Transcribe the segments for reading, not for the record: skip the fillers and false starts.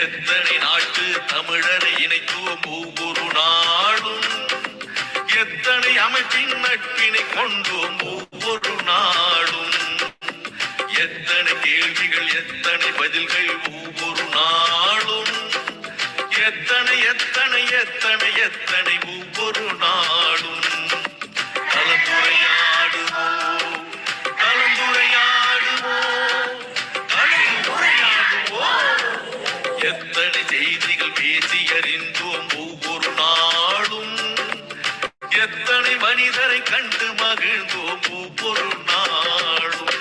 எத்தனை நாட்டு தமிழரை இணைத்தோம் ஒவ்வொரு நாளும், எத்தனை அமைப்பின் நட்பினை கொண்டோம் ஒவ்வொரு நாளும், எத்தனை கேள்விகள் எத்தனை பதில்கள் ஒவ்வொரு நாளும், எத்தனை எத்தனை எத்தனை எத்தனை ஒவ்வொரு நாளும். கலந்துரையாடுவோம் கலந்துரையாடுவோம் கலந்துரையாடுவோம். எத்தனை செய்திகள் பேசி அறிந்தோம் ஒவ்வொரு நாளும், எத்தனை மனிதரை கண்டு மகிழ்ந்தோம் ஒவ்வொரு நாளும்.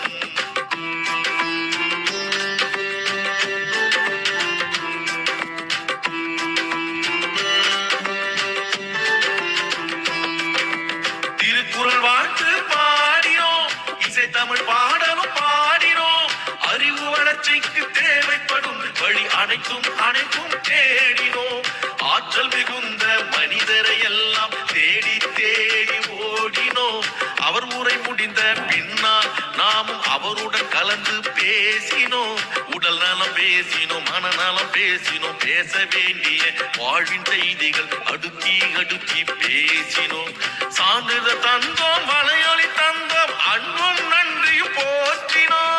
திருக்குறள் வாழ்த்து பாடினோம், இசை தமிழ் பாடலும் பாடினோம், அறிவு வளர்ச்சிக்கு தேவைப்படும் வழி அனைத்தும் அனைத்தும் தேடினோம். ஆற்றல் மிகுந்த மனிதரை எல்லாம் தேடி தேடி ஓடினோம். அவர் உரை முடிந்த பின்னால் நாமும் அவருடன் கலந்து பேசினோம். உடல் நலம் பேசினோம், மனநலம் பேசினோம், பேச வேண்டிய வாழ்வின் செய்திகள் அடுக்கி அடுக்கி பேசினோம். சான்றிதழ் தந்தோம், வலையொலி தந்தோம், அன்பும் நன்றியும் போற்றினோம்.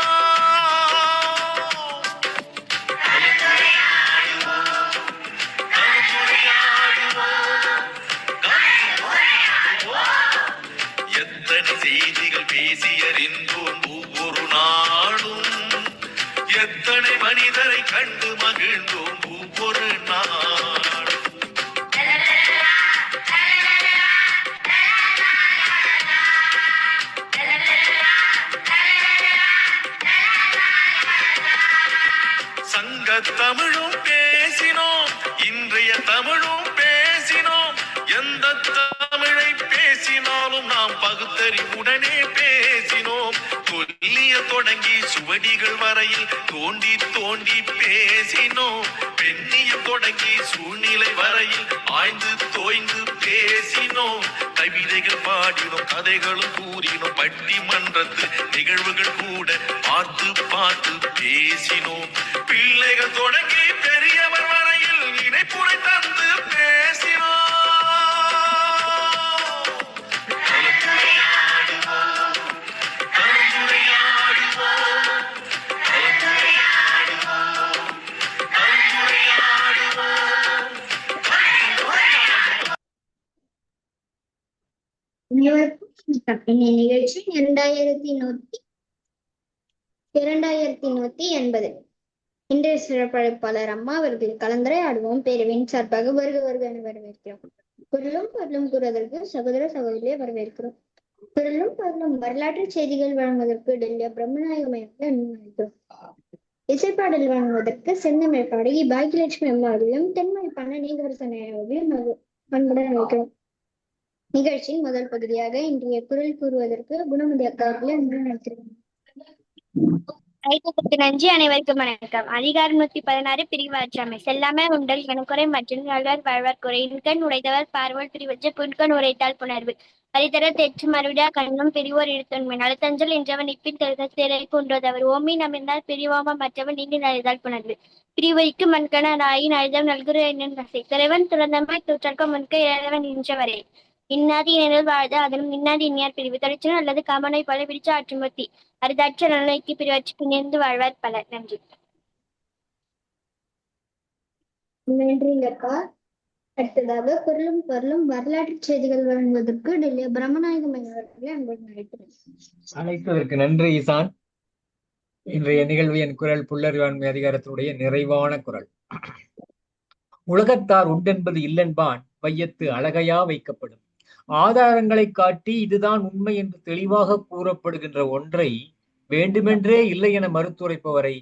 எத்தனை செய்திகள் பேசி அறிந்தோம் ஒவ்வொரு நாளும், எத்தனை மனிதரை கண்டு மகிழ்ந்தோம் ஒவ்வொரு நாளும். சங்க தமிழும் பேசினோம், இன்றைய தமிழும் பேசினோம். எந்த தமிழை பேசினாலும் நாம் பகுத்தறிவுடனே பேசினோம். சொல்லிய தொடங்கி சுவடிகள் வரையில் தோண்டி தோண்டி பேசினோம். பெண்ணிய தொடங்கி சூழ்நிலை வரையில் ஆய்ந்து தோய்ந்து பேசினோம். கவிதைகள் பாடினோம், கதைகளும் கூறினோம், பட்டிமன்றத்து நிகழ்வுகள் கூட பார்த்து பார்த்து பேசினோம். பிள்ளைகள் தொடங்கி பெரியவர் வரையில் இணைப்புரை தந்து பேசினோம். நிகழ்ச்சி 2180. இன்றைய சிறப்பழைப்பாளர் அம்மா அவர்கள் கலந்துரையாடுவோம் பேரவின் சார்பாக வருக வருக என வரவேற்கிறோம். பொருளும் பொருளும் கூறுவதற்கு சகோதர சகோதரியை வரவேற்கிறோம். பொருளும் பொருளும் வரலாற்று செய்திகள் வழங்குவதற்கு டெல்லி பிரம்மநாயகமையாக அனுமதிக்கிறோம். இசைப்பாடல் வழங்குவதற்கு செந்தமிழ் பாடகி பாக்கியலட்சுமி அம்மா அவர்களையும் தென்மொழி பாட நீகரசனை அவர்களையும் அன்புடன் வைக்கிறோம். நிகழ்ச்சியின் முதல் பகுதியாக இன்றைய குரல் கூறுவதற்கு குணமதி அக்கா அவர்களை அன்புடன் வைக்கிறோம். நன்றி. அனைவருக்கும் வணக்கம். அதிகாரம் 116 பிரிவு ஆட்சியாமை. செல்லாமை உண்டல் கணக்குறை மற்றும் நல்வார் வாழ்வார் குறை. இன்கண் உடைத்தவர் பார்வல் பிரிவற்ற புன்கண் உரைத்தால் புணர்வு. அரிதர தெற்று மறுவிடா கண்ணும் பிரிவோர் இழுத்தொன்மை. நலத்தஞ்சல் என்றவன் இப்பின் திரை கொன்றவர். ஓமி நமிர்ந்தால் பிரிவாம மற்றவன் நீங்கி நழுதால் புணர்வு. பிரிவைக்கு மண்கண ராயி நழுதம் நல்குரு என்னும் தசை. துறைவன் துறந்தமை தூற்றக்க முன்க இழவன் நின்றவரே. இன்னாதி இணையில் வாழ்த அதனும் இன்னாதி இனியார் பிரிவு. தொழிற்சனம் அல்லது காமனை பல பிடிச்ச ஆற்றுமூர்த்தி. அரிதாற்ற நலனுக்கு பிரிவற்று பிணைந்து வாழ்வார் பலர். நன்றி. நன்றிங்கக்கா. அடுத்ததாக பொருளும் பொருளும் வரலாற்று செய்திகள் வழங்குவதற்கு டெல்லி பிரம்மநாயகம் அவர்களை அன்புடன் அழைக்கிறேன். அழைப்பதற்கு நன்றி ஈசான். இன்றைய நிகழ்வு என் குரல் புல்லறிவாண்மை அதிகாரத்துடைய நிறைவான குரல். உலகத்தார் உண்டென்பது இல்லென்பான் வையத்து அழகையா வைக்கப்படும். ஆதாரங்களை காட்டி இதுதான் உண்மை என்று தெளிவாக கூறப்படுகின்ற ஒன்றை வேண்டுமென்றே இல்லை என மறுத்துரைப்பவரை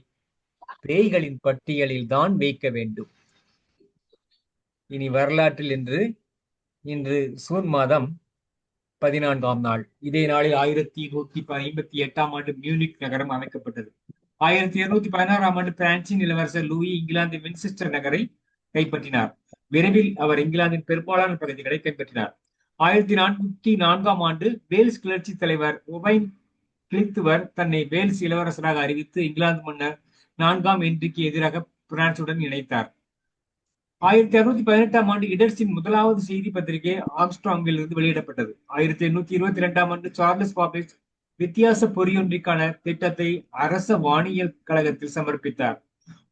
பேய்களின் பட்டியலில் தான் வைக்க வேண்டும். இனி வரலாற்றில் இன்று சூன் மாதம் 14ஆம் நாள். இதே நாளில் 1158ஆம் ஆண்டு மியூனிக் நகரம் அமைக்கப்பட்டது. 1216ஆம் ஆண்டு பிரான்சின் இளவரசர் லூயி இங்கிலாந்து வின்செஸ்டர் நகரை கைப்பற்றினார். விரைவில் அவர் இங்கிலாந்தின் பெரும்பாலான பகுதிகளை கைப்பற்றினார். 1404ஆம் ஆண்டு வேல்ஸ் கிளர்ச்சி தலைவர் ஒவைன் கிளித்துவர் தன்னை வேல்ஸ் இளவரசராக அறிவித்து இங்கிலாந்து மன்னர் 4ஆம் ஹென்றிக்கு எதிராக பிரான்சுடன் இணைத்தார். 1618 ஆண்டு இடர்ஸின் முதலாவது செய்தி பத்திரிகை ஆம்ஸ்ட்ராங்கில் இருந்து வெளியிடப்பட்டது. 1822 ஆண்டு சார்லஸ் பாப்பேஜ் வித்தியாச பொறியொன்றிற்கான திட்டத்தை அரச வானியல் கழகத்தில் சமர்ப்பித்தார்.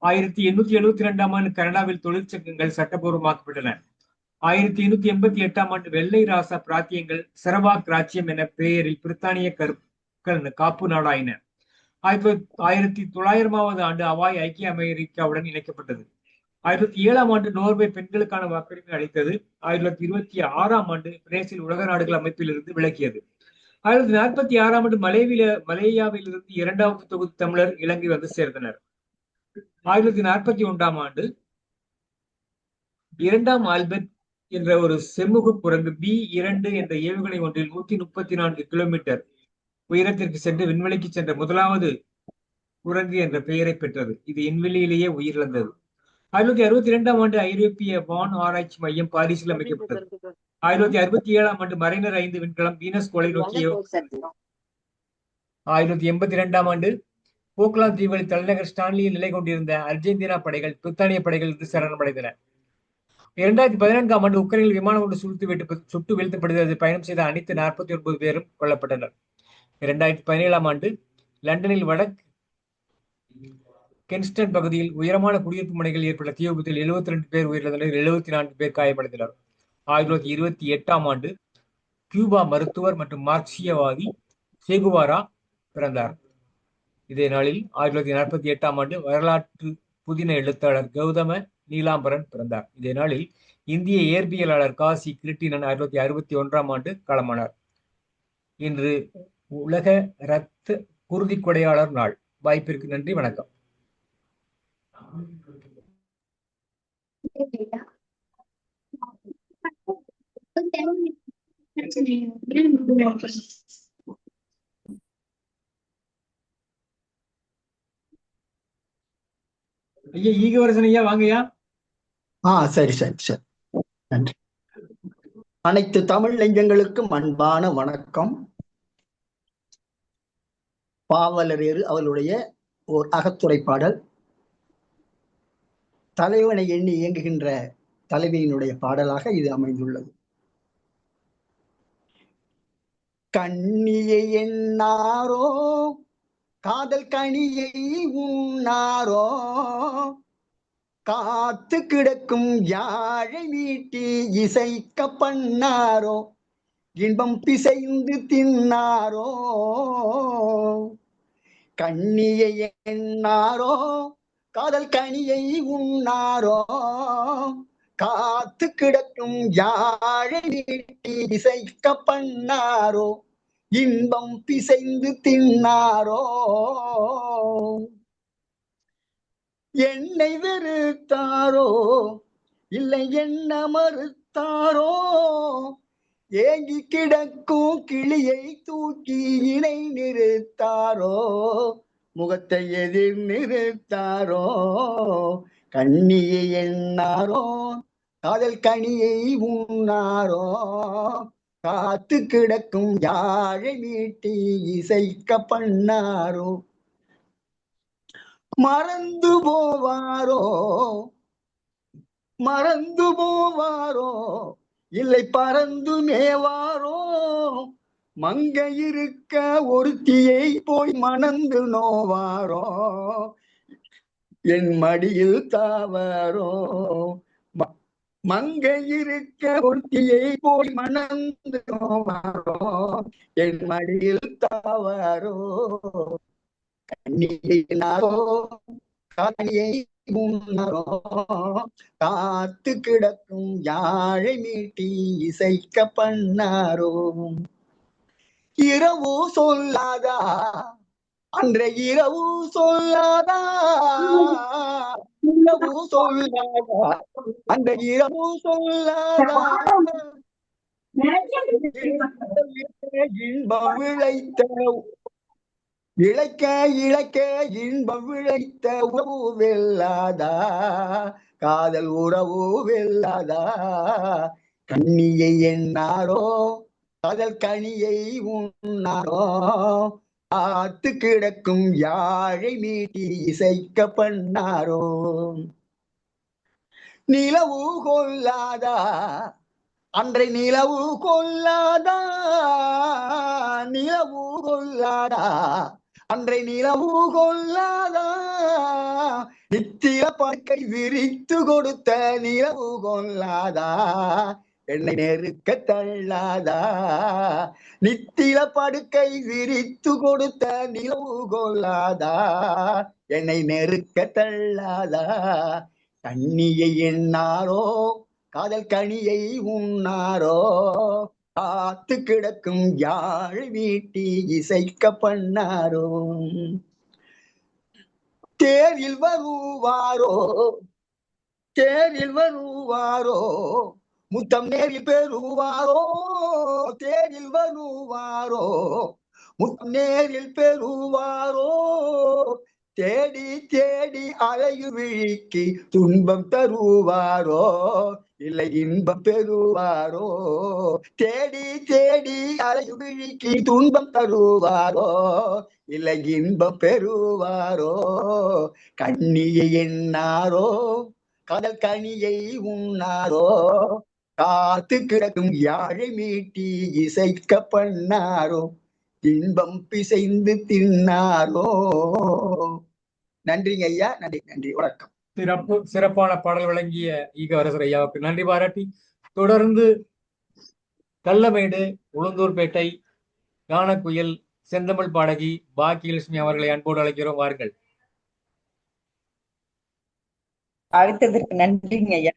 1872 ஆண்டு கனடாவில் தொழிற்சங்கங்கள் சட்டபூர்வமாக்கப்பட்டன. 1888 ஆண்டு வெள்ளை ராசா பிராத்தியங்கள் சரவாக் ராஜ்யம் என பெயரில் பிரித்தானிய காப்பு நாடாயின. 1900 ஆண்டு ஹவாய் ஐக்கிய அமெரிக்காவுடன் இணைக்கப்பட்டது. 1907 ஆண்டு நோர்வே பெண்களுக்கான வாக்குரிமை அளித்தது. 1926 ஆண்டு பிரேசில் உலக நாடுகள் அமைப்பில் இருந்து விலகியது. 1946 ஆண்டு மலேயாவில் இருந்து 2வது தொகுதி தமிழர் இலங்கை வந்து சேர்ந்தனர். 1941 ஆண்டு 2ஆம் ஆல்பர்ட் என்ற ஒரு செம்முக குரங்கு B2 என்ற ஏவுகணை ஒன்றில் 134 கிலோமீட்டர் உயரத்திற்கு சென்று விண்வெளிக்கு சென்ற முதலாவது குரங்கு என்ற பெயரை பெற்றது. இது விண்வெளியிலேயே உயிரிழந்தது. 1962 ஆண்டு ஐரோப்பிய வான் ஆராய்ச்சி மையம் பாரிஸில் அமைக்கப்பட்டது. 1967 ஆண்டு மரைனர் 5 விண்கலம் வீனஸ் கோளை நோக்கி 1982 ஆண்டு போக்லாந்து தீவுகளில் தலைநகர் ஸ்டான்லியில் நிலை கொண்டிருந்த அர்ஜென்டினா படைகள் பிரித்தானிய படைகள் இருந்து சரணமடைந்தன. 2014 ஆண்டு உக்ரைனில் விமானம் ஒன்று சுட்டு வீழ்த்தப்படுகிறது. பயணம் செய்த அனைத்து 49 பேரும் கொல்லப்பட்டனர். 2017 ஆண்டு லண்டனில் வடக்கு கென்ஸ்டன் பகுதியில் உயரமான குடியிருப்பு மனைகளில் ஏற்பட்ட தீ விபத்தில் 72 பேர் உயிரிழந்தனர். 74 பேர் காயமடைந்தனர். 1928 ஆண்டு கியூபா மருத்துவர் மற்றும் மார்க்சியவாதி சேகுவாரா பிறந்தார். இதே நாளில் 1948 ஆண்டு வரலாற்று புதின எழுத்தாளர் கௌதம நீலாம்பரன் பிறந்தார். இதே நாளில் இந்திய இயற்பியலாளர் காசி கிருட்டிணன் 1961 ஆண்டு காலமானார். இன்று உலக இரத்த குருதி கொடையாளர் நாள். வாய்ப்பிற்கு நன்றி, வணக்கம். ஐயா ஈகவரசன் ஐயா வாங்கய்யா. சரி சரி சரி, நன்றி. அனைத்து தமிழ் நெஞ்சங்களுக்கும் அன்பான வணக்கம். பாவலர் அவர்களுடைய ஓர் அகத்துரை பாடல், தலைவனை எண்ணி இயங்குகின்ற தலைவியினுடைய பாடலாக இது அமைந்துள்ளது. கண்ணியை எண்ணாரோ காதல் கனியை உண்ணாரோ, காத்து கிடக்கும் யாழை மீட்டி இசைக்க பண்ணாரோ, இன்பம் பிசைந்து தின்னாரோ. கண்ணியை எண்ணாரோ காதல் கனியை உண்ணாரோ, காத்து கிடக்கும் யாழை மீட்டி இசைக்க பண்ணாரோ, இன்பம் பிசைந்து தின்னாரோ. என்னை வெறுத்தாரோ இல்லை என்ன மறுத்தாரோ, ஏங்கி கிடக்கும் கிளியை தூக்கி இணை நிறுத்தாரோ, முகத்தை எதிர் நிறுத்தாரோ. கண்ணியை எண்ணாரோ காதல் கனியை உண்ணாரோ, காத்து கிடக்கும் யாழை மீட்டி இசைக்க பண்ணாரோ. மறந்து போவாரோ மறந்து போவாரோ, இல்லை பறந்து மேவாரோ, மங்க இருக்க ஒருத்தியை போய் மணந்து நோவாரோ, என் மடியில் தாவாரோ. மங்க இருக்க ஒருத்தியை போய் மணந்து நோவாரோ, என் மடியில் தாவாரோ. கண்ணியை காணியை உண்ணாரோ, காத்து கிடக்கும் யாழை மீட்டி இசைக்க பண்ணாரோ. இரவு சொல்லாதா அன்றை இரவு சொல்லாதா, இரவு சொல்லாதா அன்றை இரவு சொல்லாதா, இன்பம் விளைத்த இழைக்க இழைக்க இன்பம் விளைத்த உறவு வெல்லாதா, காதல் உறவு வெல்லாதா. கண்ணியை எண்ணாரோ காதல் கனியை உண்ணாரோ, ஆத்து கிடக்கும் யாழை மீட்டி இசைக்க பண்ணாரோ. நிலவு கொல்லாதா அன்றை நிலவு கொல்லாதா, நிலவு கொல்லாதா அன்றை நிலவு கொல்லாதா, நித்தில படுக்கை விரித்து கொடுத்த நிலவு கொல்லாதா, என்னை நெருக்க தள்ளாதா. நித்தில படுக்கை விரித்து கொடுத்த நிலவு கொல்லாதா, என்னை நெருக்க தள்ளாதா. கண்ணியை எண்ணாரோ காதல் கனியை உண்ணாரோ, காத்து கிடக்கும் யாழ் வீட்டி இசைக்க பண்ணாரோ. தேரில் வருவாரோ தேரில் வருவாரோ, முத்தம் நேரில் பெறுவாரோ. தேரில் வருவாரோ முத்தம் நேரில் பெறுவாரோ, தேடி தேடி அலையு விழிக்கு துன்பம் தருவாரோ, இல்லை இன்பம் பெறுவாரோ. தேடி தேடி அலையு விழிக்கு துன்பம் தருவாரோ, இல்லை இன்பம் பெறுவாரோ. கண்ணியை எண்ணாரோ காதல் கனியை உண்ணாரோ, காத்து கிடக்கும் யாழை மீட்டி இசைக்க பண்ணாரோ, இன்பம் பிசைந்து தின்னாரோ. நன்றிங்க ஐயா, நன்றி நன்றி, வணக்கம். சிறப்பான பாடல் வழங்கிய ஈகவரசர் ஐயாவுக்கு நன்றி பாராட்டி, தொடர்ந்து கள்ளமேடு, உளுந்தூர்பேட்டை கானக்குயில் செந்தமிழ் பாடகி பாக்கியலட்சுமி அவர்களை அன்போடு அழைக்கிறோம், வாருங்கள். அழைத்ததற்கு நன்றிங்க ஐயா.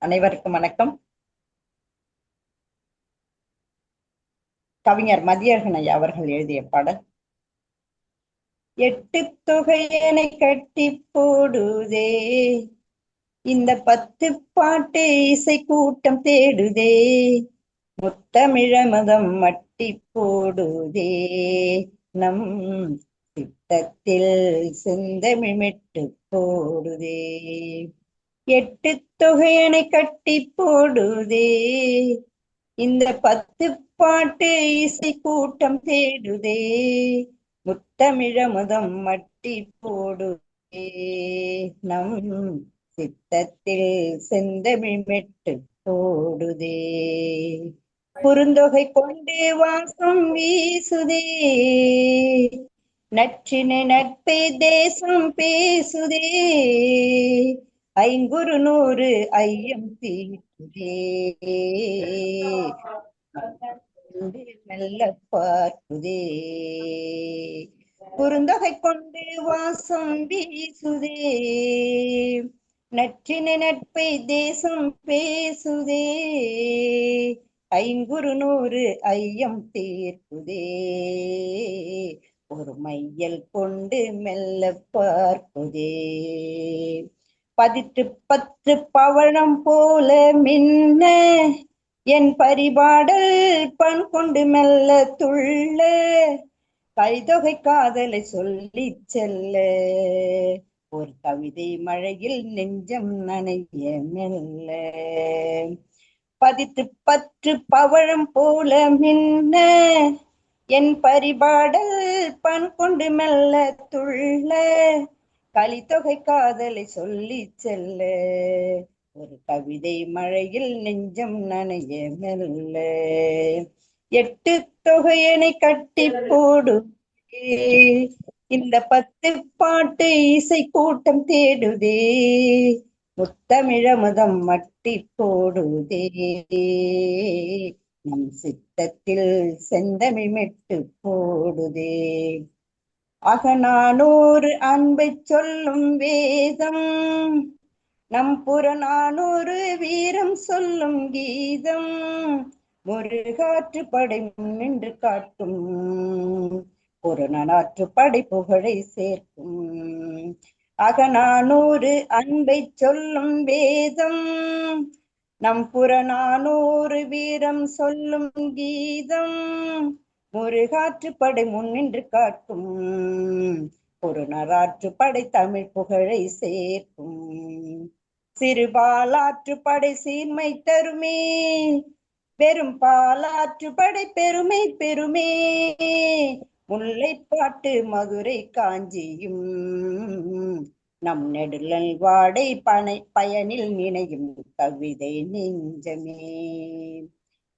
அனைவருக்கும் வணக்கம். கவிஞர் மதியழகன் ஐயா அவர்கள் எழுதிய பாடல். 8 தொகையனை கட்டி போடுதே, இந்த 10 பாட்டு இசை கூட்டம் தேடுதே, முத்தமிழமதம் மட்டி போடுதே, நம் சித்தத்தில் செந்தமிழ் மெட்டு போடுதே. 8 தொகையனை கட்டி போடுதே, இந்த 10 பாட்டு இசை கூட்டம் தேடுதே, முத்தமிழமுதம் மட்டி போடுதே, நம் சித்தத்தில் செந்தமிழ் மெட்டு போடுதே. குறுந்தொகை கொண்டு வாசம் வீசுதே, நற்றினை நட்பை தேசம் பேசுதே, 500 ஐயம் தீர்க்குதே, மெல்ல பார்க்குதே. குறுந்தொகை கொண்டு வாசம் வீசுதே, நற்றினை நட்பை தேசம் பேசுதே, 500 ஐயம் தீர்க்குதே, ஒரு மையல் கொண்டு மெல்ல பார்க்குதே. 10 பவழம் போல மின்ன என் பரிபாடல் பண் கொண்டு மெல்ல துள்ள, கைதொகை காதலை சொல்லி செல்ல, ஒரு கவிதை மழையில் நெஞ்சம் நனைய மெல்ல. 10 பவழம் போல மின்ன என் பரிபாடல் பண் கொண்டு மெல்ல துள்ள, கலித்தொகை காதலை சொல்லி செல்ல, ஒரு கவிதை மழையில் நெஞ்சம் நனைய மெல்ல. 8 தொகையனை கட்டி போடுதே, இந்த 10 பாட்டு இசை கூட்டம் தேடுதே, முத்தமிழமுதம் மட்டி போடுதே, நம் சித்தத்தில் செந்தமிழ் மெட்டு போடுதே. அகநானூறு அன்பை சொல்லும் வேதம், நம் புறநானூறு வீரம் சொல்லும் கீதம், முருகாற்று படை நின்று காட்டும், புறநாற்று படை புகழை சேர்க்கும். அகநானூறு அன்பை சொல்லும் வேதம், நம் புறநானூறு வீரம் சொல்லும் கீதம், முருகாற்று படை முன்னின்று காட்டும், புறநாற்று படை தமிழ் புகழை சேர்க்கும். சிறுபாலாற்று படை சீர்மை தருமே, பெரும் பாலாற்று படை பெருமை பெருமே, முல்லைப்பாட்டு மதுரை காஞ்சியும் நம் நெடுநல் வாடை பயனில் நினையும் கவிதை நெஞ்சமே.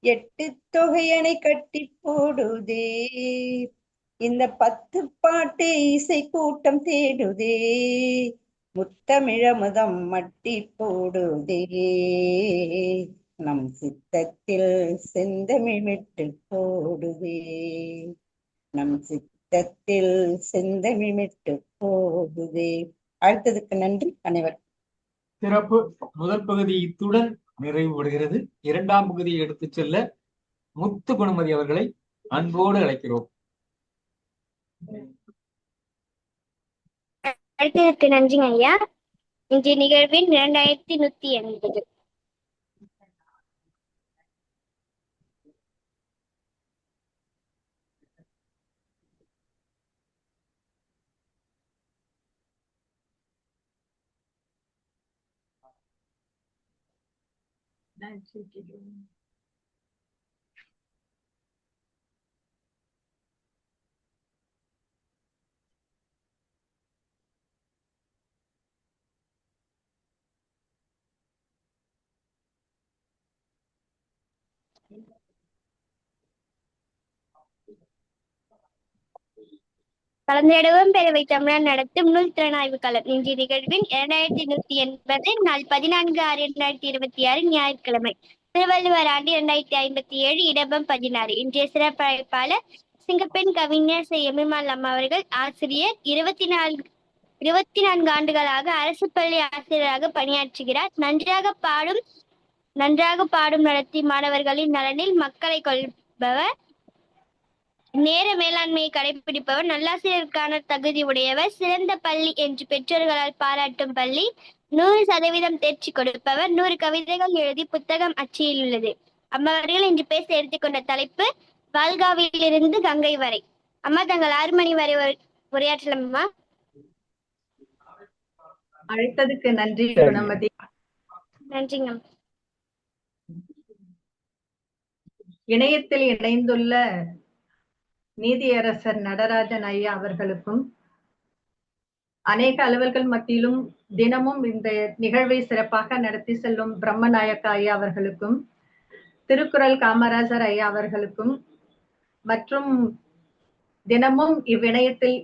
8 தொகையணை கட்டி போடுதே இந்த 10 பாட்டு இசை கூட்டம் தேடுதே. முத்தமிழமுதம் மட்டி போடுதே நம் சித்தத்தில் செந்தமிழ் விட்டு போடுதே. நம் சித்தத்தில் செந்தமிழ் விட்டு போடுதே. அடுத்ததுக்கு நன்றி அனைவர். சிறப்பு. முதல் பகுதி இத்துடன் நிறைவுபடுகிறது. இரண்டாம் பகுதியை எடுத்துச் செல்ல முத்து குணமதி அவர்களை அன்போடு அழைக்கிறோம். அடுத்ததற்கு நன்றிங்க ஐயா. இன்றைய நிகழ்வின் 2180. கலந்துரையாடுவோம் பேரவை தமிழர் நடத்தும் நூல் திறனாய்வு களம். இன்றைய நிகழ்வின் 2180 நாள் 14/6/2026 ஞாயிற்றுக்கிழமை. திருவள்ளுவர் ஆண்டு 2057 இடபம் 16. இன்றைய சிறப்பு அழைப்பாளர் சிங்கப்பெண் கவிஞர் எமிமால் அம்மா அவர்கள். ஆசிரியர் 24 ஆண்டுகளாக அரசு பள்ளி ஆசிரியராக பணியாற்றுகிறார். நன்றாக பாடும் நடத்தி மாணவர்களின் நலனில் மக்களை கொள்பவர், நேர மேலாண்மையை கடைபிடிப்பவர், நல்லாசிரியருக்கான தகுதி உடையவர், சிறந்த பள்ளி என்று பெற்றோர்களால் பாராட்டும் பள்ளி, 100% தேர்ச்சி கொடுப்பவர், 100 கவிதைகள் எழுதி புத்தகம் அச்சியில் உள்ளது. அம்மா அவர்கள் இன்று பேச எடுத்துக்கொண்ட தலைப்பு வால்காவிலிருந்து கங்கை வரை. அம்மா தங்கள் 6 மணி வரை உரையாற்றலாம் அம்மா. அழைத்ததுக்கு நன்றி குணமதி. நன்றிங்க. இணையத்தில் இணைந்துள்ள நீதியரசர் நடராஜன் ஐயா அவர்களுக்கும், அநேக அலுவல்கள் மத்தியிலும் தினமும் இந்த நிகழ்வை சிறப்பாக நடத்தி செல்லும் பிரம்மநாயக்க ஐயா அவர்களுக்கும், திருக்குறள் காமராஜர் ஐயா அவர்களுக்கும், மற்றும் தினமும் இவ்விணையத்தில்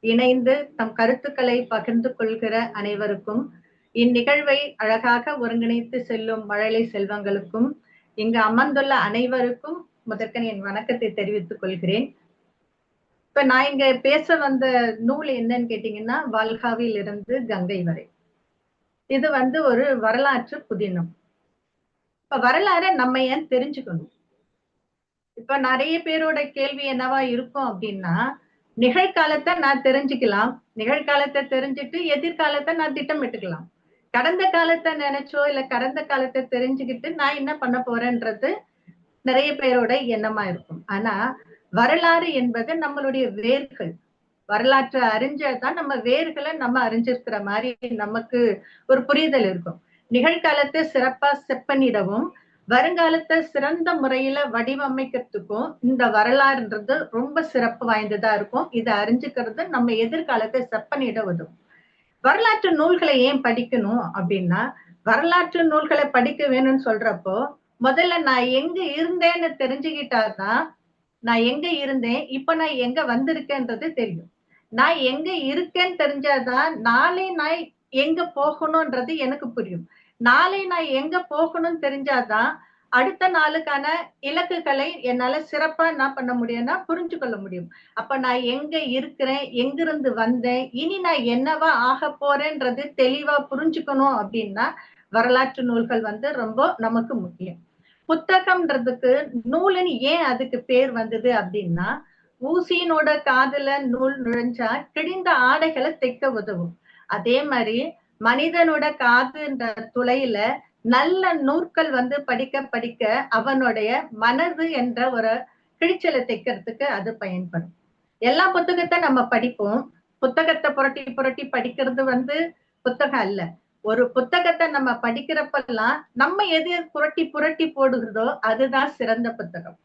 இணைந்து தம் கருத்துக்களை பகிர்ந்து கொள்கிற அனைவருக்கும், இந்நிகழ்வை அழகாக ஒருங்கிணைத்து செல்லும் மழலை செல்வங்களுக்கும், இங்கு அமர்ந்துள்ள அனைவருக்கும் முதற்கன் என் வணக்கத்தை தெரிவித்துக் கொள்கிறேன். இப்ப நான் இங்க பேச வந்த நூல் என்னன்னு கேட்டீங்கன்னா, வால்காவில் இருந்து கங்கை வரை. இது ஒரு வரலாற்று புதினம். இப்ப வரலாறை நம்ம ஏன் தெரிஞ்சுக்கணும்? இப்ப நிறைய பேரோட கேள்வி என்னவா இருக்கும் அப்படின்னா, நிகழ்காலத்தை நான் தெரிஞ்சுக்கலாம், நிகழ்காலத்தை தெரிஞ்சுட்டு எதிர்காலத்தை நான் திட்டமிட்டுக்கலாம். கடந்த காலத்தை நினைச்சோ இல்ல கடந்த காலத்தை தெரிஞ்சுக்கிட்டு நான் என்ன பண்ண போறேன்றது நிறைய பேரோட எண்ணமா இருக்கும். ஆனா வரலாறு என்பது நம்மளுடைய வேர்கள். வரலாற்றை அறிஞ்சாதான் நம்ம வேர்களை நம்ம அறிஞ்சிருக்கிற மாதிரி நமக்கு ஒரு புரிதல் இருக்கும். நிகழ்காலத்தை சிறப்பா செப்பனிடவும் வருங்காலத்தை சிறந்த முறையில வடிவமைக்கிறதுக்கும் இந்த வரலாறுன்றது ரொம்ப சிறப்பு வாய்ந்ததா இருக்கும். இதை அறிஞ்சுக்கிறது நம்ம எதிர்காலத்தை செப்பனிட உதவும். வரலாற்று நூல்களை ஏன் படிக்கணும் அப்படின்னா, வரலாற்று நூல்களை படிக்க வேணும்னு சொல்றப்போ முதல்ல நான் எங்க இருந்தேன்னு தெரிஞ்சுக்கிட்டாதான், நான் எங்க இருந்தேன் இப்ப நான் எங்க வந்திருக்கேன்றது தெரியும். நான் எங்க இருக்கேன்னு தெரிஞ்சாதான் நாளை நான் எங்க போகணும்ன்றது எனக்கு புரியும். நாளை நான் எங்க போகணும்னு தெரிஞ்சாதான் அடுத்த நாளுக்கான இலக்குகளை என்னால சிறப்பா என்ன பண்ண முடியும்னா புரிஞ்சு கொள்ள முடியும். அப்ப நான் எங்க இருக்கிறேன், எங்கிருந்து வந்தேன், இனி நான் என்னவா ஆக போறேன்றது தெளிவா புரிஞ்சுக்கணும் அப்படின்னா வரலாற்று நூல்கள் ரொம்ப நமக்கு முக்கியம். புத்தகம்ன்றதுக்கு நூலுன்னு ஏன் அதுக்கு பேர் வந்தது அப்படின்னா, ஊசியினோட காதுல நூல் நுழைஞ்சா கிழிந்த ஆடைகளை தைக்க உதவும். அதே மாதிரி மனிதனோட காதுன்ற துளையில நல்ல நூற்கள் படிக்க படிக்க அவனுடைய மனது என்ற ஒரு கிழிச்சலை தைக்கிறதுக்கு அது பயன்படும். எல்லா புத்தகத்தை நம்ம படிப்போம். புத்தகத்தை புரட்டி புரட்டி படிக்கிறது புத்தகம் அல்ல. ஒரு புத்தகத்தை நம்ம படிக்கிறப்பெல்லாம் நம்ம எது புரட்டி புரட்டி போடுகிறதோ அதுதான் சிறந்த புத்தகம்.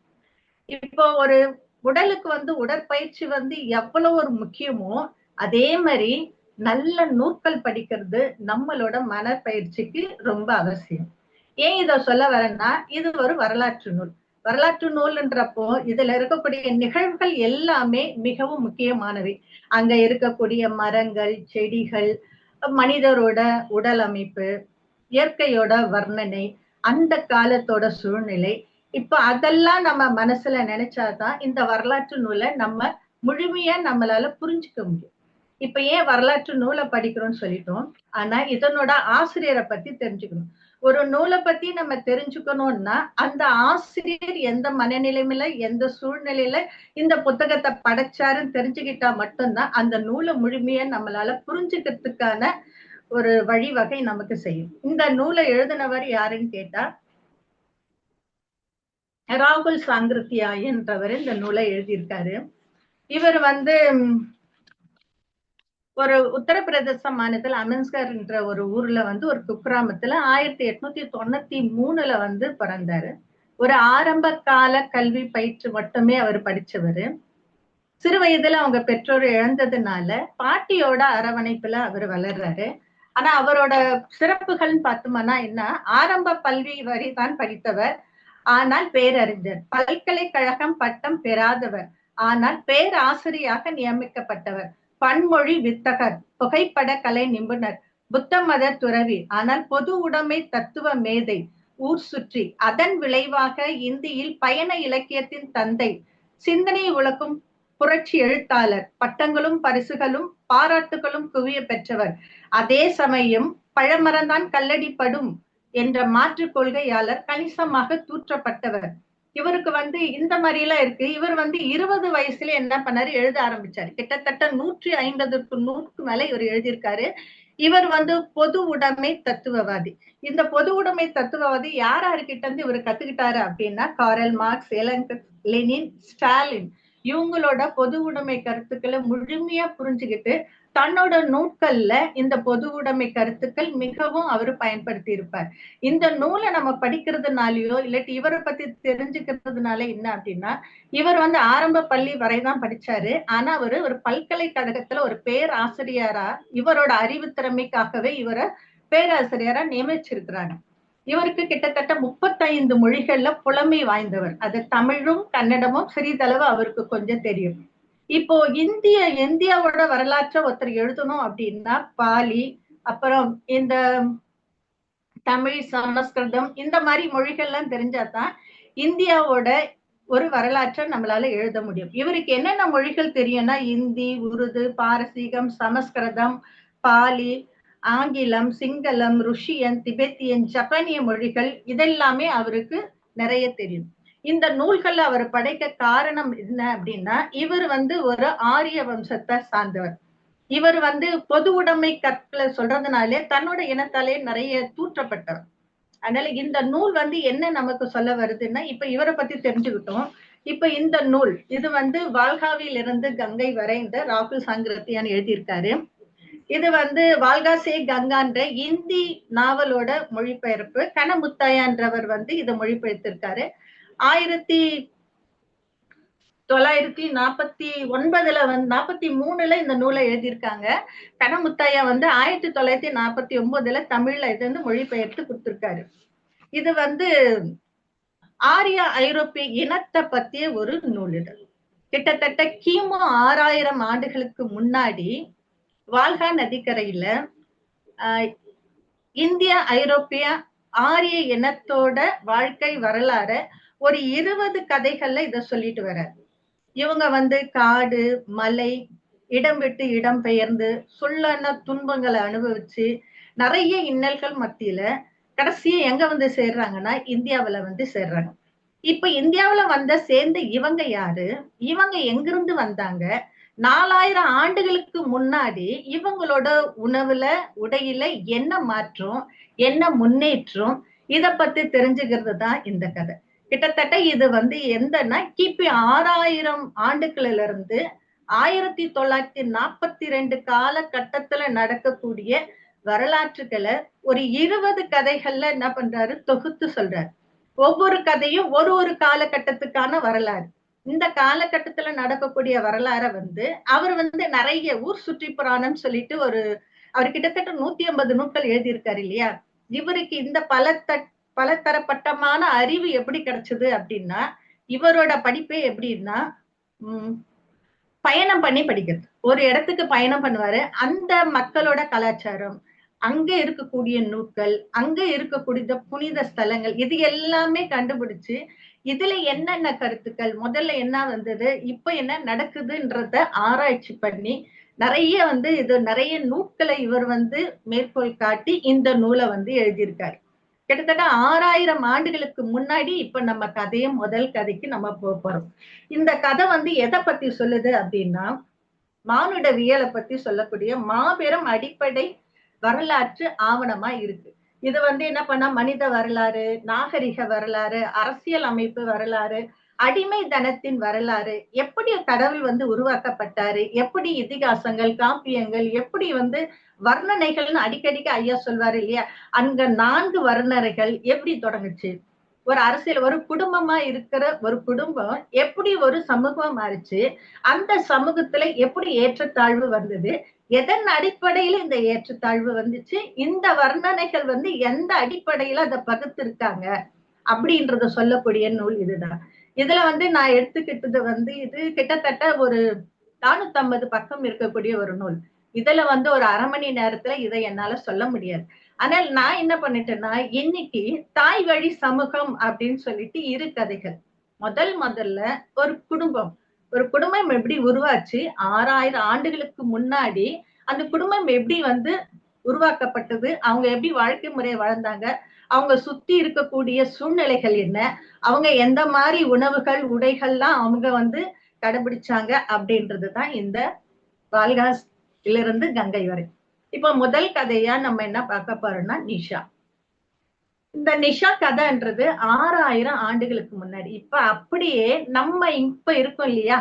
இப்போ ஒரு உடலுக்கு வந்து உடற்பயிற்சி வந்து எவ்வளவு ஒரு முக்கியமோ அதே மாதிரி நல்ல நூல்கள் படிக்கிறது நம்மளோட மனப்பயிற்சிக்கு ரொம்ப அவசியம். ஏன் இத சொல்ல வரேன்னா, இது ஒரு வரலாற்று நூல். வரலாற்று நூல்ன்றப்போ இதுல இருக்கக்கூடிய நிகழ்வுகள் எல்லாமே மிகவும் முக்கியமானவை. அங்க இருக்கக்கூடிய மரங்கள், செடிகள், மனிதரோட உடல் அமைப்பு, இயற்கையோட வர்ணனை, அந்த காலத்தோட சூழ்நிலை, இப்ப அதெல்லாம் நம்ம மனசுல நினைச்சாதான் இந்த வரலாற்று நூலை நம்ம முழுமையா நம்மளால புரிஞ்சுக்க முடியும். இப்ப ஏன் வரலாற்று நூலை படிக்கிறோம்னு சொல்லிட்டோம், ஆனா இதனோட ஆசிரியரை பத்தி தெரிஞ்சுக்கணும். ஒரு நூலை பத்தி நம்ம தெரிஞ்சுக்கணும்னா அந்த ஆசிரியர் எந்த மனநிலைமையில எந்த சூழ்நிலையில இந்த புத்தகத்தை படைச்சாருன்னு தெரிஞ்சுக்கிட்டா மட்டும்தான் அந்த நூலை முழுமையா நம்மளால புரிஞ்சுக்கிறதுக்கான ஒரு வழிவகை நமக்கு செய்யும். இந்த நூலை எழுதினவர் யாருன்னு கேட்டா ராகுல் சாங்கிருத்தியா என்றவர் இந்த நூலை எழுதியிருக்காரு. இவர் வந்து ஒரு உத்தரப்பிரதேச மாநிலத்தில் அமின்ஸ்கர் என்ற ஒரு ஊர்ல வந்து ஒரு குக்கிராமத்துல 1893 வந்து பிறந்தாரு. ஒரு ஆரம்ப கால கல்வி பயிற்று மட்டுமே அவர் படிச்சவரு. சிறு வயதுல அவங்க பெற்றோர் இழந்ததுனால பாட்டியோட அரவணைப்புல அவர் வளர்றாரு. ஆனா அவரோட சிறப்புகள்னு பார்த்தோம்னா என்ன, ஆரம்ப கல்வி வரை தான் படித்தவர், ஆனால் பேரறிஞர். பல்கலைக்கழகம் பட்டம் பெறாதவர், ஆனால் பேராசிரியராக நியமிக்கப்பட்டவர். பன்மொழி வித்தகர், புகைப்பட கலை நிபுணர், புத்த மத துறவி, ஆனால் பொது உடைமை தத்துவ மேதை, ஊர் சுற்றி, அதன் விளைவாக இந்தியில் பயண இலக்கியத்தின் தந்தை, சிந்தனை உலக்கும் புரட்சி எழுத்தாளர், பட்டங்களும் பரிசுகளும் பாராட்டுகளும் குவிய பெற்றவர். அதே சமயம் பழமரந்தான் கல்லடிப்படும் என்ற மாற்று கொள்கையாளர், கணிசமாக தூற்றப்பட்டவர். இவருக்கு வந்து இந்த மாதிரி எல்லாம் இருக்கு. இவர் வந்து 20 வயசுல என்ன பண்ணாரு, எழுத ஆரம்பிச்சாரு. கிட்டத்தட்ட 150 மேல இவர் எழுதியிருக்காரு. இவர் வந்து பொது உடைமை தத்துவவாதி. இந்த பொது உடைமை தத்துவவாதி யார்கிட்ட இருந்து இவர் கத்துக்கிட்டாரு அப்படின்னா, காரல் மார்க்ஸ், லெனின், ஸ்டாலின், இவங்களோட பொது உடைமை கருத்துக்களை முழுமையா புரிஞ்சுக்கிட்டு தன்னோட நூட்கள்ல இந்த பொது உடைமை கருத்துக்கள் மிகவும் அவர் பயன்படுத்தி இருப்பார். இந்த நூலை நம்ம படிக்கிறதுனாலயோ இல்லாட்டி இவரை பத்தி தெரிஞ்சுக்கிறதுனால என்ன அப்படின்னா, இவர் வந்து ஆரம்ப பள்ளி வரைதான் படிச்சாரு. ஆனா அவரு ஒரு பல்கலைக்கழகத்துல ஒரு பேராசிரியரா இவரோட அறிவு திறமைக்காகவே இவரை பேராசிரியரா நியமிச்சிருக்கிறாங்க. இவருக்கு கிட்டத்தட்ட 35 மொழிகள்ல புலமை வாய்ந்தவர். அது தமிழும் கன்னடமும் சிறிதளவு அவருக்கு கொஞ்சம் தெரியும். இப்போ இந்தியாவோட வரலாற்றை ஒருத்தர் எழுதணும் அப்படின்னா பாலி, அப்புறம் இந்த தமிழ், சமஸ்கிருதம், இந்த மாதிரி மொழிகள்லாம் தெரிஞ்சாதான் இந்தியாவோட ஒரு வரலாற்றை நம்மளால எழுத முடியும். இவருக்கு என்னென்ன மொழிகள் தெரியும்னா, இந்தி, உருது, பாரசீகம், சமஸ்கிருதம், பாலி, ஆங்கிலம், சிங்களம், ருஷியன், திபெத்தியன், ஜப்பானிய மொழிகள், இதெல்லாமே அவருக்கு நிறைய தெரியும். இந்த நூல்கள் அவர் படைக்க காரணம் என்ன அப்படின்னா, இவர் வந்து ஒரு ஆரிய வம்சத்தை சார்ந்தவர். இவர் வந்து பொது உடைமை கற்களை சொல்றதுனாலே தன்னோட இனத்தாலே நிறைய தூற்றப்பட்டவர். அதனால இந்த நூல் வந்து என்ன நமக்கு சொல்ல வருதுன்னா, இப்ப இவரை பத்தி தெரிஞ்சுக்கிட்டோம். இப்ப இந்த நூல் இது வந்து வால்காவில் இருந்து கங்கை வரை இந்த ராகுல் சாங்கிருத்தியான் எழுதியிருக்காரு. இது வந்து வால்கா சே கங்கான்ற இந்தி நாவலோட மொழிபெயர்ப்பு. கனமுத்தாயான்றவர் வந்து இதை மொழிபெயர்த்திருக்காரு. 1949 வந்து 43 இந்த நூலை எழுதியிருக்காங்க. கனமுத்தாயா வந்து 1949 தமிழ்ல இது வந்து மொழிபெயர்த்து கொடுத்திருக்காரு. இது வந்து ஆரிய ஐரோப்பிய இனத்தை பத்திய ஒரு நூல். இது கிட்டத்தட்ட கிமு 6000 ஆண்டுகளுக்கு முன்னாடி வால்கா நதிக்கரையில இந்திய ஐரோப்பிய ஆரிய இனத்தோட வாழ்க்கை வரலாற ஒரு 20 கதைகள்ல இத சொல்லிட்டு வர்றாரு. இவங்க வந்து காடு, மலை, இடம் விட்டு இடம் பெயர்ந்து சொல்லான துன்பங்களை அனுபவிச்சு நிறைய இன்னல்கள் மத்தியில கடைசியா எங்க வந்து சேர்றாங்கன்னா இந்தியாவில வந்து சேர்றாங்க. இப்ப இந்தியாவில சேர்ந்த இவங்க யாரு, இவங்க எங்கிருந்து வந்தாங்க, 4000 ஆண்டுகளுக்கு முன்னாடி இவங்களோட உணவுல உடையில என்ன மாற்றம், என்ன முன்னேற்றம், இத பத்தி தெரிஞ்சுக்கிறது தான் இந்த கதை. கிட்டத்தட்ட இது வந்து எந்தன்னா கிபி 6000 ஆண்டுகளில இருந்து 1942 காலகட்டத்துல நடக்கக்கூடிய வரலாற்றுகளை ஒரு 20 கதைகள்ல என்ன பண்றாரு, தொகுத்து சொல்றாரு. ஒவ்வொரு கதையும் ஒரு காலகட்டத்துக்கான வரலாறு. இந்த காலகட்டத்துல நடக்கக்கூடிய வரலாற வந்து அவர் வந்து நிறைய ஊர் சுற்றி புராணம் சொல்லிட்டு அவர் கிட்டத்தட்ட 150 நூட்கள் எழுதியிருக்காரு இல்லையா. இவருக்கு இந்த பலதரப்பட்டமான அறிவு எப்படி கிடைச்சது அப்படின்னா, இவரோட படிப்பே எப்படின்னா பயணம் பண்ணி படிக்கிறது. ஒரு இடத்துக்கு பயணம் பண்ணுவாரு, அந்த மக்களோட கலாச்சாரம், அங்க இருக்கக்கூடிய நூட்கள், அங்க இருக்கக்கூடிய புனித ஸ்தலங்கள், இது எல்லாமே கண்டுபிடிச்சு இதுல என்னென்ன கருத்துக்கள், முதல்ல என்ன வந்தது, இப்ப என்ன நடக்குதுன்றத ஆராய்ச்சி பண்ணி நிறைய நூட்களை இவர் வந்து மேற்கோள் காட்டி இந்த நூலை வந்து எழுதியிருக்காரு. கிட்டத்தட்ட 6000 ஆண்டுகளுக்கு முன்னாடி இப்ப நம்ம முதல் கதைக்கு நம்ம போறோம். இந்த கதை வந்து எதை பத்தி சொல்லுது அப்படின்னா, மானுடவியலை பத்தி சொல்லக்கூடிய மாபெரும் அடிப்படை வரலாற்று ஆவணமா இருக்கு. இது வந்து என்ன பண்ணா மனித வரலாறு, நாகரிக வரலாறு, அரசியல் அமைப்பு வரலாறு, அடிமை தனத்தின் வரலாறு, எப்படி கடவுள் வந்து உருவாக்கப்பட்டாரு, எப்படி இதிகாசங்கள், காப்பியங்கள், எப்படி வந்து வர்ணனைகள்னு அடிக்கடிக்கு ஐயா சொல்வாரு இல்லையா, அங்க 4 வர்ணனைகள் எப்படி தொடங்குச்சு, ஒரு அரசியல், ஒரு குடும்பமா இருக்கிற ஒரு குடும்பம் எப்படி ஒரு சமூகம் மாறிச்சு, அந்த சமூகத்துல எப்படி ஏற்றத்தாழ்வு வந்தது, எதன் அடிப்படையில இந்த ஏற்றத்தாழ்வு வந்துச்சு, இந்த வர்ணனைகள் வந்து எந்த அடிப்படையில அதை பகுத்திருக்காங்க அப்படின்றத சொல்லக்கூடிய நூல் இதுதான். இதுல வந்து நான் எடுத்துக்கிட்டது வந்து இது கிட்டத்தட்ட ஒரு 450 பக்கம் இருக்கக்கூடிய ஒரு நூல். இதுல வந்து ஒரு அரை மணி நேரத்துல இதை என்னால சொல்ல முடியாது. ஆனால் நான் என்ன பண்ணிட்டேன்னா, இன்னைக்கு தாய் வழி சமூகம் அப்படின்னு சொல்லிட்டு 2 கதைகள். முதல்ல ஒரு குடும்பம் எப்படி உருவாச்சு, 6000 ஆண்டுகளுக்கு முன்னாடி அந்த குடும்பம் எப்படி வந்து உருவாக்கப்பட்டது, அவங்க எப்படி வாழ்க்கை முறையை வாழ்ந்தாங்க, அவங்க சுத்தி இருக்கக்கூடிய சூழ்நிலைகள் என்ன, அவங்க எந்த மாதிரி உணவுகள், உடைகள்லாம் அவங்க வந்து கடைபிடிச்சாங்க அப்படின்றதுதான் இந்த வால்காஸ்லிருந்து கங்கை வரை. இப்ப முதல் கதையா நம்ம என்ன பார்க்க போறோம்னா நிஷா. இந்த நிஷா கதைன்றது 6000 ஆண்டுகளுக்கு முன்னாடி. இப்ப அப்படியே நம்ம இப்ப இருக்கோம் இல்லையா,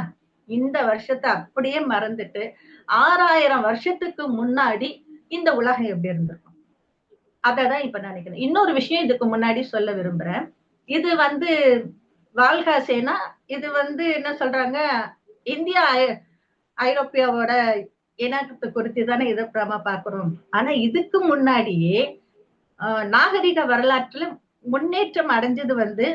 இந்த வருஷத்தை அப்படியே மறந்துட்டு 6000 வருஷத்துக்கு முன்னாடி இந்த உலகம் எப்படி இருந்திருக்கும் அததான் இப்ப நினைக்கிறேன். இன்னொரு விஷயம் இதுக்கு முன்னாடி சொல்ல விரும்புறேன். இது வந்து வால்காசேனா, இது வந்து என்ன சொல்றாங்க, இந்தியா ஐரோப்பியாவோட இனத்தை குறித்து தானே இதை நம்ம பாக்குறோம். ஆனா இதுக்கு முன்னாடியே நாகரிக வரலாற்றுல முன்னேற்றம் அடைஞ்சது வந்து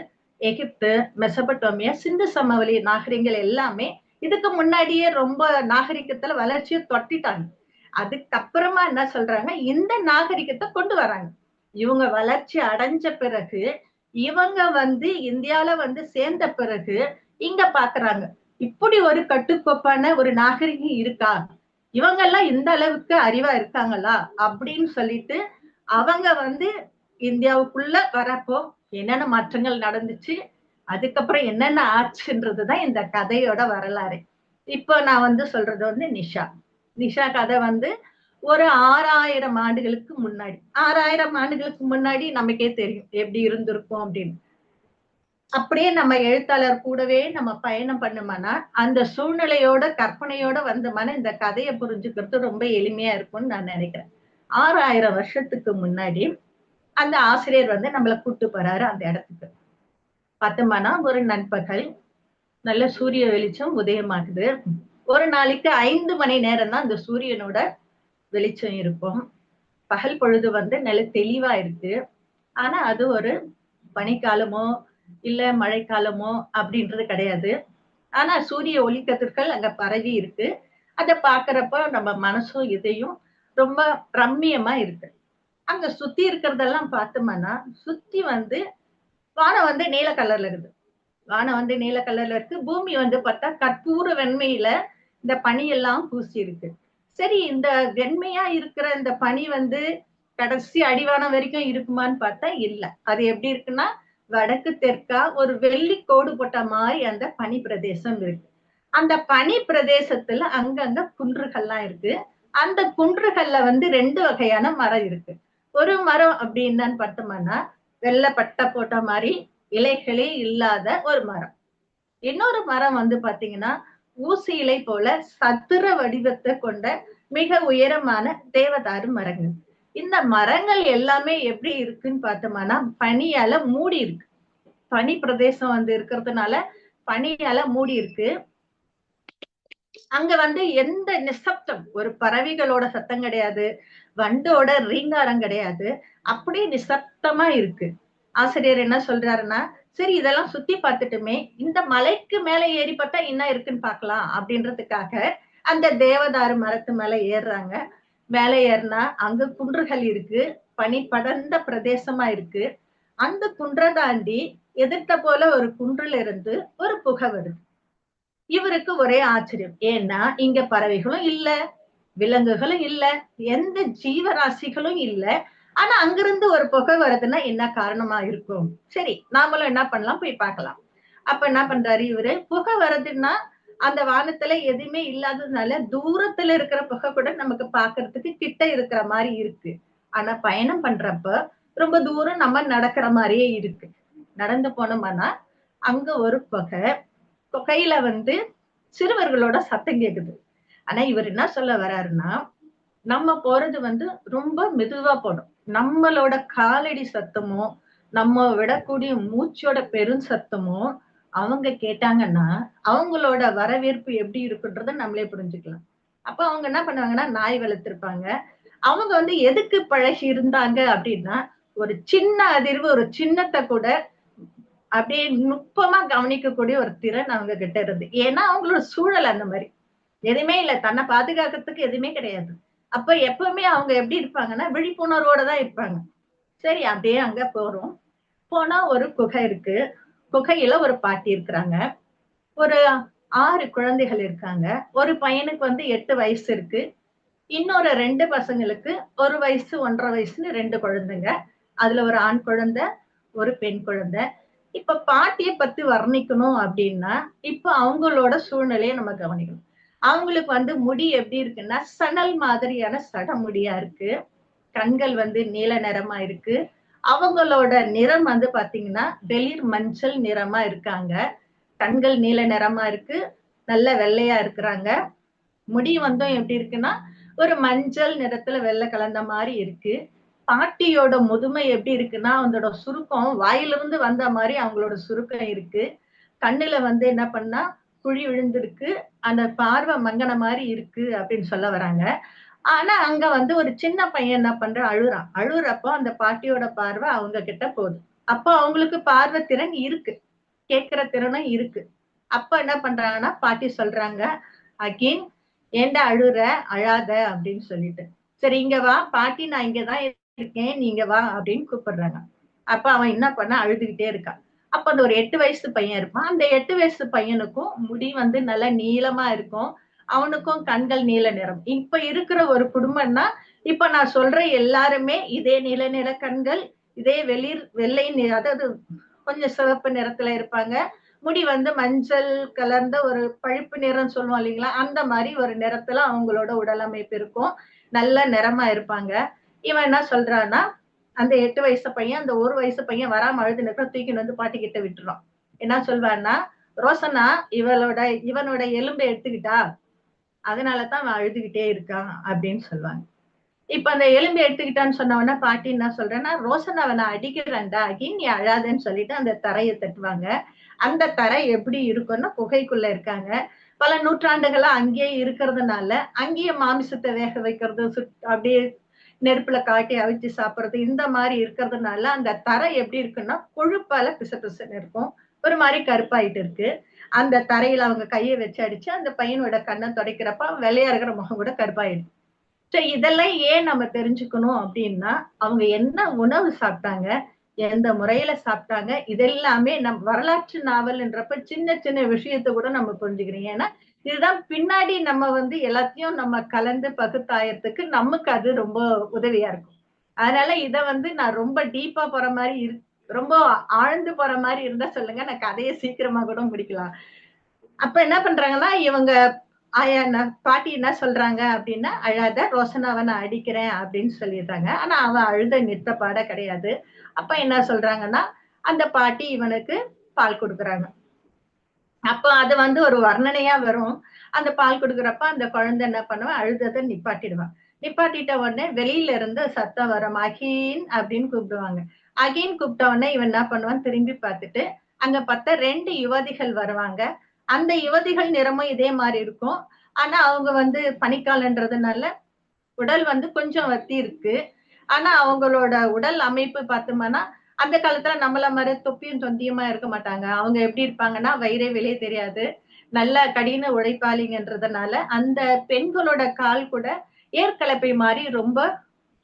எகிப்து, மெசபடோமியா, சிந்து சமவெளி நாகரிகங்கள் எல்லாமே இதுக்கு முன்னாடியே ரொம்ப நாகரிகத்துல வளர்ச்சியை தொட்டிட்டாங்க. அதுக்கப்புறமா என்ன சொல்றாங்க, இந்த நாகரிகத்தை கொண்டு வராங்க. இவங்க வளர்ச்சி அடைஞ்ச பிறகு, இவங்க வந்து இந்தியால வந்து சேர்ந்த பிறகு இங்க பாக்குறாங்க, இப்படி ஒரு கட்டுக்கோப்பான ஒரு நாகரிகம் இருக்கா, இவங்க எல்லாம் இந்த அளவுக்கு அறிவா இருக்காங்களா அப்படின்னு சொல்லிட்டு அவங்க வந்து இந்தியாவுக்குள்ள வரப்போ என்னென்ன மாற்றங்கள் நடந்துச்சு, அதுக்கப்புறம் என்னென்ன ஆச்சுன்றதுதான் இந்த கதையோட வரலாறு. இப்போ நான் வந்து சொல்றது வந்து நிஷா கதை வந்து ஒரு 6000 ஆண்டுகளுக்கு முன்னாடி. 6000 ஆண்டுகளுக்கு முன்னாடி நமக்கே தெரியும் எப்படி இருந்திருக்கும் அப்படின்னு. அப்படியே நம்ம எழுத்தாளர் கூடவே நம்ம பயணம் பண்ணோம்னா அந்த சூழ்நிலையோட கற்பனையோட வந்தோம்னா இந்த கதையை புரிஞ்சுக்கிறது ரொம்ப எளிமையா இருக்கும்னு நான் நினைக்கிறேன். 6000 வருஷத்துக்கு முன்னாடி அந்த ஆசிரியர் வந்து நம்மளை கூட்டு போறாரு அந்த இடத்துக்கு. பார்த்தோம்னா ஒரு நண்பகல், நல்ல சூரிய வெளிச்சம் உதயமாகுது. ஒரு நாளைக்கு 5 மணி நேரம் தான் அந்த சூரியனோட வெளிச்சம் இருக்கும். பகல் பொழுது வந்து நல்ல தெளிவா இருக்கு. ஆனா அது ஒரு பனிக்காலமோ இல்ல மழைக்காலமோ அப்படின்றது கிடையாது. ஆனா சூரிய ஒளிக்கதிர்கள் அங்க பரவி இருக்கு. அதை பாக்குறப்ப நம்ம மனசும் இதையும் ரொம்ப ரம்மியமா இருக்கு. அங்க சுத்தி இருக்கிறதெல்லாம் பார்த்தோம்னா, சுத்தி வந்து வானம் வந்து நீல கலர்ல இருக்குது. வானம் வந்து நீல கலர்ல இருக்கு. பூமி வந்து பார்த்தா கற்பூர வெண்மையில இந்த பனி எல்லாம் பூசி இருக்கு. சரி, இந்த வெண்மையா இருக்கிற இந்த பனி வந்து கடைசி அடிவானம் வரைக்கும் இருக்குமான்னு பார்த்தா இல்ல. அது எப்படி இருக்குன்னா, வடக்கு தெற்கா ஒரு வெள்ளி கோடு போட்ட மாதிரி அந்த பனி பிரதேசம் இருக்கு. அந்த பனி பிரதேசத்துல அங்கங்க குன்றுகள்லாம் இருக்கு. அந்த குன்றுகள்ல வந்து 2 வகையான மரம் இருக்கு. ஒரு மரம் அப்படின்னு பார்த்தோம்னா வெள்ளை பட்டை போட்ட மாதிரி இலைகளே இல்லாத ஒரு மரம். இன்னொரு மரம் வந்து பாத்தீங்கன்னா ஊசி இலை போல சதுர வடிவத்தை கொண்ட மிக உயரமான தேவதாரு மரங்கள். இந்த மரங்கள் எல்லாமே எப்படி இருக்குன்னு பார்த்தோம்னா பனியால மூடி இருக்கு. பனி பிரதேசம் வந்து இருக்கிறதுனால பனியால மூடி இருக்கு. அங்க வந்து எந்த நிசப்தம், ஒரு பறவைகளோட சத்தம் கிடையாது, வண்டோட ரீங்காரம் கிடையாது, அப்படியே நிசப்தமா இருக்கு. ஆசிரியர் என்ன சொல்றாருன்னா, சரி இதெல்லாம் சுத்தி பார்த்துட்டுமே, இந்த மலைக்கு மேல ஏறி பார்த்தா என்ன இருக்குன்னு பார்க்கலாம் அப்படின்றதுக்காக அந்த தேவதாரு மரத்து மேல ஏறுறாங்க. மேல ஏறினா அங்க குன்றுகள் இருக்கு, பனி படர்ந்த பிரதேசமா இருக்கு. அந்த குன்றை தாண்டி எதிர்த்த போல ஒரு குன்றுல இருந்து ஒரு புகை வருது. இவருக்கு ஒரே ஆச்சரியம். ஏன்னா இங்க பறவைகளும் இல்ல, விலங்குகளும் இல்ல, எந்த ஜீவராசிகளும் இல்ல. ஆனா அங்கிருந்து ஒரு புகை வருதுன்னா என்ன காரணமா இருக்கும்? சரி, நாமளும் என்ன பண்ணலாம், போய் பார்க்கலாம். அப்ப என்ன பண்றாரு இவரு, புகை வருதுன்னா அந்த வானத்துல எதுவுமே இல்லாததுனால தூரத்துல இருக்கிற புகை கூட நமக்கு பாக்குறதுக்கு கிட்ட இருக்கிற மாதிரி இருக்கு. ஆனா பயணம் பண்றப்ப ரொம்ப தூரம் நம்ம நடக்கிற மாதிரியே இருக்கு. நடந்து போனோம்னா அங்க ஒரு புகையில வந்து சிறுவர்களோட சத்தம் கேக்குது. ஆனா இவர் என்ன சொல்ல வர்றாருன்னா, நம்ம போறது வந்து ரொம்ப மெதுவா போடும். நம்மளோட காலடி சத்தமோ, நம்ம விடக்கூடிய மூச்சோட பெரும் சத்தமோ அவங்க கேட்டாங்கன்னா அவங்களோட வரவேற்பு எப்படி இருக்குன்றத நம்மளே புரிஞ்சுக்கலாம். அப்ப அவங்க என்ன பண்ணுவாங்கன்னா, நாய் வளர்த்திருப்பாங்க. அவங்க வந்து எதுக்கு பழகி இருந்தாங்க அப்படின்னா, ஒரு சின்ன அதிர்வு, ஒரு சின்னத்தை கூட அப்படியே நுட்பமா கவனிக்கக்கூடிய ஒரு திறன் அவங்க கிட்ட இருந்து. ஏன்னா அவங்களோட சூழல் அந்த மாதிரி எதுவுமே இல்லை, தன்னை பாதுகாக்கிறதுக்கு எதுவுமே கிடையாது. அப்ப எப்பவுமே அவங்க எப்படி இருப்பாங்கன்னா விழிப்புணர்வோட தான் இருப்பாங்க. சரி, அப்படியே அங்க போறோம். போனா ஒரு குகை இருக்கு. குகையில ஒரு பாட்டி இருக்கிறாங்க. ஒரு 6 குழந்தைகள் இருக்காங்க. ஒரு பையனுக்கு வந்து 8 வயசு இருக்கு. இன்னொரு 2 பசங்களுக்கு 1 வயசு 1.5 வயசுன்னு 2 குழந்தைங்க. அதுல ஒரு ஆண் குழந்தை, ஒரு பெண் குழந்தை. இப்ப பாட்டிய பத்தி வர்ணிக்கணும் அப்படின்னா, இப்ப அவங்களோட சூழ்நிலையை நம்ம கவனிக்கணும். அவங்களுக்கு வந்து முடி எப்படி இருக்குன்னா சணல் மாதிரியான சடமுடியா இருக்கு. கண்கள் வந்து நீல நிறமா இருக்கு. அவங்களோட நிறம் வந்து பாத்தீங்கன்னா வெளிர் மஞ்சள் நிறமா இருக்காங்க. கண்கள் நீல நிறமா இருக்கு, நல்ல வெள்ளையா இருக்கிறாங்க. முடி வந்து எப்படி இருக்குன்னா ஒரு மஞ்சள் நிறத்துல வெள்ளை கலந்த மாதிரி இருக்கு. பாட்டியோட முதுமை எப்படி இருக்குன்னா அவங்களோட சுருக்கம் வாயிலிருந்து வந்த மாதிரி அவங்களோட சுருக்கம் இருக்கு. கண்ணுல வந்து என்ன பண்ணா குழி விழுந்திருக்கு, அந்த பார்வை மங்கன மாதிரி இருக்கு அப்படின்னு சொல்ல வராங்க. ஆனா அங்க வந்து ஒரு சின்ன பையன் என்ன பண்றான், அழுறான். அழுறப்போ அந்த பாட்டியோட பார்வை அவங்க கிட்ட போகுது. அப்போ அவங்களுக்கு பார்வை திறன் இருக்கு, கேட்கிற திறனும் இருக்கு. அப்ப என்ன பண்றாங்கன்னா பாட்டி சொல்றாங்க, அகெயின் ஏண்டா அழுற, அழாத அப்படின்னு சொல்லிட்டு. சரி இங்க வா பாட்டி, நான் இங்கதான் இருக்கேன், நீங்க வா அப்படின்னு கூப்பிடுறாங்க. அப்ப அவன் என்ன பண்ண, அழுதுகிட்டே இருக்கான். அப்ப அந்த ஒரு 8 வயசு பையன் இருப்பான். அந்த 8 வயசு பையனுக்கும் முடி வந்து நல்ல நீளமா இருக்கும். அவனுக்கும் கண்கள் நீல நிறம். இப்ப இருக்கிற ஒரு குடும்பம்னா இப்ப நான் சொல்ற எல்லாருமே இதே நீல நிற கண்கள், இதே வெள்ளை அதாவது கொஞ்சம் சிவப்பு நிறத்துல இருப்பாங்க. முடி வந்து மஞ்சள் கலர்ந்த ஒரு பழுப்பு நிறம் சொல்லுவோம் இல்லைங்களா, அந்த மாதிரி ஒரு நிறத்துல அவங்களோட உடலமைப்பு இருக்கும். நல்ல நிறமா இருப்பாங்க. இவன் என்ன சொல்றான்னா, அந்த 8 வயசு பையன் அந்த 1 வயசு பையன் வராம அழுது நிற்க தூக்கின்னு வந்து பாட்டி கிட்ட விட்டுறான். என்ன சொல்வான்னா, ரோசனா இவனோட எலும்பை எடுத்துக்கிட்டா, அதனாலதான் அவன் அழுதுகிட்டே இருக்கான் அப்படின்னு சொல்லுவாங்க. இப்ப அந்த எலும்பை எடுத்துக்கிட்டான்னு சொன்னவன பாட்டி என்ன சொல்றேன்னா, ரோசன் அவனை அடிக்கிறான்டா, அகின் நீ அழாதன்னு சொல்லிட்டு அந்த தரையை தட்டுவாங்க. அந்த தரை எப்படி இருக்கும்னா குகைக்குள்ள இருக்காங்க. பல நூற்றாண்டுகளா அங்கேயே இருக்கிறதுனால அங்கேயே மாமிசத்தை வேக வைக்கிறது, அப்படியே நெருப்புல காட்டி அவிச்சு சாப்பிடுறது, இந்த மாதிரி இருக்கிறதுனால அந்த தரை எப்படி இருக்குன்னா கொழுப்பால பிசபிசன்னு இருக்கும், ஒரு மாதிரி கருப்பாயிட்டு இருக்கு. அந்த தரையில அவங்க கையை வச்சு அடிச்சு அந்த பையனோட கண்ணை துடைக்கிறப்ப வெள்ளையா இருக்கிற முகம் கூட கருப்பாயிடும். இதெல்லாம் ஏன் நம்ம தெரிஞ்சுக்கணும் அப்படின்னா, அவங்க என்ன உணவு சாப்பிட்டாங்க, எந்த முறையில சாப்பிட்டாங்க, இதெல்லாமே வரலாற்று நாவல்ன்றப்ப சின்ன சின்ன விஷயத்த கூட நம்ம புரிஞ்சுக்கிறோம். ஏன்னா இதுதான் பின்னாடி நம்ம வந்து எல்லாத்தையும் நம்ம கலந்து பகுத்தாயறதுக்கு நமக்கு அது ரொம்ப உதவியா இருக்கும். அதனால இத வந்து நான் ரொம்ப டீப்பா போற மாதிரி ரொம்ப ஆழ்ந்து போற மாதிரி இருந்தா சொல்லுங்க, நான் கதையை சீக்கிரமா கூட முடிக்கலாம். அப்ப என்ன பண்றாங்கன்னா இவங்க பாட்டி என்ன சொல்றாங்க அப்படின்னா, அழாத ரோசனாவை நான் அடிக்கிறேன் அப்படின்னு சொல்லிடுறாங்க. ஆனா அவன் அழுத நிறுத்த பாட கிடையாது. அப்ப என்ன சொல்றாங்கன்னா, அந்த பாட்டி இவனுக்கு பால் கொடுக்குறாங்க. அப்ப அது வந்து ஒரு வர்ணனையா வரும். அந்த பால் கொடுக்குறப்ப அந்த குழந்தை என்ன பண்ணுவான், அழுததை நிப்பாட்டிடுவான். நிப்பாட்டிட்ட உடனே வெளியில இருந்து சத்தம் வரும், அகீன் அப்படின்னு கூப்பிடுவாங்க. அகீன் கூப்பிட்ட உடனே இவன் என்ன பண்ணுவான், திரும்பி பார்த்துட்டு அங்க பார்த்தா 2 யுவதிகள் வருவாங்க. அந்த யுவதிகள் நிறமும் இதே மாதிரி இருக்கும். ஆனா அவங்க வந்து பனிக்காலன்றதுனால உடல் வந்து கொஞ்சம் வத்தி இருக்கு. ஆனா அவங்களோட உடல் அமைப்பு பார்த்தோம்னா அந்த காலத்துல நம்மள மாதிரி தொப்பியும் தொந்தியுமா இருக்க மாட்டாங்க. அவங்க எப்படி இருப்பாங்கன்னா வயிறே வெளியே தெரியாது, நல்ல கடின உழைப்பாளிங்கன்றதுனால அந்த பெண்களோட கால் கூட ஏற்கலப்பை மாதிரி ரொம்ப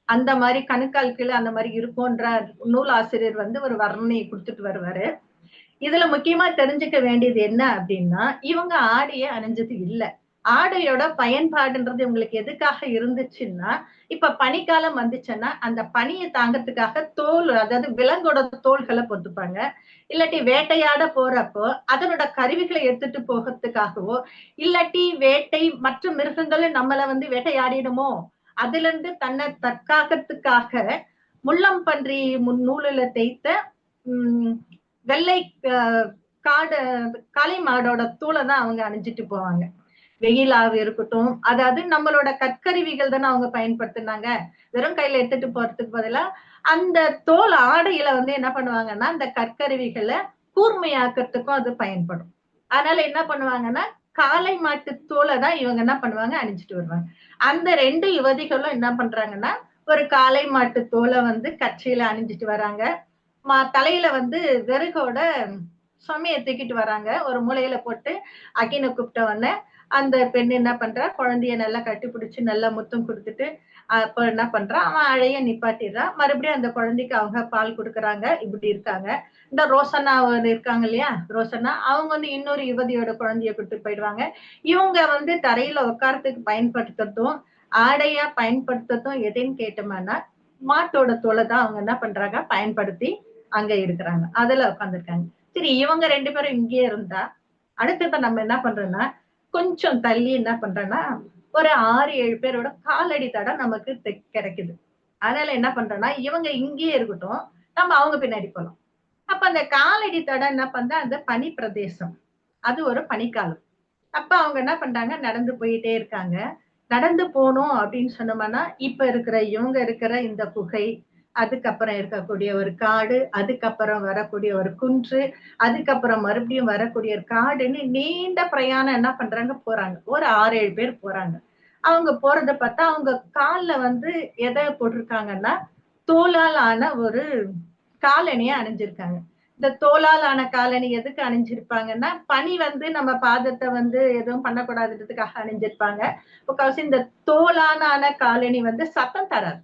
அந்த மாதிரி கணுக்கால் கீழே அந்த மாதிரி இருக்கும்ன்ற நூல் ஆசிரியர் வந்து ஒரு வர்ணனையை கொடுத்துட்டு வருவாரு. இதுல முக்கியமா தெரிஞ்சுக்க வேண்டியது என்ன அப்படின்னா, இவங்க ஆடையை அணிஞ்சது இல்ல. ஆடையோட பயன்பாடுன்றது இவங்களுக்கு எதுக்காக இருந்துச்சுன்னா, இப்ப பனிக்காலம் வந்துச்சுன்னா அந்த பனியை தாங்கறதுக்காக தோல், அதாவது விலங்கோட தோள்களை பொத்துப்பாங்க. இல்லாட்டி வேட்டையாட போறப்போ அதனோட கருவிகளை எடுத்துட்டு போகிறதுக்காகவோ, இல்லாட்டி வேட்டை மற்ற மிருகங்களும் நம்மள வந்து வேட்டையாடிடுமோ அதுல இருந்து தன்னை தற்காக்கிறதுக்காக முள்ளம் பன்றி நூலில தேய்த்த வெள்ளை காடு காளை மாடோட தூளை தான் அவங்க அணிஞ்சிட்டு போவாங்க. வெயிலாக இருக்கட்டும், அதாவது நம்மளோட கற்கருவிகள் தானே அவங்க பயன்படுத்தினாங்க. வெறும் கையில எடுத்துட்டு போறதுக்கு பதிலா அந்த தோல் ஆடையில வந்து என்ன பண்ணுவாங்கன்னா அந்த கற்கருவிகளை கூர்மையாக்குறதுக்கும் அது பயன்படும். அதனால என்ன பண்ணுவாங்கன்னா காளை மாட்டு தோலை தான் இவங்க என்ன பண்ணுவாங்க அணிஞ்சிட்டு வருவாங்க. அந்த 2 யுவதிகளும் என்ன பண்றாங்கன்னா ஒரு காளை மாட்டு தோலை வந்து கட்சியில அணிஞ்சிட்டு வராங்க. தலையில வந்து விறகோட சுமைய தூக்கிட்டு வராங்க. ஒரு மூலையில போட்டு அக்கினை கூப்பிட்ட உடனே அந்த பெண் என்ன பண்றா, குழந்தைய நல்லா கட்டி பிடிச்சு நல்லா முத்தம் கொடுத்துட்டு அப்ப என்ன பண்றான், அவன் அழைய நிப்பாட்டிடுறான். மறுபடியும் அந்த குழந்தைக்கு அவங்க பால் கொடுக்குறாங்க. இப்படி இருக்காங்க. இந்த ரோசனா இருக்காங்க இல்லையா, ரோசனா அவங்க வந்து இன்னொரு யுவதியோட குழந்தைய கூட்டு போயிடுவாங்க. இவங்க வந்து தரையில உட்காரத்துக்கு பயன்படுத்துறதும் ஆடையா பயன்படுத்துறதும் எதுன்னு கேட்டோம்னா மாட்டோட தோலை தான் அவங்க என்ன பண்றாங்க பயன்படுத்தி அங்க இருக்கிறாங்க. அதுல உட்காந்துருக்காங்க. சரி, இவங்க 2 பேரும் இங்கே இருந்தா அடுத்தது நம்ம என்ன பண்றோம்னா கொஞ்சம் தள்ளி என்ன பண்றோம்னா ஒரு 6-7 பேரோட காலடி தடம் நமக்கு கிடைக்குது. அதனால என்ன பண்றோம்னா இவங்க இங்கேயே இருக்கட்டும், நம்ம அவங்க பின்னாடி போலாம். அப்ப அந்த காலடி தடம் என்ன பண்ற அந்த பனி பிரதேசம், அது ஒரு பனிக்காலம். அப்ப அவங்க என்ன பண்றாங்க நடந்து போயிட்டே இருக்காங்க. நடந்து போனோம் அப்படின்னு சொன்னோம்னா இப்ப இருக்கிற இவங்க இருக்கிற இந்த குகை, அதுக்கப்புறம் இருக்கக்கூடிய ஒரு காடு, அதுக்கப்புறம் வரக்கூடிய ஒரு குன்று, அதுக்கப்புறம் மறுபடியும் வரக்கூடிய ஒரு காடுன்னு நீண்ட பிரயாணம் என்ன பண்றாங்க போறாங்க. ஒரு 6-7 பேர் போறாங்க. அவங்க போறத பார்த்தா அவங்க கால்ல வந்து எதை போட்டிருக்காங்கன்னா தோலால் ஆன ஒரு காலணியை அணிஞ்சிருக்காங்க. இந்த தோலால் ஆன காலணி எதுக்கு அணிஞ்சிருப்பாங்கன்னா பனி வந்து நம்ம பாதத்தை வந்து எதுவும் பண்ணக்கூடாதுன்றதுக்காக அணிஞ்சிருப்பாங்க. முக்கால்வாசி இந்த தோலான காலணி வந்து சத்தம் தராது,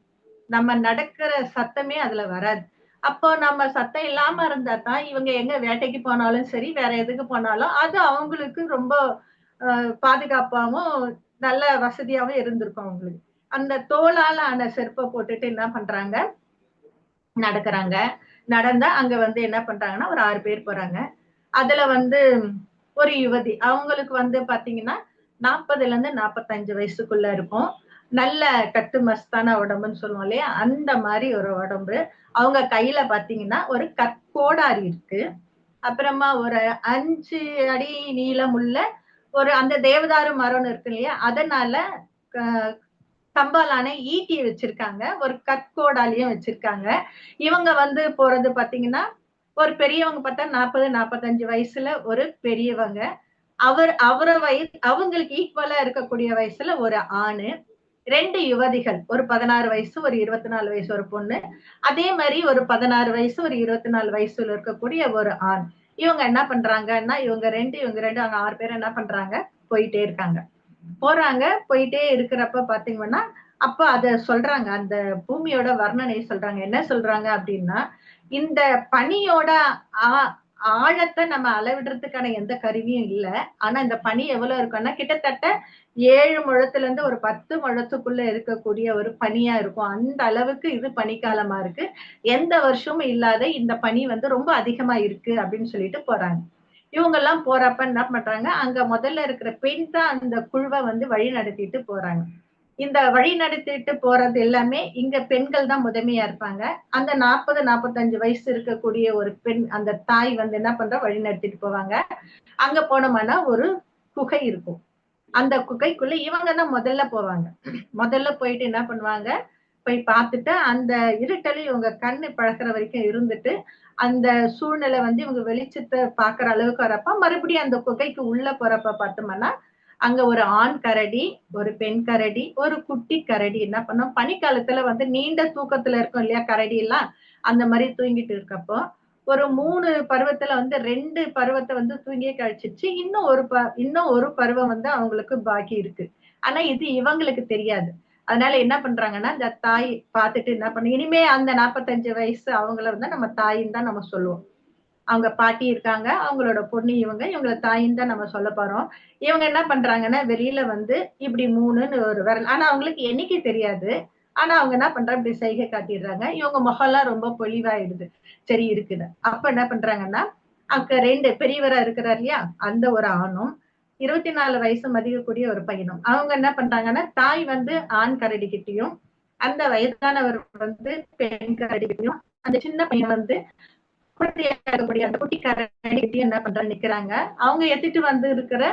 நம்ம நடக்கிற சத்தமே அதுல வராது. அப்போ நம்ம சத்தம் இல்லாம இருந்தா தான் இவங்க எங்க வேட்டைக்கு போனாலும் சரி வேற எதுக்கு போனாலும் அது அவங்களுக்கு ரொம்ப பாதுகாப்பாவும் நல்ல வசதியாவும் இருந்திருக்கும் அவங்களுக்கு. அந்த தோலால ஆன செருப்பை போட்டுட்டு என்ன பண்றாங்க நடக்கிறாங்க. நடந்தா அங்க வந்து என்ன பண்றாங்கன்னா ஒரு 6 பேர் போறாங்க. அதுல வந்து ஒரு யுவதி, அவங்களுக்கு வந்து பாத்தீங்கன்னா 40ல இருந்து 45 வயசுக்குள்ள இருக்கும். நல்ல கட்டு மஸ்தான உடம்புன்னு சொல்லுவோம் இல்லையா, அந்த மாதிரி ஒரு உடம்பு. அவங்க கையில பாத்தீங்கன்னா ஒரு கற்கோடாரி இருக்கு. அப்புறமா ஒரு 5 அடி நீளமுள்ள ஒரு அந்த தேவதாரு மரம்னு இருக்கு இல்லையா, அதனால கம்பாலான ஈட்டியை வச்சிருக்காங்க. ஒரு கற்கோடாலியும் வச்சிருக்காங்க. இவங்க வந்து போறது பாத்தீங்கன்னா ஒரு பெரியவங்க பார்த்தா 40-45 வயசுல ஒரு பெரியவங்க. அவரை வயசு அவங்களுக்கு ஈக்குவலா இருக்கக்கூடிய வயசுல ஒரு ஆணு, 2 யுவதிகள், ஒரு 16 வயசு ஒரு 24 வயசு ஒரு பொண்ணு, அதே மாதிரி ஒரு 16 வயசு ஒரு 24 வயசுல இருக்கக்கூடிய ஒரு ஆண். இவங்க என்ன பண்றாங்கன்னா இவங்க 2 அவங்க 6 பேர் என்ன பண்றாங்க போயிட்டே இருக்காங்க. போயிட்டே இருக்கிறப்ப பாத்தீங்கன்னா அப்ப அத சொல்றாங்க, அந்த பூமியோட வர்ணனை சொல்றாங்க. என்ன சொல்றாங்க அப்படின்னா இந்த பனியோட ஆழத்தை நம்ம அளவிடுறதுக்கான எந்த கருவியும் இல்ல. ஆனா இந்த பனி எவ்வளவு இருக்கும்னா கிட்டத்தட்ட 7 முழத்துல இருந்து ஒரு 10 முழத்துக்குள்ள இருக்கக்கூடிய ஒரு பனியா இருக்கும். அந்த அளவுக்கு இது பனிக்காலமா இருக்கு. எந்த வருஷமும் இல்லாத இந்த பனி வந்து ரொம்ப அதிகமா இருக்கு அப்படின்னு சொல்லிட்டு போறாங்க. இவங்க எல்லாம் போறப்ப என்ன பண்றாங்க, அங்க முதல்ல இருக்கிற பெண் தான் அந்த குழுவை வந்து வழி நடத்திட்டு போறாங்க. இந்த வழி நடத்திட்டு போறது எல்லாமே இங்க பெண்கள் தான் முதன்மையா இருப்பாங்க. அந்த 40-45 வயசு இருக்கக்கூடிய ஒரு பெண், அந்த தாய் வந்து என்ன பண்ற வழி நடத்திட்டு போவாங்க. அங்க போனோம்னா ஒரு குகை இருக்கும். அந்த குகைக்குள்ள இவங்க தான் முதல்ல போவாங்க. முதல்ல போயிட்டு என்ன பண்ணுவாங்க, போய் பார்த்துட்டு அந்த இருட்டல இவங்க கண்ணு பழக்கிற வரைக்கும் இருந்துட்டு அந்த சூழ்நிலை வந்து இவங்க வெளிச்சத்தை பாக்குற அளவுக்கு வரப்ப மறுபடியும் அந்த குகைக்கு உள்ள போறப்ப பார்த்தோம்னா அங்க ஒரு ஆண் கரடி, ஒரு பெண் கரடி, ஒரு குட்டி கரடி என்ன பண்ணும், பனிக்காலத்துல வந்து நீண்ட தூக்கத்துல இருக்கும் இல்லையா கரடி எல்லாம், அந்த மாதிரி தூங்கிட்டு இருக்கப்போ ஒரு 3 பருவத்துல வந்து 2 பருவத்தை வந்து தூங்கியே கழிச்சிச்சு. இன்னும் ஒரு பருவம் வந்து அவங்களுக்கு பாக்கி இருக்கு. ஆனா இது இவங்களுக்கு தெரியாது. அதனால என்ன பண்றாங்கன்னா இந்த தாய் பார்த்துட்டு என்ன பண்ணு, இனிமே அந்த 45 வயசு அவங்கள வந்து நம்ம தாயின்னு தான் நம்ம சொல்லுவோம். அவங்க பாட்டி இருக்காங்க, அவங்களோட பொண்ணு இவங்கள தாயின்னு தான் நம்ம சொல்ல போறோம். இவங்க என்ன பண்றாங்கன்னா வெளியில வந்து இப்படி 3ன்னு ஒரு விரல், ஆனா அவங்களுக்கு எண்ணிக்கை தெரியாது. ஆனா அவங்க என்ன பண்றாங்க, இப்படி சைகை காட்டிடுறாங்க. இவங்க முகம்லாம் ரொம்ப பொலிவாயிடுது. சரி இருக்குது. அப்ப என்ன பண்றாங்கன்னா அங்க 2 பெரியவரா இருக்கிறார் இல்லையா, அந்த ஒரு ஆணும் 24 வயசு மதிக்கக்கூடிய ஒரு பையனும், அவங்க என்ன பண்றாங்கன்னா தாய் வந்து ஆண் கரடி கிட்டையும், அந்த வயதானவர் வந்து பெண் கரடி கிட்டையும், அந்த சின்ன பையன் வந்து குழந்தையாக அந்த குட்டி கரடி கிட்டையும் என்ன பண்றாங்க நிக்கிறாங்க. அவங்க எடுத்துட்டு வந்து இருக்கிற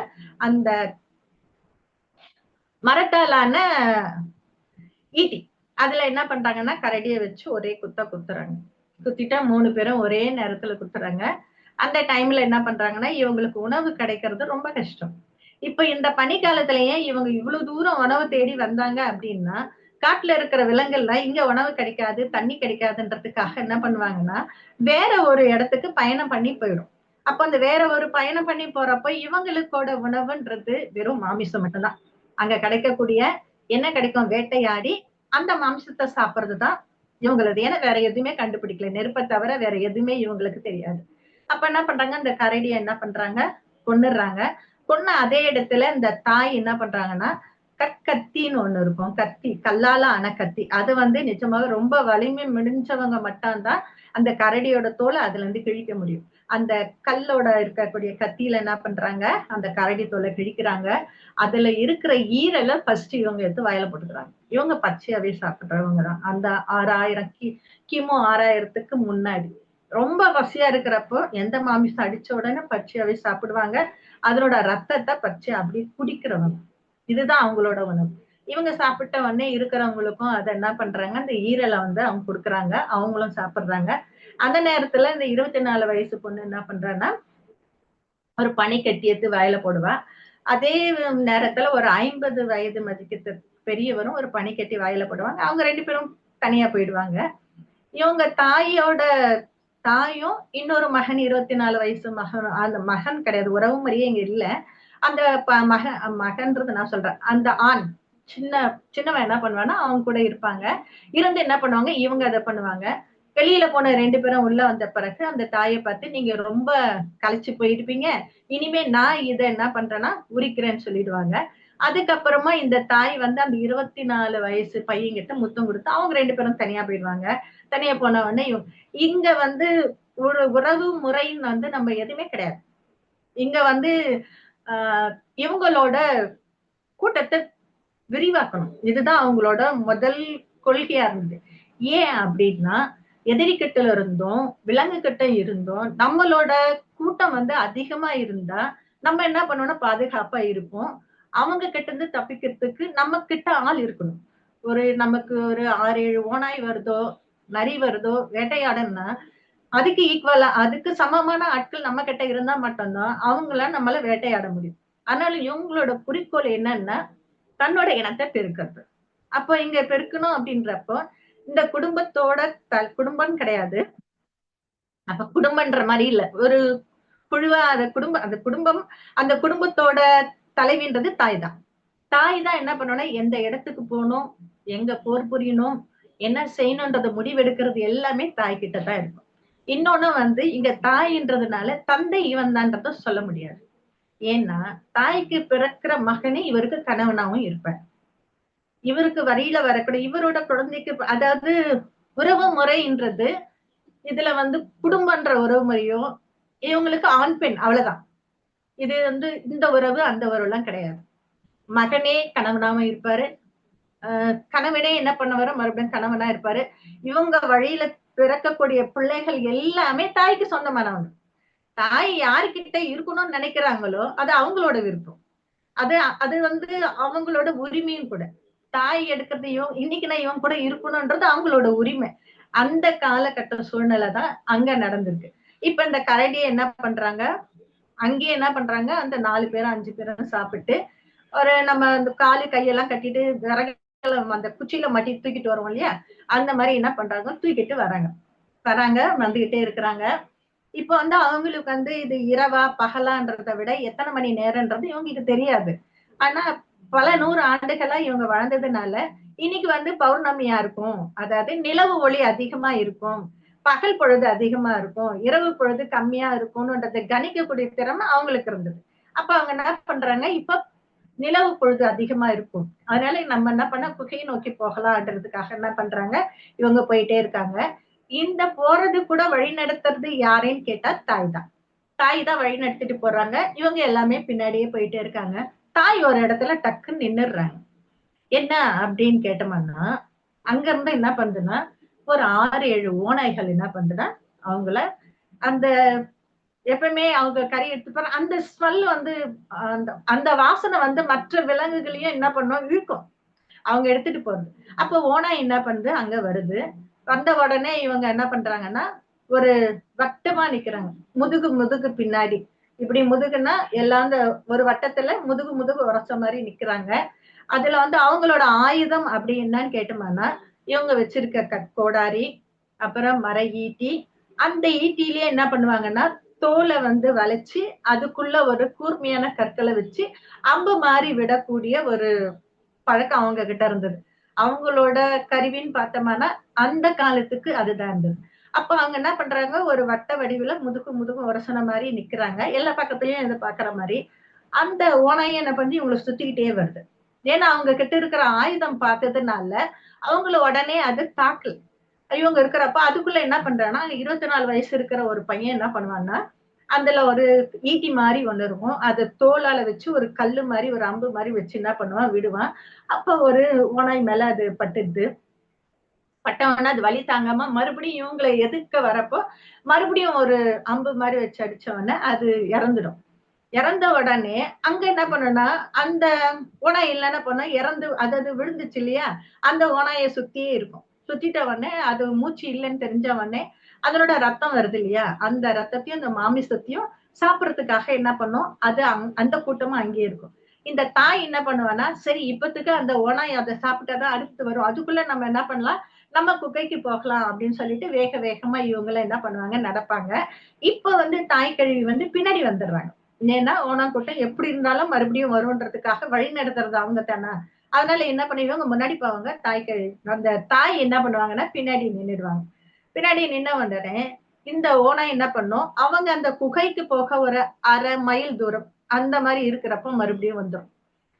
அந்த மரத்தாலான ஈட்டி, அதுல என்ன பண்றாங்கன்னா கரடியை வச்சு ஒரே குத்துறாங்க. குத்திட்டா 3 பேரும் ஒரே நேரத்துல குத்துறாங்க. அந்த டைம்ல என்ன பண்றாங்கன்னா இவங்களுக்கு உணவு கிடைக்கிறது ரொம்ப கஷ்டம். இப்ப இந்த பனிக்காலத்திலேயே இவங்க இவ்வளவு தூரம் உணவு தேடி வந்தாங்க அப்படின்னா, காட்டுல இருக்கிற விலங்குகள்லாம் இங்க உணவு கிடைக்காது, தண்ணி கிடைக்காதுன்றதுக்காக என்ன பண்ணுவாங்கன்னா வேற ஒரு இடத்துக்கு பயணம் பண்ணி போயிடும். அப்ப அந்த வேற ஒரு பயணம் பண்ணி போறப்ப இவங்களுக்கோட உணவுன்றது வெறும் மாமிசம் மட்டும்தான். அங்க கிடைக்கக்கூடிய என்ன கிடைக்கும், வேட்டையாடி அந்த மாம்சத்தை சாப்பிடுறதுதான் இவங்களது. ஏன்னா வேற எதுவுமே கண்டுபிடிக்கல, நெருப்பை தவிர வேற எதுவுமே இவங்களுக்கு தெரியாது. அப்ப என்ன பண்றாங்க, இந்த கரடியை என்ன பண்றாங்க, கொன்னுடுறாங்க. கொன்ன அதே இடத்துல இந்த தாய் என்ன பண்றாங்கன்னா கத்தின்னு ஒண்ணு இருக்கும், கத்தி, கல்லால ஆன கத்தி. அது வந்து நிஜமாக ரொம்ப வலிமை முடிஞ்சவங்க மட்டும்தான் அந்த கரடியோட தோலை அதுல இருந்து கிழிக்க முடியும். அந்த கல்லோட இருக்கக்கூடிய கத்தியில என்ன பண்றாங்க, அந்த கரடி தோலை கிழிக்கிறாங்க. அதுல இருக்கிற ஈரலை ஃபர்ஸ்ட் இவங்க எடுத்து வாயில போட்டுக்கிறாங்க. இவங்க பச்சையாவே சாப்பிடுறவங்க தான். அந்த 6000 கிமு 6000த்துக்கு முன்னாடி ரொம்ப பசியா இருக்கிறப்போ எந்த மாமிசம் அடிச்ச உடனே பச்சையாவே சாப்பிடுவாங்க. அதனோட ரத்தத்தை பச்சை அப்படி குடிக்கிறவங்க. இதுதான் அவங்களோட உணவு. இவங்க சாப்பிட்ட உடனே இருக்கிறவங்களுக்கும் அதை என்ன பண்றாங்க, அந்த ஈரலை வந்து அவங்க கொடுக்குறாங்க, அவங்களும் சாப்பிடுறாங்க. அந்த நேரத்துல இந்த 24 வயசு பொண்ணு என்ன பண்றான்னா ஒரு பனிக்கட்டி எடுத்து வாயில போடுவா. அதே நேரத்துல ஒரு 50 வயது மதிக்க பெரியவரும் ஒரு பனிக்கட்டி வாயில போடுவாங்க. அவங்க 2 பேரும் தனியா போயிடுவாங்க. இவங்க தாயும் இன்னொரு மகன் 24 வயசு மகன், அந்த மகன் கிடையாது, உறவு முறையே இங்க இல்ல. அந்த மகன்றது நான் சொல்றேன், அந்த ஆண் சின்னவன் என்ன பண்ணுவான்னா அவங்க கூட இருப்பாங்க. இருந்து என்ன பண்ணுவாங்க, இவங்க அதை பண்ணுவாங்க. வெளியில போன 2 பேரும் உள்ள வந்த பிறகு அந்த தாயை பார்த்து நீங்க ரொம்ப களைச்சு போயிருப்பீங்க, இனிமே நான் இதை என்ன பண்றேன்னா உரிக்கிறேன்னு சொல்லிடுவாங்க. அதுக்கப்புறமா இந்த தாய் வந்து அந்த 24 வயசு பையன்கிட்ட முத்தம் கொடுத்து அவங்க 2 பேரும் தனியா போயிடுவாங்க. தனியா போன உடனே இங்க வந்து ஒரு உறவு முறைன்னு வந்து நம்ம எதுவுமே கிடையாது. இங்க வந்து இவங்களோட கூட்டத்தை விரிவாக்கணும், இதுதான் அவங்களோட முதல் கொள்கையா இருந்தது. ஏன் அப்படின்னா எதிரிக்கிட்ட இருந்தும் விலங்கு கிட்ட இருந்தும் நம்மளோட கூட்டம் வந்து அதிகமா இருந்தா நம்ம என்ன பண்ணோம்னா பாதுகாப்பா இருப்போம். அவங்க கிட்ட இருந்து தப்பிக்கிறதுக்கு நம்ம கிட்ட ஆள் இருக்கணும். நமக்கு ஒரு 6-7 ஓநாய் வருதோ நரி வருதோ வேட்டையாடன்னா அதுக்கு ஈக்குவலா அதுக்கு சமமான ஆட்கள் நம்ம கிட்ட இருந்தா மட்டும்தான் அவங்கள நம்மள வேட்டையாட முடியும். அதனால இவங்களோட குறிக்கோள் என்னன்னா தன்னோட இனத்தை பெருக்கிறது. அப்போ இங்க பெருக்கணும் அப்படின்றப்போ இந்த குடும்பத்தோட குடும்பம் கிடையாது. அப்ப குடும்பம்ன்ற மாதிரி இல்ல, ஒரு குழுவா அந்த குடும்பத்தோட தலைவின்றது தாய் தான். தாய் தான் என்ன பண்ணணும்னா எந்த இடத்துக்கு போகணும், எங்க போர் புரியணும், என்ன செய்யணும்ன்றத முடிவெடுக்கிறது எல்லாமே தாய் கிட்ட தான் இருக்கும். இன்னொன்னு வந்து இங்க தாயின்றதுனால தந்தை இவன் தான்றத சொல்ல முடியாது. ஏன்னா தாய்க்கு பிறக்கிற மகனே இவருக்கு கணவனாவும் இருப்பார். இவருக்கு வரியில வரக்கூடிய இவரோட குழந்தைக்கு, அதாவது உறவு முறைன்றது இதுல வந்து குடும்பன்ற உறவு முறையோ இவங்களுக்கு ஆண் பெண் அவ்வளவுதான். இது வந்து இந்த உறவு அந்த உறவு எல்லாம் கிடையாது. மகனே கணவனாவும் இருப்பாரு, கணவனே என்ன பண்ணுவாரு மறுபடியும் கணவனா இருப்பாரு. இவங்க வழியில பிறக்கக்கூடிய பிள்ளைகள் எல்லாமே தாய்க்கு சொந்தமானவங்க. தாய் யாருக்கிட்ட இருக்கணும்னு நினைக்கிறாங்களோ அது அவங்களோட விருப்பம், அது வந்து அவங்களோட உரிமையும் கூட. தாய் எடுக்கிறதையும் இன்னைக்கு நான் இவன் கூட இருக்கணும்ன்றது அவங்களோட உரிமை. அந்த காலகட்ட சூழ்நிலை தான் அங்க நடந்திருக்கு. இப்ப இந்த கரடியை என்ன பண்றாங்க, அங்கேயே என்ன பண்றாங்க, அந்த 4 பேரும் 5 பேரும் சாப்பிட்டு ஒரு நம்ம அந்த காலு கையெல்லாம் கட்டிட்டு விறகு அந்த குச்சியில மாட்டி தூக்கிட்டு வருவோம் இல்லையா, அந்த மாதிரி என்ன பண்றாங்க, தூக்கிட்டு வராங்க வந்துகிட்டே இருக்கிறாங்க. இப்ப வந்து அவங்களுக்கு வந்து இது இரவா பகலான்றதை விட எத்தனை மணி நேரம்ன்றது இவங்களுக்கு தெரியாது. ஆனா பல 100 ஆண்டுகளா இவங்க வாழ்ந்ததுனால இன்னைக்கு வந்து பௌர்ணமியா இருக்கும், அதாவது நிலவு ஒளி அதிகமா இருக்கும், பகல் பொழுது அதிகமா இருக்கும், இரவு பொழுது கம்மியா இருக்கும்ன்றதை கணிக்கக்கூடிய திறமை அவங்களுக்கு இருந்தது. அப்ப அவங்க என்ன பண்றாங்க, இப்ப நிலவு பொழுது அதிகமா இருக்கும், அதனால நம்ம என்ன பண்ண குகையை நோக்கி போகலாம்ன்றதுக்காக என்ன பண்றாங்க, இவங்க போயிட்டே இருக்காங்க. இந்த போறது கூட வழி நடத்துறது யாருன்னு கேட்டா தாய் தான் வழி நடத்திட்டு போறாங்க. இவங்க எல்லாமே பின்னாடியே போயிட்டே இருக்காங்க. தாய் ஒரு இடத்துல டக்குன்னு நின்னுடுறாங்க. என்ன அப்படின்னு கேட்டோம்னா, அங்க இருந்து என்ன பண்ணுதுன்னா ஒரு 6-7 ஓநாய்கள் என்ன பண்ணுதுன்னா அவங்கள அந்த எப்பவுமே அவங்க கறி எடுத்து போற அந்த ஸ்மெல் வந்து அந்த அந்த வாசனை வந்து மற்ற விலங்குகளையும் என்ன பண்ணும், இழுக்கும் அவங்க எடுத்துட்டு போறது. அப்ப ஓனாய் என்ன பண்ணுது, அங்க வருது. வந்த உடனே இவங்க என்ன பண்றாங்கன்னா ஒரு வட்டமா நிக்கிறாங்க, முதுகு பின்னாடி. இப்படி முதுகுன்னா எல்லாம் அந்த ஒரு வட்டத்துல முதுகு உரச மாதிரி நிக்கிறாங்க. அதுல வந்து அவங்களோட ஆயுதம் அப்படி என்னன்னு கேட்டோம்னா, இவங்க வச்சிருக்க கோடாரி, அப்புறம் மர ஈட்டி. அந்த ஈட்டிலேயே என்ன பண்ணுவாங்கன்னா தோலை வந்து வளைச்சு அதுக்குள்ள ஒரு கூர்மையான கற்களை வச்சு அம்பு மாதிரி விடக்கூடிய ஒரு பழக்கம் அவங்க கிட்ட இருந்தது. அவங்களோட கருவின்னு பார்த்தோம்னா அந்த காலத்துக்கு அதுதான் இருந்தது. அப்ப அவங்க என்ன பண்றாங்க, ஒரு வட்ட வடிவுல முதுகு உரசன மாதிரி நிக்கிறாங்க, எல்லா பக்கத்துலயும் இதை பாக்குற மாதிரி. அந்த ஓனாயை என்ன பண்ணி இவங்களை சுத்திக்கிட்டே வருது. ஏன்னா அவங்க கிட்ட இருக்கிற ஆயுதம் பார்த்ததுனால அவங்கள உடனே அது தாக்கல். இவங்க இருக்கிறப்ப அதுக்குள்ள என்ன பண்றாங்கன்னா 24 வயசு இருக்கிற ஒரு பையன் என்ன பண்ணுவான்னா, அதுல ஒரு ஈட்டி மாதிரி ஒண்ணு இருக்கும், அது தோலால வச்சு ஒரு கல்லு மாதிரி ஒரு அம்பு மாதிரி வச்சு என்ன பண்ணுவான், விடுவான். அப்ப ஒரு ஓனாய் மேல அது பட்டவன அது வலி தாங்காம மறுபடியும் இவங்களை எதிர்க்க வரப்போ மறுபடியும் ஒரு அம்பு மாதிரி வச்சு அடிச்சவன அது இறந்துடும். இறந்த உடனே அங்க என்ன பண்ணுனா அந்த ஓனாய் இல்லைன்னா பண்ண இறந்து அதாவது விழுந்துச்சு இல்லையா, அந்த ஓனாயை சுத்தியே இருக்கும். சுத்திட்ட உடனே அது மூச்சு இல்லைன்னு தெரிஞ்ச உடனே அதனோட ரத்தம் வருது இல்லையா, அந்த ரத்தத்தையும் அந்த மாமிசத்தையும் சாப்பிடறதுக்காக என்ன பண்ணும், அது அந்த கூட்டமும் அங்கேயே இருக்கும். இந்த தாய் என்ன பண்ணுவான்னா, சரி இப்பத்துக்கு அந்த ஓனாய் அதை சாப்பிட்டாதான் அடுத்து வரும், அதுக்குள்ள நம்ம என்ன பண்ணலாம், நம்ம குகைக்கு போகலாம் அப்படின்னு சொல்லிட்டு வேக வேகமா இவங்க என்ன பண்ணுவாங்க, நடப்பாங்க. இப்ப வந்து தாய் கழுவி வந்து பின்னாடி வந்துடுறாங்க. ஏன்னா ஓனாங்கூட்டம் எப்படி இருந்தாலும் மறுபடியும் வரும்ன்றதுக்காக வழி நடத்துறது அவங்க தானே. அதனால என்ன பண்ணிடுவாங்க, முன்னாடி போவாங்க, அந்த தாய் என்ன பண்ணுவாங்கன்னா பின்னாடி நின்றுடுவாங்க. பின்னாடி நின்ன உடனே இந்த ஓனாய் என்ன பண்ணும், அவங்க அந்த குகைக்கு போக ஒரு 1/2 மைல் தூரம் அந்த மாதிரி இருக்கிறப்ப மறுபடியும் வந்துடும்.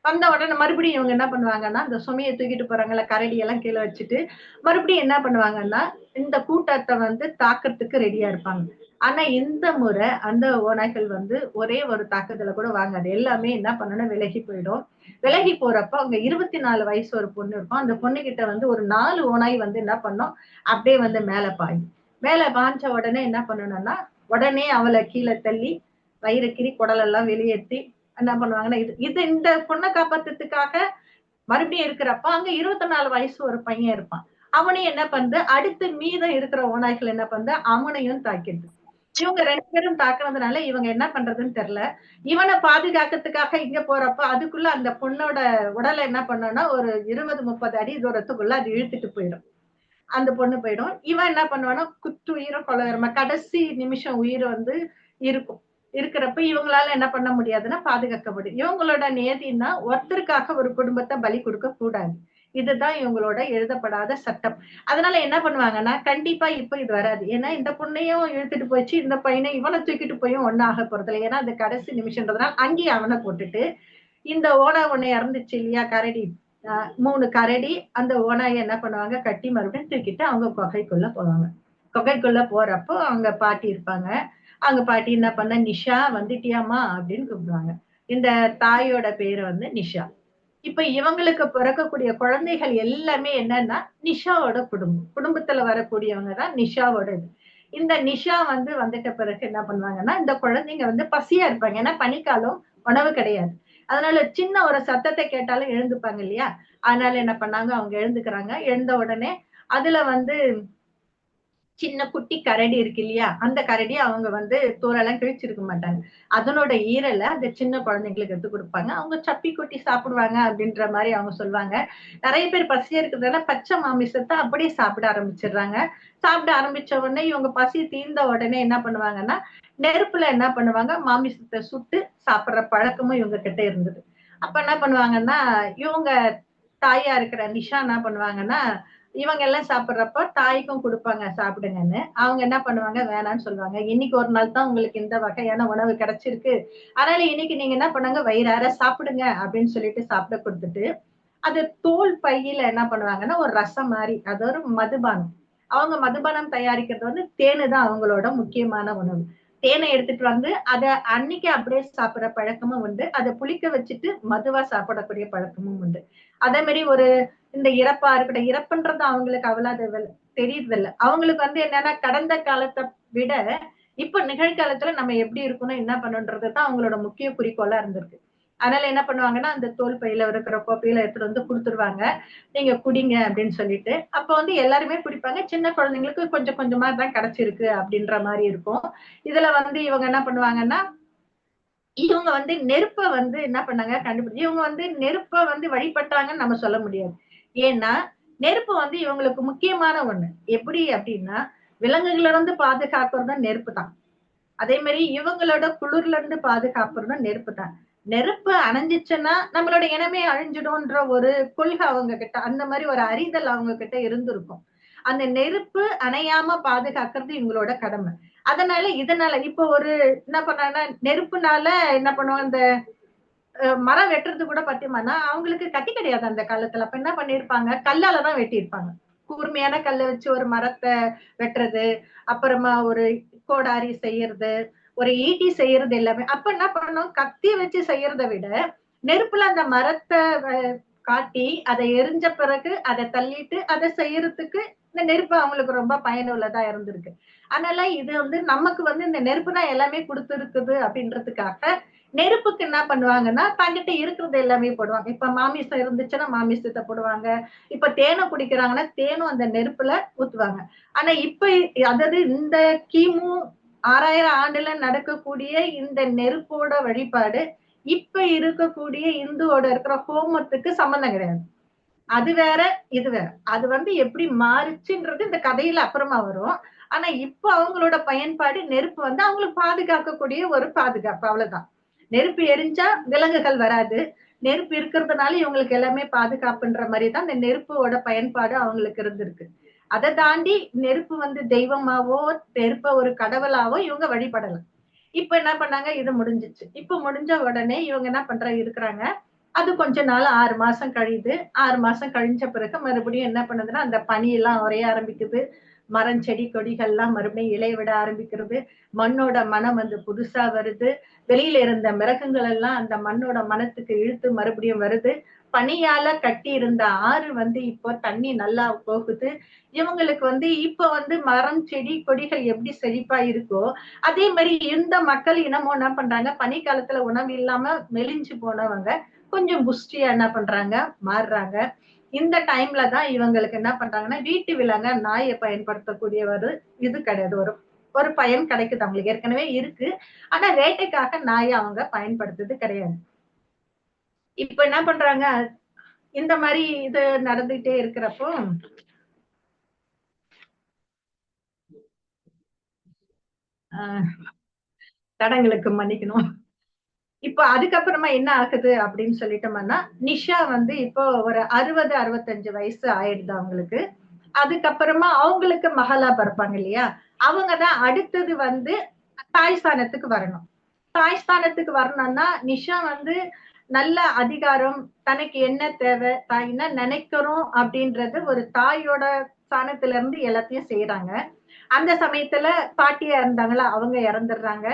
வந்த உடனே மறுபடியும் இவங்க என்ன பண்ணுவாங்கன்னா, அந்த சுமையை தூக்கிட்டு போறாங்கல்ல கரடி எல்லாம் கீழே வச்சுட்டு மறுபடியும் என்ன பண்ணுவாங்கன்னா இந்த கூட்டத்தை வந்து தாக்குறதுக்கு ரெடியா இருப்பாங்க. ஆனா இந்த முறை அந்த ஓநாய்கள் வந்து ஒரே ஒரு தாக்குதலை கூட வாங்காது, எல்லாமே என்ன பண்ணணும், விலகி போயிடும். விலகி போறப்ப அவங்க 24 வயசு ஒரு பொண்ணு இருக்கும், அந்த பொண்ணு கிட்ட வந்து ஒரு 4 ஓநாய் வந்து என்ன பண்ணும், அப்படியே வந்து மேல பாய்ஞ்ச உடனே என்ன பண்ணணும்னா உடனே அவளை கீழே தள்ளி வயிறு கிரி குடலெல்லாம் வெளியேற்றி என்ன பண்ணுவாங்கன்னா இது இந்த பொண்ணை காப்பாத்துறதுக்காக மறுபடியும் இருக்கிறப்ப அங்க 24 வயசு ஒரு பையன் இருப்பான். அவனையும் என்ன பண்ணுது, அடுத்து மீதம் இருக்கிற ஓநாய்கள் என்ன பண்ணுது, அவனையும் தாக்கிடுது. இவங்க 2 பேரும் தாக்குறதுனால இவங்க என்ன பண்றதுன்னு தெரியல. இவனை பாதுகாக்கிறதுக்காக இங்க போறப்ப அதுக்குள்ள அந்த பொண்ணோட உடலை என்ன பண்ணோம்னா ஒரு 20-30 அடி தூரத்துக்குள்ள அது இழுத்துட்டு போயிடும். அந்த பொண்ணு போயிடும். இவன் என்ன பண்ணுவானா குத்து உயிரை கொலைமா கடைசி நிமிஷம் உயிர் வந்து இருக்கும். இருக்கிறப்ப இவங்களால என்ன பண்ண முடியாதுன்னா பாதுகாக்க முடியும். இவங்களோட நியதினா ஒருத்தருக்காக ஒரு குடும்பத்தை பலி கொடுக்க கூடாது. இதுதான் இவங்களோட எழுதப்படாத சட்டம். அதனால என்ன பண்ணுவாங்கன்னா கண்டிப்பா இப்ப இது வராது. ஏன்னா இந்த பொண்ணையும் இழுத்துட்டு போயிடுச்சு, இந்த பையனை இவனை தூக்கிட்டு போயும் ஒன்னும் ஆக போறதில்லை. ஏன்னா அது கடைசி நிமிஷம்ன்றதுனால அங்கேயே அவனை போட்டுட்டு இந்த ஓனாய் ஒண்ணு இறந்துச்சு இல்லையா, கரடி 3 கரடி அந்த ஓனாயை என்ன பண்ணுவாங்க, கட்டி மறுபடியும் தூக்கிட்டு அவங்க குகைக்குள்ள போவாங்க. குகைக்குள்ள போறப்போ அவங்க பாட்டி இருப்பாங்க. அவங்க பாட்டி என்ன பண்ண, நிஷா வந்துட்டியாமா அப்படின்னு கூப்பிடுவாங்க. இந்த தாயோட பேரு வந்து நிஷா. இப்ப இவங்களுக்கு பிறக்கக்கூடிய குழந்தைகள் எல்லாமே என்னன்னா நிஷாவோட குடும்பத்துல வரக்கூடியவங்க தான் நிஷாவோட இது. இந்த நிஷா வந்து வந்துட்ட பிறகு என்ன பண்ணுவாங்கன்னா இந்த குழந்தைங்க வந்து பசியா இருப்பாங்க, ஏன்னா பனிக்காலம், உணவு கிடையாது. அதனால சின்ன ஒரு சத்தத்தை கேட்டாலும் எழுந்துப்பாங்க இல்லையா, அதனால என்ன பண்ணாங்க, அவங்க எழுந்துக்கிறாங்க. எழுந்த உடனே அதுல வந்து சின்ன குட்டி கரடி இருக்கு இல்லையா, அந்த கரடி அவங்க வந்து தோலெல்லாம் கிழிச்சிருக்க மாட்டாங்க. அதனோட ஈரலை அந்த சின்ன குழந்தைங்களுக்கு எடுத்து கொடுப்பாங்க. அவங்க சப்பி கொட்டி சாப்பிடுவாங்க அப்படின்ற மாதிரி அவங்க சொல்லுவாங்க. நிறைய பேர் பசியா இருக்கிறதால பச்சை மாமிசத்தை அப்படியே சாப்பிட ஆரம்பிச்சிடுறாங்க. சாப்பிட ஆரம்பிச்ச உடனே இவங்க பசி தீர்ந்த உடனே என்ன பண்ணுவாங்கன்னா, நெருப்புல என்ன பண்ணுவாங்க, மாமிசத்தை சுட்டு சாப்பிடுற பழக்கமும் இவங்க கிட்ட இருந்தது. அப்ப என்ன பண்ணுவாங்கன்னா, இவங்க தாயா இருக்கிற நிஷா என்ன பண்ணுவாங்கன்னா, இவங்க எல்லாம் சாப்பிடுறப்ப தாய்க்கும் கொடுப்பாங்க சாப்பிடுங்கன்னு. அவங்க என்ன பண்ணுவாங்க, வேணாம்னு சொல்லுவாங்க. இன்னைக்கு ஒரு நாள் தான் உங்களுக்கு இந்த வகையான உணவு கிடைச்சிருக்கு, அதனால இன்னைக்கு நீங்க என்ன பண்ணுங்க, வயிறார சாப்பிடுங்க அப்படின்னு சொல்லிட்டு சாப்பிட கொடுத்துட்டு, அது தோல் பையில என்ன பண்ணுவாங்கன்னா ஒரு ரசம் மாதிரி, அது ஒரு மதுபானம். அவங்க மதுபானம் தயாரிக்கிறது வந்து தேனு தான் அவங்களோட முக்கியமான உணவு. தேனை எடுத்துட்டு வந்து அதை அன்னைக்கு அப்படியே சாப்பிடுற பழக்கமும் உண்டு. அதை புளிக்க வச்சுட்டு மதுவா சாப்பிடக்கூடிய பழக்கமும் உண்டு. அதே மாதிரி ஒரு இந்த இறப்பா இருக்கட்டும், இறப்புன்றது அவங்களுக்கு அவ்வளவு தெரியுது இல்ல. அவங்களுக்கு வந்து என்னன்னா, கடந்த காலத்தை விட இப்ப நிகழ்காலத்துல நம்ம எப்படி இருக்கணும், என்ன பண்ணணுன்றது தான் அவங்களோட முக்கிய குறிக்கோளா இருந்திருக்கு. அதனால என்ன பண்ணுவாங்கன்னா, அந்த தோல் பையில இருக்கிற கோப்பையில எடுத்துட்டு வந்து கொடுத்துருவாங்க. நீங்க குடிங்க அப்படின்னு சொல்லிட்டு. அப்ப வந்து எல்லாருமே குடிப்பாங்க. சின்ன குழந்தைங்களுக்கு கொஞ்சம் கொஞ்சமா தான் கிடைச்சிருக்கு அப்படின்ற மாதிரி இருக்கும். இதுல வந்து இவங்க என்ன பண்ணுவாங்கன்னா, இவங்க வந்து நெருப்ப வந்து என்ன பண்ணாங்க கண்டுபிடிச்சு, இவங்க வந்து நெருப்ப வந்து வழிபட்டாங்கன்னு நம்ம சொல்ல முடியாது. ஏன்னா நெருப்பு வந்து இவங்களுக்கு முக்கியமான ஒண்ணு. எப்படி அப்படின்னா, விலங்குகள இருந்து பாதுகாக்கிறதும் நெருப்பு தான். அதே மாதிரி இவங்களோட குளிர்ல இருந்து பாதுகாப்புறதும் நெருப்பு தான். நெருப்பு அணைஞ்சிச்சுன்னா நம்மளோட இனமே அழிஞ்சிடும்ன்ற ஒரு கொள்கை அவங்க கிட்ட, அந்த மாதிரி ஒரு அறிதல் அவங்க கிட்ட இருந்திருக்கும். அந்த நெருப்பு அணையாம பாதுகாக்கிறது இவங்களோட கடமை. அதனால இதனால இப்ப ஒரு என்ன பண்ணாங்கன்னா, நெருப்புனால என்ன பண்ணுவாங்க, இந்த மரம் வெட்டுறது கூட பாத்தீங்கன்னா, அவங்களுக்கு கத்தி கிடையாது அந்த காலத்துல. அப்ப என்ன பண்ணிருப்பாங்க, கல்லாலதான் வெட்டியிருப்பாங்க. கூர்மையான கல்லை வச்சு ஒரு மரத்தை வெட்டுறது, அப்புறமா ஒரு கோடாரி செய்யறது, ஒரு ஈட்டி செய்யறது எல்லாமே. அப்ப என்ன பண்ணணும், கத்தி வச்சு செய்யறதை விட நெருப்புல அந்த மரத்தை காட்டி அதை எரிஞ்ச பிறகு அதை தள்ளிட்டு அதை செய்யறதுக்கு இந்த நெருப்பு அவங்களுக்கு ரொம்ப பயனுள்ளதா இருந்திருக்கு. அதனால இது வந்து நமக்கு வந்து இந்த நெருப்பு தான் எல்லாமே கொடுத்துருக்குது அப்படின்றதுக்காக நெருப்புக்கு என்ன பண்ணுவாங்கன்னா, தங்கிட்ட இருக்கிறது எல்லாமே போடுவாங்க. இப்ப மாமிசம் இருந்துச்சுன்னா மாமிசத்தை போடுவாங்க. இப்ப தேனை குடிக்கிறாங்கன்னா தேனும் அந்த நெருப்புல ஊத்துவாங்க. ஆனா இப்ப அதாவது இந்த கிமு 6000 ஆண்டுல நடக்கக்கூடிய இந்த நெருப்போட வழிபாடு இப்ப இருக்கக்கூடிய இந்துவோட இருக்கிற ஹோமத்துக்கு சம்பந்தம் கிடையாது. அது வேற, இது வேற. அது வந்து எப்படி மாறுச்சுன்றது இந்த கதையில அப்புறமா வரும். ஆனா இப்ப அவங்களோட பயன்பாடு நெருப்பு வந்து அவங்களுக்கு பாதுகாக்கக்கூடிய ஒரு பாதுகாப்பு, அவ்வளவுதான். நெருப்பு எரிஞ்சா விலங்குகள் வராது. நெருப்பு இருக்கிறதுனால இவங்களுக்கு எல்லாமே பாதுகாப்புன்ற மாதிரிதான் இந்த நெருப்போட பயன்பாடு அவங்களுக்கு இருந்திருக்கு. அதை தாண்டி நெருப்பு வந்து தெய்வமாவோ நெருப்ப ஒரு கடவுளாவோ இவங்க வழிபடலாம். இப்ப என்ன பண்ணாங்க, இது முடிஞ்சிச்சு. இப்ப முடிஞ்ச உடனே இவங்க என்ன இருக்கிறாங்க, அது கொஞ்ச நாள் 6 மாசம் கழியுது. 6 மாசம் கழிஞ்ச பிறகு மறுபடியும் என்ன பண்ணுதுன்னா, அந்த பனி எல்லாம் உறைய ஆரம்பிக்குது. மரம் செடி கொடிகள் எல்லாம் மறுபடியும் இலை விட ஆரம்பிக்கிறது. மண்ணோட மனம் வந்து புதுசா வருது. வெளியில இருந்த மிருகங்கள் எல்லாம் அந்த மண்ணோட மனத்துக்கு இழுத்து மறுபடியும் வருது. பனியால கட்டி இருந்த ஆறு வந்து இப்போ தண்ணி நல்லா போகுது. இவங்களுக்கு வந்து இப்ப வந்து மரம் செடி கொடிகள் எப்படி செழிப்பா இருக்கோ அதே மாதிரி இந்த மக்கள் இனமும் என்ன பண்றாங்க, பனிக்காலத்துல உணவு இல்லாம மெலிஞ்சு போனவங்க கொஞ்சம் புஷ்டியா என்ன பண்றாங்க, மாறுறாங்க. இந்த டைம்ல தான் இவங்களுக்கு என்ன பண்றாங்கன்னா, வீட்டு விலங்க நாயை பயன்படுத்தக்கூடிய ஒரு இது கிடையாது. ஒரு ஒரு பயன் கிடைக்குது அவங்களுக்கு, ஏற்கனவே இருக்கு. ஆனா வேட்டைக்காக நாயை அவங்க பயன்படுத்துறது கிடையாது. இப்ப என்ன பண்றாங்க, இந்த மாதிரி இது நடந்துட்டே இருக்கிறப்போ தடங்களுக்கு மன்னிக்கணும். இப்ப அதுக்கப்புறமா என்ன ஆகுது அப்படின்னு சொல்லிட்டோம்னா, நிஷா வந்து இப்போ ஒரு 60, 65 வயசு ஆயிடுது அவங்களுக்கு. அதுக்கப்புறமா அவங்களுக்கு மகளா பிறப்பாங்க இல்லையா, அவங்கதான் அடுத்தது வந்து தாய் ஸ்தானத்துக்கு வரணும். தாய் ஸ்தானத்துக்கு வரணும்னா நிஷா வந்து நல்ல அதிகாரம், தனக்கு என்ன தேவை, தான் என்ன நினைக்கிறோம் அப்படின்றது ஒரு தாயோட ஸ்தானத்துல இருந்து எல்லாத்தையும் செய்யறாங்க. அந்த சமயத்துல பாட்டியா இருந்தாங்களா, அவங்க இறந்துடுறாங்க.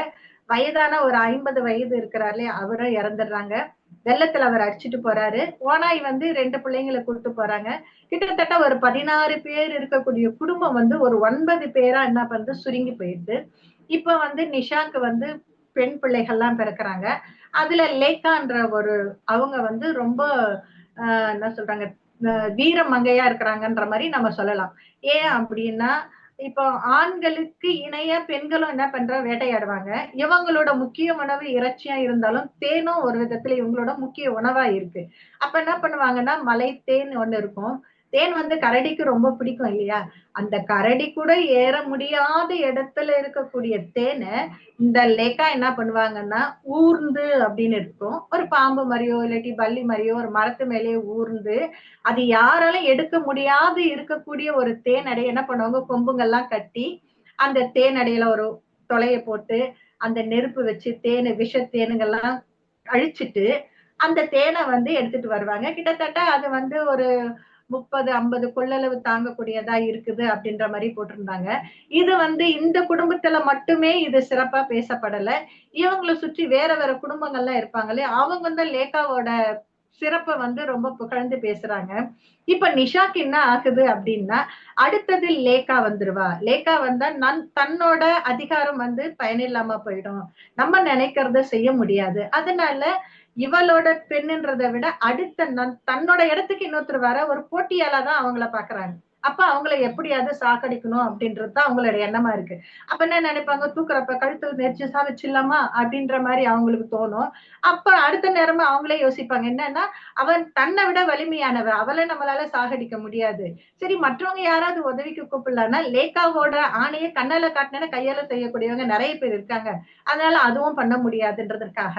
வயதான ஒரு 50 வயது இருக்கிறாரு, அவரும் இறந்துடுறாங்க. வெள்ளத்துல அவர் அடிச்சுட்டு போறாரு. ஓனாய் வந்து 2 பிள்ளைங்களை கூட்டு போறாங்க. கிட்டத்தட்ட ஒரு 16 பேர் இருக்கக்கூடிய குடும்பம் வந்து ஒரு 9 பேரா என்ன பண்ணுது, சுருங்கி போயிடுது. இப்ப வந்து நிஷாக்கு வந்து பெண் பிள்ளைகள்லாம் பிறக்கிறாங்க. அதுல லேக்கான்ற ஒரு அவங்க வந்து ரொம்ப என்ன சொல்றாங்க, வீர மங்கையா இருக்கிறாங்கன்ற மாதிரி நம்ம சொல்லலாம். ஏன் அப்படின்னா, இப்போ ஆண்களுக்கு இணையா பெண்களும் என்ன பண்ற வேட்டையாடுவாங்க. இவங்களோட முக்கிய உணவு இறைச்சியா இருந்தாலும் தேனும் ஒரு விதத்துல இவங்களோட முக்கிய உணவா இருக்கு. அப்ப என்ன பண்ணுவாங்கன்னா, மலை தேன் ஒண்ணு இருக்கும். தேன் வந்து கரடிக்கு ரொம்ப பிடிக்கும் இல்லையா? அந்த கரடி கூட ஏற முடியாத இடத்துல இருக்கக்கூடிய தேனை இந்த லேக்கா என்ன பண்ணுவாங்கன்னா, ஊர்ந்து அப்படின்னு இருக்கும். ஒரு பாம்பு மாதிரியோ இல்லாட்டி பல்லி மாதிரியோ ஒரு மரத்து மேலேயே ஊர்ந்து, அது யாராலும் எடுக்க முடியாது இருக்கக்கூடிய ஒரு தேனடை என்ன பண்ணுவாங்க, கொம்புங்கள்லாம் கட்டி அந்த தேனடையில ஒரு தொலைய போட்டு அந்த நெருப்பு வச்சு விஷ தேனுங்கள்லாம் அழிச்சிட்டு அந்த தேனை வந்து எடுத்துட்டு வருவாங்க. கிட்டத்தட்ட அது வந்து ஒரு 30-50 கொள்ளளவு தாங்கக்கூடியதா இருக்குது அப்படின்ற மாதிரி போட்டிருந்தாங்க. இது வந்து இந்த குடும்பத்துல மட்டுமே இது சிறப்பா பேசப்படல. இவங்களை சுற்றி வேற வேற குடும்பங்கள்லாம் இருப்பாங்களே, அவங்க வந்து லேக்காவோட சிறப்பை வந்து ரொம்ப புகழ்ந்து பேசுறாங்க. இப்ப நிஷாக்கு என்ன ஆகுது அப்படின்னா, அடுத்தது லேக்கா வந்துருவா. லேக்கா வந்தா தன்னோட அதிகாரம் வந்து பயனில்லாம போயிடும். நம்ம நினைக்கிறத செய்ய முடியாது. அதனால இவளோட பெண்ணுன்றதை விட அடுத்த தன்னோட இடத்துக்கு இன்னொருத்தர் வர ஒரு போட்டியால தான் அவங்கள பாக்குறாங்க. அப்ப அவங்கள எப்படியாவது சாகடிக்கணும் அப்படின்றதுதான் அவங்களோட எண்ணமா இருக்கு. அப்ப என்ன நினைப்பாங்க, தூக்குறப்ப கழுத்து நெரிச்சு சாவிச்சிடலாமா அப்படின்ற மாதிரி அவங்களுக்கு தோணும். அப்ப அடுத்த நேரமா அவங்களே யோசிப்பாங்க, என்னன்னா அவன் தன்னை விட வலிமையானவ, அவளை நம்மளால சாகடிக்க முடியாது. சரி, மற்றவங்க யாராவது உதவிக்கு கூப்பிடலாம்னா லேக்காவோட ஆணையை கண்ணால காட்டின கையால செய்யக்கூடியவங்க நிறைய பேர் இருக்காங்க. அதனால அதுவும் பண்ண முடியாதுன்றதுக்காக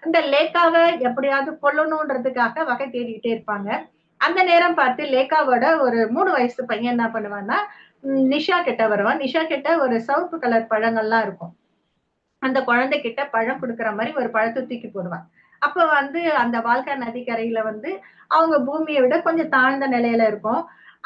அந்த லேக்காவை எப்படியாவது கொல்லணும்ன்றதுக்காக வகை தேடிக்கிட்டே இருப்பாங்க. அந்த நேரம் பார்த்து லேக்காவோட ஒரு 3 வயசு பையன் என்ன பண்ணுவான்னா, நிஷா கிட்ட வருவான். நிஷா கிட்ட ஒரு சிவப்பு கலர் பழங்கள்லாம் இருக்கும். அந்த குழந்தை கிட்ட பழம் கொடுக்குற மாதிரி ஒரு பழத்தை தூக்கி போடுவான். அப்ப வந்து அந்த வால்கா நதிக்கரையில வந்து அவங்க பூமியை விட கொஞ்சம் தாழ்ந்த நிலையில இருக்கும்.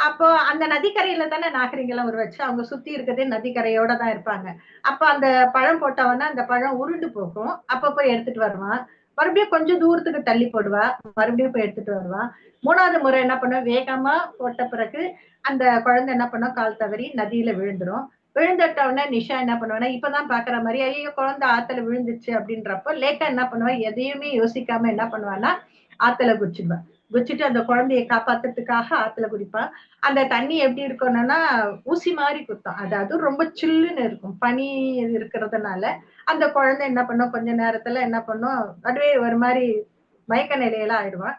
அப்போ அந்த நதிக்கரையில தானே நாகரிகெல்லாம் உருவாச்சு. அவங்க சுத்தி இருக்கிறதே நதிக்கரையோட தான் இருப்பாங்க. அப்ப அந்த பழம் போட்டவொன்னா அந்த பழம் உருண்டு போகும். அப்ப போய் எடுத்துட்டு வருவான். மறுபடியும் கொஞ்சம் தூரத்துக்கு தள்ளி போடுவா. மறுபடியும் போய் எடுத்துட்டு வருவான். 3வது முறை என்ன பண்ண, வேகமா போட்ட பிறகு அந்த குழந்தை என்ன பண்ண, கால் தவறி நதியில விழுந்துரும். விழுந்துட்ட உடனே நிஷா என்ன பண்ணுவானா, இப்பதான் பாக்குற மாதிரி ஐயோ குழந்தை ஆத்துல விழுந்துச்சு அப்படின்றப்போ லேக்கா என்ன பண்ணுவா, எதையுமே யோசிக்காம என்ன பண்ணுவான்னா ஆத்துல குச்சிடுவா. குச்சிட்டு அந்த குழந்தையை காப்பாத்துறதுக்காக ஆத்துல குடிப்பா. அந்த தண்ணி எப்படி இருக்கணும்னா ஊசி மாதிரி குத்தும். அதாவது ரொம்ப சில்லுன்னு இருக்கும். பனி இருக்கிறதுனால அந்த குழந்தை என்ன பண்ணும், கொஞ்ச நேரத்துல என்ன பண்ணும், அதுவே ஒரு மாதிரி மயக்க நிலையில ஆயிடுவான்.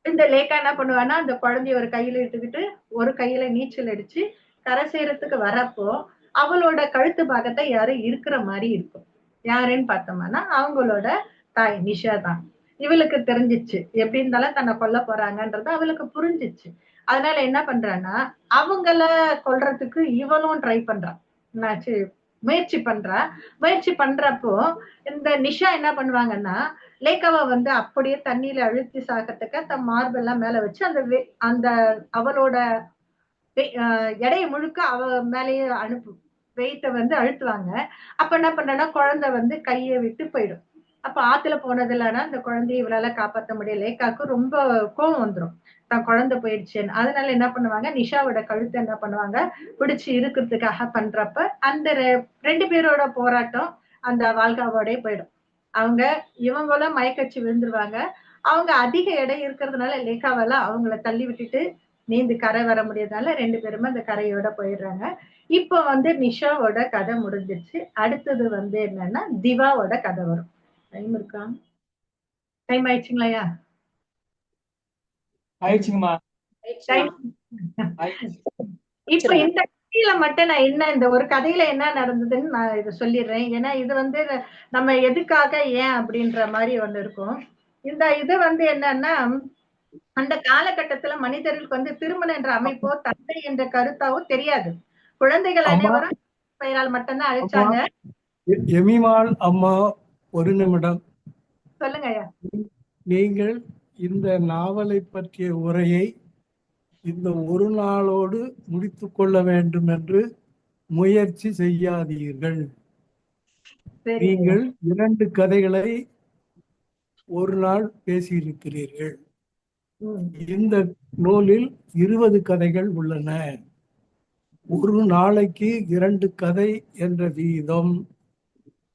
இந்த லேக்கா என்ன பண்ணுவான்னா, அந்த குழந்தைய ஒரு கையில இட்டுக்கிட்டு ஒரு கையில நீச்சல் அடிச்சு கரை சேரத்துக்கு வரப்போ அவளோட கழுத்து பாகத்தை யாரும் இருக்கிற மாதிரி இருக்கும். யாருன்னு பார்த்தோம்னா அவங்களோட தாய் நிஷா தான். இவளுக்கு தெரிஞ்சிச்சு எப்படி இருந்தாலும் தன்னை கொல்ல போறாங்கன்றது அவளுக்கு புரிஞ்சிச்சு. அதனால என்ன பண்றான்னா, அவங்கள கொல்றதுக்கு இவளும் ட்ரை பண்றான். என்னாச்சு, முயற்சி பண்றா. முயற்சி பண்றப்போ இந்த நிஷா என்ன பண்ணுவாங்கன்னா, லேக்காவை வந்து அப்படியே தண்ணியில அழுத்தி சாகிறதுக்கு தன் மார்பெல்லாம் மேல வச்சு அந்த அவளோட எடைய முழுக்க அவ மேலேயே வெயிட்ட வந்து அழுத்துவாங்க. அப்ப என்ன பண்றேன்னா, குழந்தை வந்து கையை விட்டு போயிடும். அப்ப ஆத்துல போனதுலன்னா அந்த குழந்தைய இவளால காப்பாற்ற முடியல. லேக்காக்கு ரொம்ப கோவம் வந்துரும், தன் குழந்தை போயிடுச்சுன்னு. அதனால என்ன பண்ணுவாங்க, நிஷாவோட கழுத்தை என்ன பண்ணுவாங்க, பிடிச்சு இருக்கிறதுக்காக பண்றப்ப அந்த 2 பேரோட போராட்டம் அந்த வால்காவோடய போயிடும். அவங்க இவங்கள மயக்கச்சு விழுந்துருவாங்க. அவங்க அதிக எடை இருக்கிறதுனால லேக்காவால அவங்கள தள்ளி விட்டுட்டு நீந்து கரை வர முடியாதனால 2 பேருமே அந்த கரையோட போயிடுறாங்க. இப்ப வந்து நிஷாவோட கதை முடிஞ்சிருச்சு. அடுத்தது வந்து என்னன்னா திவாவோட கதை வரும். டைம் இருக்கா? டைம் ஆயிடுச்சுங்களாயா? ஆயிடுச்சுங்கம்மா. இப்ப இந்த கதையில மட்டும் நான் என்ன, இந்த ஒரு கதையில என்ன நடந்ததுன்னு நான் இதை சொல்லிடுறேன். ஏன்னா இது வந்து நம்ம எதுக்காக ஏன் அப்படின்ற மாதிரி ஒண்ணு இருக்கும். இந்த இது வந்து என்னன்னா, அந்த காலகட்டத்துல மனிதர்களுக்கு வந்து திருமணம் என்ற அமைப்போ தந்தை என்ற கருத்தாவோ தெரியாது. குழந்தைகள் அனைவரும் பெயரால் மட்டும்தான் அழைச்சாங்க. எமிமாள் அம்மா, ஒரு நிமிடம். சொல்லுங்க ஐயா. நீங்கள் இந்த நாவலை பற்றிய உரையை இந்த ஒரு நாளோடு முடித்து கொள்ள வேண்டும் என்று முயற்சி செய்யாதீர்கள். நீங்கள் 2 கதைகளை ஒரு நாள் பேசியிருக்கிறீர்கள். இந்த நூலில் 20 கதைகள் உள்ளன. ஒரு நாளைக்கு 2 கதை என்ற வீதம்.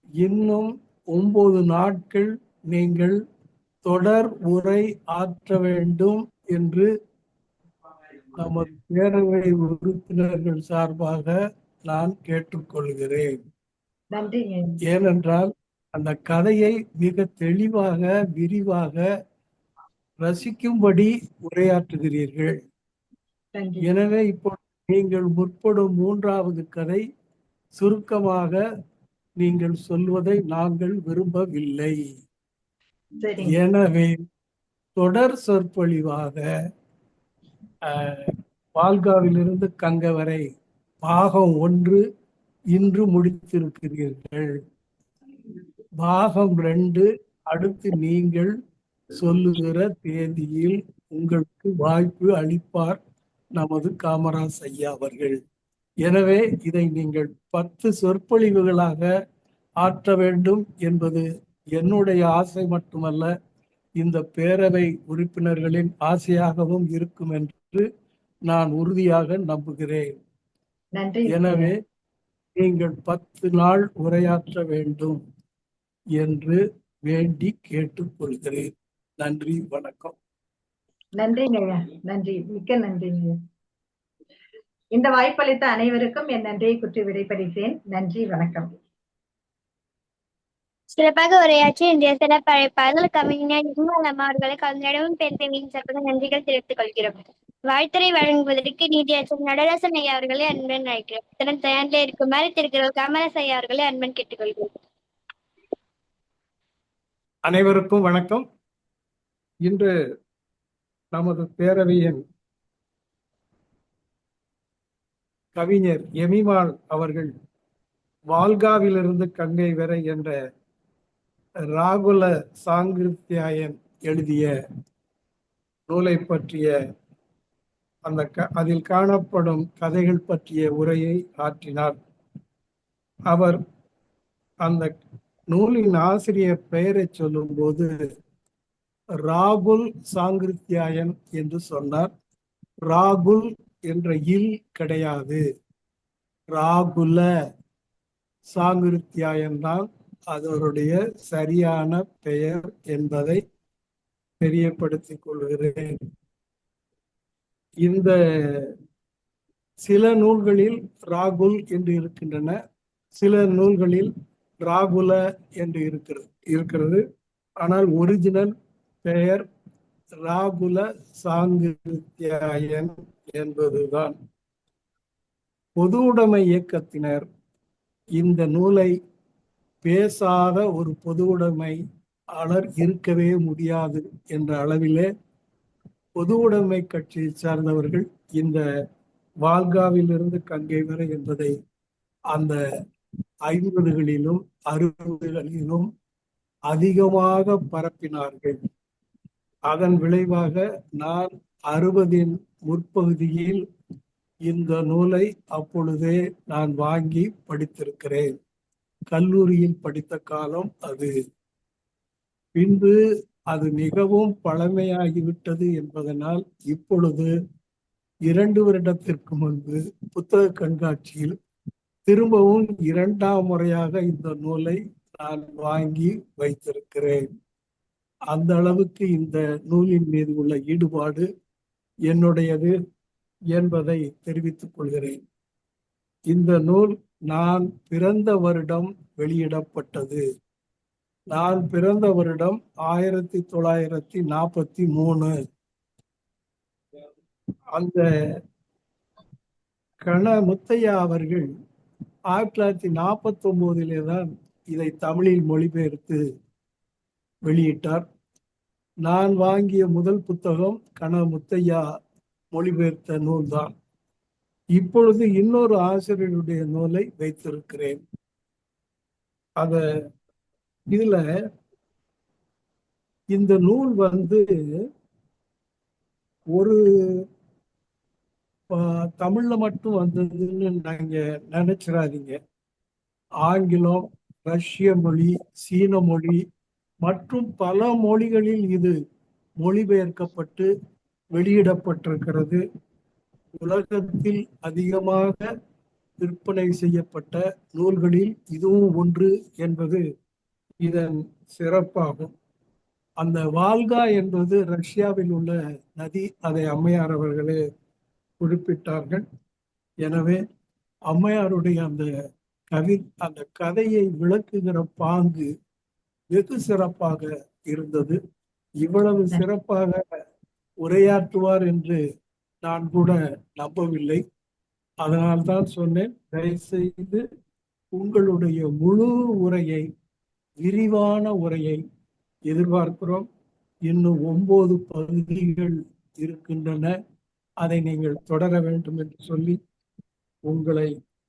இன்னும் 9 நாட்கள் நீங்கள் தொடர் உரை ஆற்ற வேண்டும் என்று நமது பேரவை உறுப்பினர்கள் சார்பாக நான் கேட்டுக்கொள்கிறேன். நன்றிங்க. ஏனென்றால் அந்த கதையை மிக தெளிவாக விரிவாக ரசிக்கும்படி உரையாற்றுகிறீர்கள். நன்றி. எனவே இப்போ நீங்கள் முற்படும் மூன்றாவது கதை சுருக்கமாக நீங்கள் சொல்வதை நாங்கள் விரும்பவில்லை. சரிங்க. எனவே தொடர் சொற்பொழிவாக பால்காவிலிருந்து கங்கை வரை பாகம் 1 இன்று முடித்திருக்கிறீர்கள். பாகம் 2 அடுத்து நீங்கள் சொல்லுகிற தேதியில் உங்களுக்கு வாய்ப்பு அளிப்பார் நமது காமராஜ் ஐயா அவர்கள். எனவே இதை நீங்கள் 10 சொற்பொழிவுகளாக ஆற்ற வேண்டும் என்பது என்னுடைய ஆசை மட்டுமல்ல, இந்த பேரவை உறுப்பினர்களின் ஆசையாகவும் இருக்கும் என்று நான் உறுதியாக நம்புகிறேன். நன்றி. எனவே நீங்கள் 10 நாள் உரையாற்ற வேண்டும் என்று வேண்டி கேட்டுக்கொள்கிறேன். நன்றி, வணக்கம். நன்றிங்க. நன்றி, மிக்க நன்றிங்க. இந்த வாய்ப்பளித்த அனைவருக்கும் என் நன்றியை கூறி விடைபெறுகிறேன். நன்றி, வணக்கம். சிறப்பாக உரையாற்றி இன்றைய சிறப்பு அழைப்பாளர்கள் கவிஞர் நிர்மலா அவர்களை கலந்துரையாடவும் பேரவையின் சார்பாக நன்றிகள் தெரிவித்துக் கொள்கிறோம். வாழ்த்துறை வழங்குவதற்கு நீதியரசர் நடராசன் ஐயா அவர்களை அன்புடன் அழைக்கிறோம். இத்துடன் தயாரில் இருக்குமாறு திருக்குறள் காமராஜ் ஐயா அவர்களை அன்புடன் கேட்டுக்கொள்கிறோம். அனைவருக்கும் வணக்கம். இன்று நமது பேரவையின் கவிஞர் எமிமாள் அவர்கள் வால்காவிலிருந்து கங்கை வரை என்ற ராகுல சாங்கிருத்தியாயன் எழுதிய நூலை பற்றிய அதில் காணப்படும் கதைகள் பற்றிய உரையை ஆற்றினார். அவர் அந்த நூலின் ஆசிரியர் பெயரை சொல்லும் போது ராகுல் சாங்கிருத்தியாயன் என்று சொன்னார். ராகுல் என்ற இல் கிடையாது, ராகுல சாங்கிருத்தியாயன் தான் அதனுடைய சரியான பெயர் என்பதை தெரியப்படுத்திக் கொள்கிறேன். இந்த சில நூல்களில் ராகுல் என்று இருக்கின்றன, சில நூல்களில் ராகுல என்று இருக்கிறது. ஆனால் ஒரிஜினல் பெயர் ராகுல சாங்கிருத்தியாயன் என்பதுதான். பொது உடைமை இயக்கத்தினர் இந்த நூலை பேசாத ஒரு பொது உடைமையாளர் இருக்கவே முடியாது என்ற அளவிலே பொது உடைமை கட்சியை சார்ந்தவர்கள் இந்த வால்காவிலிருந்து கங்கை வரை என்பதை அந்த 50களிலும் 60களிலும் அதிகமாக பரப்பினார்கள். அதன் விளைவாக நான் 60ன் முற்பகுதியில் இந்த நூலை அப்பொழுதே நான் வாங்கி படித்திருக்கிறேன். கல்லூரியில் படித்த காலம் அது. பின்பு அது மிகவும் பழமையாகிவிட்டது என்பதனால் இப்பொழுது 2 வருடத்திற்கு முன்பு புத்தக கண்காட்சியில் திரும்பவும் 2ஆம் முறையாக இந்த நூலை நான் வாங்கி வைத்திருக்கிறேன். அந்த அளவுக்கு இந்த நூலின் மீது உள்ள ஈடுபாடு என்னுடையது என்பதை தெரிவித்துக் கொள்கிறேன். இந்த நூல் நான் பிறந்த வருடம் வெளியிடப்பட்டது. நான் பிறந்த வருடம் 1943. அந்த கண முத்தையா அவர்கள் 1949 தான் இதை தமிழில் மொழிபெயர்த்து வெளியிட்டார். நான் வாங்கிய முதல் புத்தகம் கண முத்தையா மொழிபெயர்த்த நூல்தான். இப்பொழுது இன்னொரு ஆசிரியருடைய நூலை வைத்திருக்கிறேன். இதுல இந்த நூல் ஒரு தமிழ்ல மட்டும் வந்ததுன்னு நீங்க நினைச்சிடாதீங்க. ஆங்கிலம், ரஷ்ய மொழி, சீன மொழி மற்றும் பல மொழிகளில் இது மொழிபெயர்க்கப்பட்டு வெளியிடப்பட்டிருக்கிறது. உலகத்தில் அதிகமாக விற்பனை செய்யப்பட்ட நூல்களில் இதுவும் ஒன்று என்பது இதன் சிறப்பாகும். அந்த வால்கா என்பது ரஷ்யாவில் உள்ள நதி. அதை அம்மையார் அவர்களே குறிப்பிட்டார்கள். எனவே அம்மையாருடைய அந்த கதையை விளக்குகிற பாங்கு வெகு சிறப்பாக இருந்தது. இவ்வளவு சிறப்பாக உரையாற்றுவார் என்று நான் கூட நம்பவில்லை. அதனால்தான் சொன்னேன், தயவுசெய்து உங்களுடைய முழு உரையை, விரிவான உரையை எதிர்பார்க்கிறோம். இன்னும் 9 பகுதிகள் இருக்கின்றன. அதை நீங்கள் தொடர வேண்டும் என்று சொல்லி உங்களை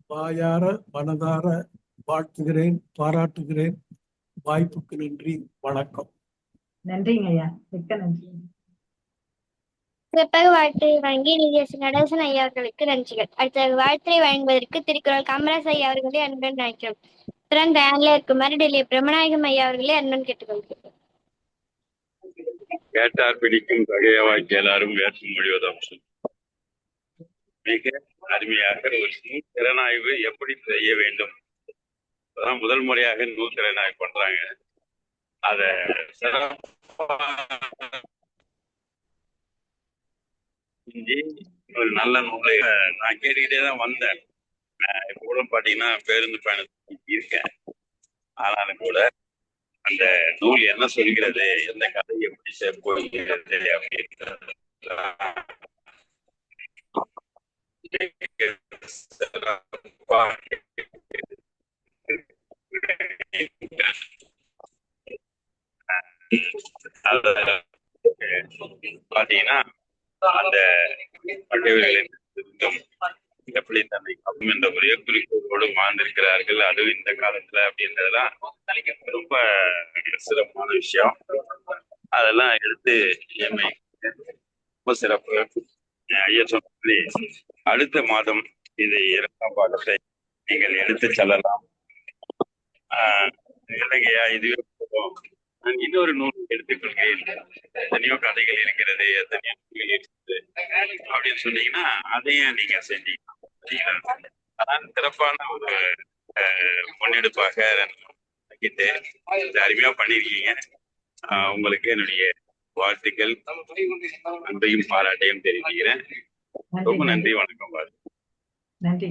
வாயார மனதார வாழ்த்துகிறேன், பாராட்டுகிறேன். வாய்ப்புக்கு நன்றி, வணக்கம். நன்றிங்க ஐயா, மிக்க நன்றி. சிறப்பாக வாழ்த்துறை வழங்கி நீதியரசர் நடேசன் ஐயா அவர்களுக்கு நன்றிகள். அடுத்த வாழ்த்துறை வழங்குவதற்கு திருக்குறள் காமராஜ் ஐயா அவர்களே அன்புடன் அழைக்கிறோம். துறன் தயானில் இருக்குமாறு டெல்லி பிரம்மநாயகம் ஐயா அவர்களே அன்புடன் கேட்டுக்கொள்கிறோம். கேட்டார் பிடிக்கும் தகையவாய் கேளாரும் வேற்றும் மொழிவதும். மிக அருமையாக ஒரு நூல் திறனாய்வு எப்படி செய்ய வேண்டும், அதான் முதல் முறையாக நூல் திறனாய்வு பண்றாங்க. அத ஒரு நல்ல நூலை நான் கேட்டுக்கிட்டே தான் வந்தேன். இப்போ கூட பாத்தீங்கன்னா பேருந்து பயணத்துக்கு இருக்கேன். ஆனாலும் கூட அந்த நூல் என்ன சொல்கிறது, எந்த கதை எப்படி போகிறது அப்படின்றது பாத்தீங்கன்னா அந்த பகைவர்களின் எப்படி தன்னை கவரும் என்ற ஒரே குறிக்கோளோடு வாழ்ந்திருக்கிறார்கள், அதுவும் இந்த காலத்துல அப்படின்றதெல்லாம் ரொம்ப சிறப்பான விஷயம். அதெல்லாம் எடுத்து ரொம்ப சிறப்பு. ஐயா சொல்லி அடுத்த மாதம் இது 2ஆம் பாகத்தை நீங்கள் எடுத்து செல்லலாம். இல்லைங்கய்யா, இதுவே போதும், நான் இன்னொரு நூல் எடுத்துக்கொள்கிறேன், எத்தனையோ கதைகள் இருக்கிறது, எத்தனையோ நூல்கள் இருக்குது அப்படின்னு சொன்னீங்கன்னா அதையும் நீங்க செஞ்சீங்கன்னா அதான் சிறப்பான ஒரு முன்னெடுப்பாக அருமையா பண்ணிருக்கீங்க. உங்களுக்கு என்னுடைய வாழ்த்துக்கள், அன்பையும் பாராட்டையும் தெரிவிக்கிறேன். ரொம்ப நன்றி, வணக்கம். நன்றி.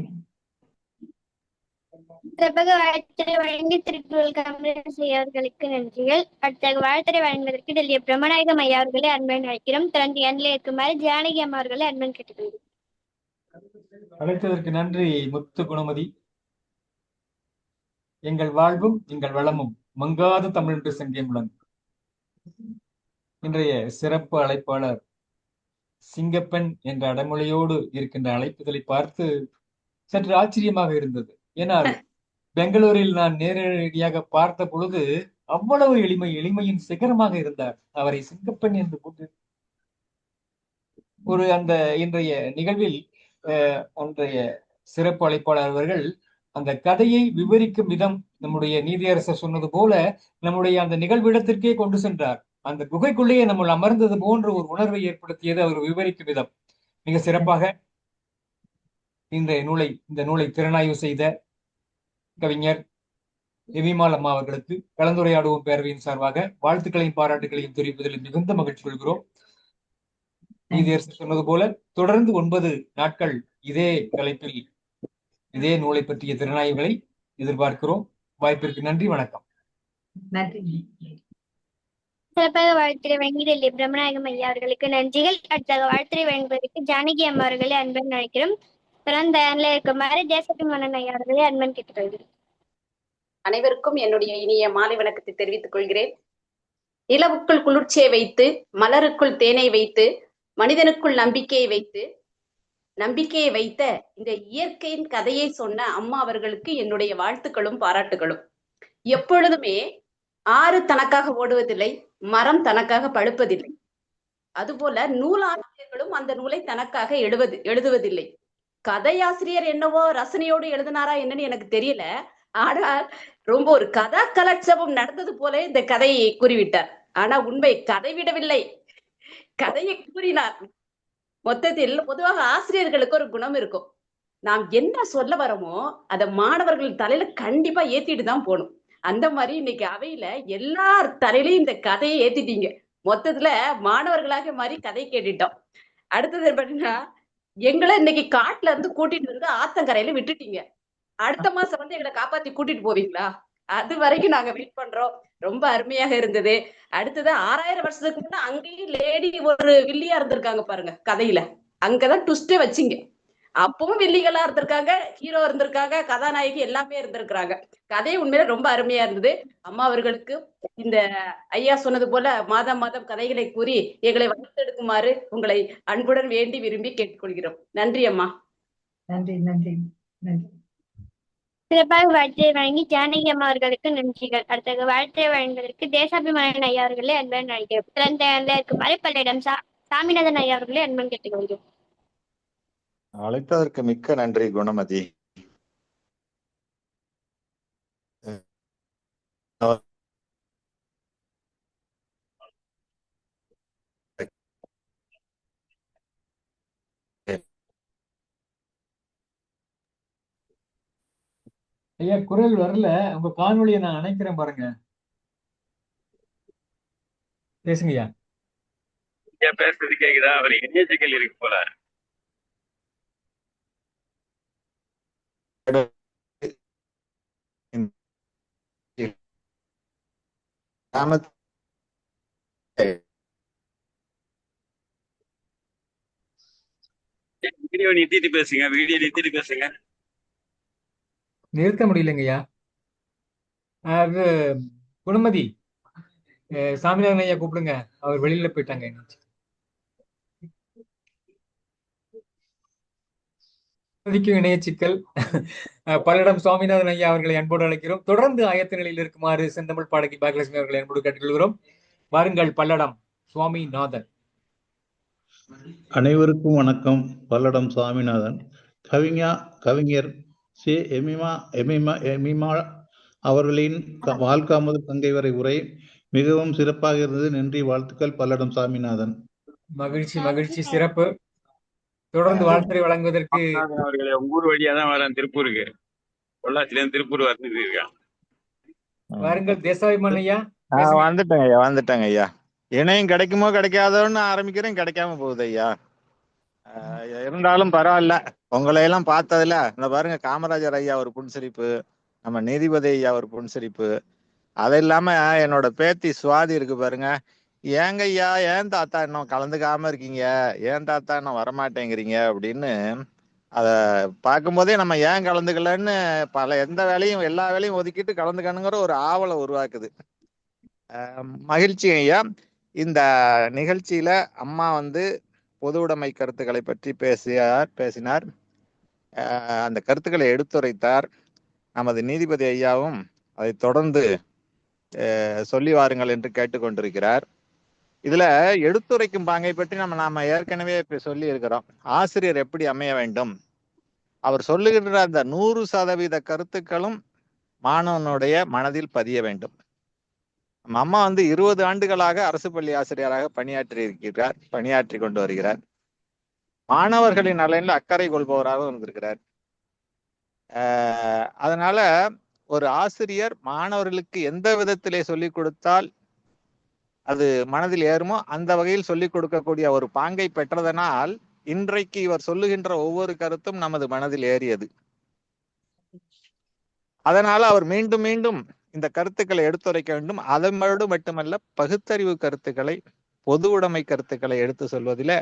சிறப்பாக வாழ்த்துறை வழங்கி திருக்குறள் காமராஜ் ஐயா அவர்களுக்கு நன்றிகள். அடுத்த வாழ்த்துறை வழங்குவதற்கு டெல்லி பிரம்மநாயகம் ஐயா அவர்களை அன்புடன் அழைக்கிறோம். தொடர்ந்து எண்ணில் இருக்குமாறு ஜானகி அம்மா அவர்களை அன்புடன் கேட்டுக்கொள்கிறோம். அழைத்ததற்கு நன்றி முத்து குணமதி. எங்கள் வாழ்வும் எங்கள் வளமும் மங்காத தமிழ் என்று சங்கே முழங்கு. இன்றைய சிறப்பு அழைப்பாளர் சிங்கப்பெண் என்ற அடைமொழியோடு இருக்கின்ற அழைப்புதலை பார்த்து சற்று ஆச்சரியமாக இருந்தது. ஏனால் பெங்களூரில் நான் நேரடியாக பார்த்த பொழுது அவ்வளவு எளிமையின் சிகரமாக இருந்தார். அவரை சிங்கப்பெண் என்று போட்டு ஒரு அந்த இன்றைய நிகழ்வில் அன்றைய சிறப்பு அழைப்பாளர் அவர்கள் அந்த கதையை விவரிக்கும் விதம் நம்முடைய நீதியரசர் சொன்னது போல நம்முடைய அந்த நிகழ்விடத்திற்கே கொண்டு சென்றார். அந்த குகைக்குள்ளேயே நம்ம அமர்ந்தது போன்ற ஒரு உணர்வை ஏற்படுத்தியது அவர் விவரிக்கும் விதம். மிக சிறப்பாக இந்த நூலை திறனாய்வு செய்த கவிஞர் எவிமால் அம்மா அவர்களுக்கு கலந்துரையாடுவோம் பேரவையின் சார்பாக வாழ்த்துக்களையும் பாராட்டுகளையும் தெரிவிப்பதில் மிகுந்த மகிழ்ச்சி கொள்கிறோம். நீதியரசர் சொன்னது போல தொடர்ந்து 9 நாட்கள் இதே தலைப்பில் இதே நூலை பற்றிய திறனாய்வுகளை எதிர்பார்க்கிறோம். வாய்ப்பிற்கு நன்றி, வணக்கம். நன்றி. சிறப்பாக வாழ்த்துறை வழங்கி டெல்லி பிரம்மநாயகம் ஐயா அவர்களுக்கு நன்றிகள். அடுத்த வாழ்த்துறை வழங்குவதற்கு ஜானகி அம்மா அவர்களை அன்பன் அழைக்கிறோம். தயாரில் இருக்குமாறு தேசத்தின் மன்னன் ஐயா அவர்களை அன்பன் கேட்டுக்கொள்கிறேன். அனைவருக்கும் என்னுடைய இனிய மாலை வணக்கத்தை தெரிவித்துக் கொள்கிறேன். நிலவுக்குள் குளிர்ச்சியை வைத்து, மலருக்குள் தேனை வைத்து, மனிதனுக்குள் நம்பிக்கையை வைத்த இந்த இயற்கையின் கதையை சொன்ன அம்மா அவர்களுக்கு என்னுடைய வாழ்த்துக்களும் பாராட்டுகளும். எப்பொழுதுமே ஆறு தனக்காக ஓடுவதில்லை, மரம் தனக்காக பழுப்பதில்லை. அதுபோல நூலாசிரியர்களும் அந்த நூலை தனக்காக எழுதுவதில்லை. கதையாசிரியர் என்னவோ ரசனையோடு எழுதினாரா என்னன்னு எனக்கு தெரியல. ஆனால் ரொம்ப ஒரு கதா கலட்சேபம் நடந்தது போல இந்த கதையை கூறிவிட்டார். ஆனா உண்மை கதை விடவில்லை, கதையை கூறினார். மொத்தத்தில் பொதுவாக ஆசிரியர்களுக்கு ஒரு குணம் இருக்கும். நாம் என்ன சொல்ல வரோமோ அதை மாணவர்கள் தலையில கண்டிப்பா ஏத்திட்டு தான் போகணும். அந்த மாதிரி இன்னைக்கு அவையில எல்லார் தலையிலையும் இந்த கதையை ஏத்திட்டீங்க. மொத்தத்துல மாணவர்களாக மாதிரி கதை கேட்டுட்டோம். அடுத்தது எப்படின்னா, எங்களை இன்னைக்கு காட்டுல இருந்து கூட்டிட்டு வந்து ஆத்தங்கரையில விட்டுட்டீங்க. அடுத்த மாசம் வந்து எங்களை காப்பாத்தி கூட்டிட்டு போவீங்களா? அது வரைக்கும் நாங்க வெயிட் பண்றோம். ரொம்ப அருமையாக இருந்தது. அடுத்தது 6000 வருஷத்துக்கு முன்ன அங்கேயும் லேடி ஒரு வில்லியா இருந்திருக்காங்க பாருங்க கதையில. அங்கதான் ட்விஸ்டே வச்சிங்க. அப்பவும் வில்லிகளா இருந்திருக்காங்க, ஹீரோ இருந்திருக்காங்க, கதாநாயகி எல்லாமே இருந்திருக்கிறாங்க. கதை உண்மையில ரொம்ப அருமையா இருந்தது. அம்மா அவர்களுக்கு இந்த ஐயா சொன்னது போல மாதம் மாதம் கதைகளை கூறி எங்களை வளர்த்தெடுக்குமாறு உங்களை அன்புடன் வேண்டி விரும்பி கேட்டுக்கொள்கிறோம். நன்றி அம்மா. நன்றி நன்றி நன்றி. சிறப்பாக வாழ்த்தை வழங்கி ஜானகி அம்மா அவர்களுக்கு நன்றிகள். அடுத்தது வாழ்த்தை வழங்குவதற்கு தேசாபிமானன் ஐயா அவர்களே அன்பன் அழைக்கிறோம். திறந்த இருக்குமாறு பல்லிடம் சாமிநாதன் ஐயா அவர்களே அன்பன் கேட்டுக்கொள்கிறோம். அழைத்ததற்கு மிக்க நன்றி குணமதி. ஐயா குரல் வரல, உங்க காணொலியை நான் அணைக்கிறேன் பாருங்க, பேசுங்கய்யா. பேசுறது கேக்குதா? அவர் இணையச்சிக்கல் இருக்கு போல. வீடியோ நிறுத்திட்டு பேசுங்க, வீடியோ நிறுத்திட்டு பேசுங்க. நிறுத்த முடியலங்கய்யா. அது குணமதி, சாமிநாதன் ஐயா கூப்பிடுங்க, அவர் வெளியில போயிட்டாங்க. இணைய சிக்கல். பல்லடம் சுவாமிநாதன் ஐயா அவர்களை அன்போடு அழைக்கிறோம். தொடர்ந்து ஆயத்த நிலையில் இருக்குமாறு செந்தமிழ் பாடகி பாக்கியலட்சுமி அவர்களை அன்போடு கேட்டுக்கொள்கிறோம். வாருங்கள் பல்லடம் சுவாமிநாதன். அனைவருக்கும் வணக்கம். பல்லடம் சுவாமிநாதன். கவிஞர் சி. எமிமா அவர்களின் வாழ்க்காமது தங்கை வரை உரை மிகவும் சிறப்பாக இருந்தது. நன்றி, வாழ்த்துக்கள். பல்லடம் சாமிநாதன். மகிழ்ச்சி மகிழ்ச்சி, சிறப்பு. தொடர்ந்து வாழ்த்துறை வழங்குவதற்கு அவர்களை ஊர் வழியா தான் வரேன் திருப்பூருக்கு. பொள்ளாச்சில இருந்து திருப்பூர் வந்துட்டு இருக்கான். வாருங்கள் தேசாபிமான் ஐயா. வந்துட்டேங்க ஐயா. இணையம் கிடைக்குமோ கிடைக்காதோன்னு ஆரம்பிக்கிறேன், கிடைக்காம போகுது ஐயா. இருந்தாலும் பரவாயில்ல, உங்களை எல்லாம் பார்த்ததுல இந்த பாருங்க, காமராஜர் ஐயா ஒரு புன்சிரிப்பு, நம்ம நீதிபதி ஐயா ஒரு புன்சிரிப்பு, அது இல்லாம என்னோட பேத்தி சுவாதி இருக்கு பாருங்க, ஏங்க ஐயா ஏன் தாத்தா இன்னும் கலந்துக்காம இருக்கீங்க, ஏன் தாத்தா இன்னும் வரமாட்டேங்கிறீங்க அப்படின்னு அதை பார்க்கும்போதே நம்ம ஏன் கலந்துக்கலன்னு எந்த வேலையும் எல்லா வேலையும் ஒதுக்கிட்டு கலந்துக்கணுங்கிற ஒரு ஆவலை உருவாக்குது. மகிழ்ச்சி ஐயா. இந்த நிகழ்ச்சியில அம்மா பொது உடைமை கருத்துக்களை பற்றி பேசினார். அந்த கருத்துக்களை எடுத்துரைத்தார். நமது நீதிபதி ஐயாவும் அதை தொடர்ந்து சொல்லி வாருங்கள் என்று கேட்டுக்கொண்டிருக்கிறார். இதுல எடுத்துரைக்கும் பாங்கை பற்றி நாம ஏற்கனவே சொல்லி இருக்கிறோம். ஆசிரியர் எப்படி அமைய வேண்டும், அவர் சொல்லுகின்ற அந்த 100% கருத்துக்களும் மாணவனுடைய மனதில் பதிய வேண்டும். நம்ம அம்மா 20 ஆண்டுகளாக அரசு பள்ளி ஆசிரியராக பணியாற்றி கொண்டு வருகிறார். மாணவர்களின் நலனில் அக்கறை கொள்பவராக இருந்திருக்கிறார். அதனால ஒரு ஆசிரியர் மாணவர்களுக்கு எந்த விதத்திலே சொல்லிக் கொடுத்தால் அது மனதில் ஏறுமோ அந்த வகையில் சொல்லிக் கொடுக்கக்கூடிய ஒரு பாங்கை பெற்றதனால் இன்றைக்கு இவர் சொல்லுகின்ற ஒவ்வொரு கருத்தும் நமது மனதில் ஏறியது. அதனால அவர் மீண்டும் மீண்டும் இந்த கருத்துக்களை எடுத்துரைக்க வேண்டும். அதோடு மட்டுமல்ல, பகுத்தறிவு கருத்துக்களை, பொது உடைமை கருத்துக்களை எடுத்து சொல்வதில,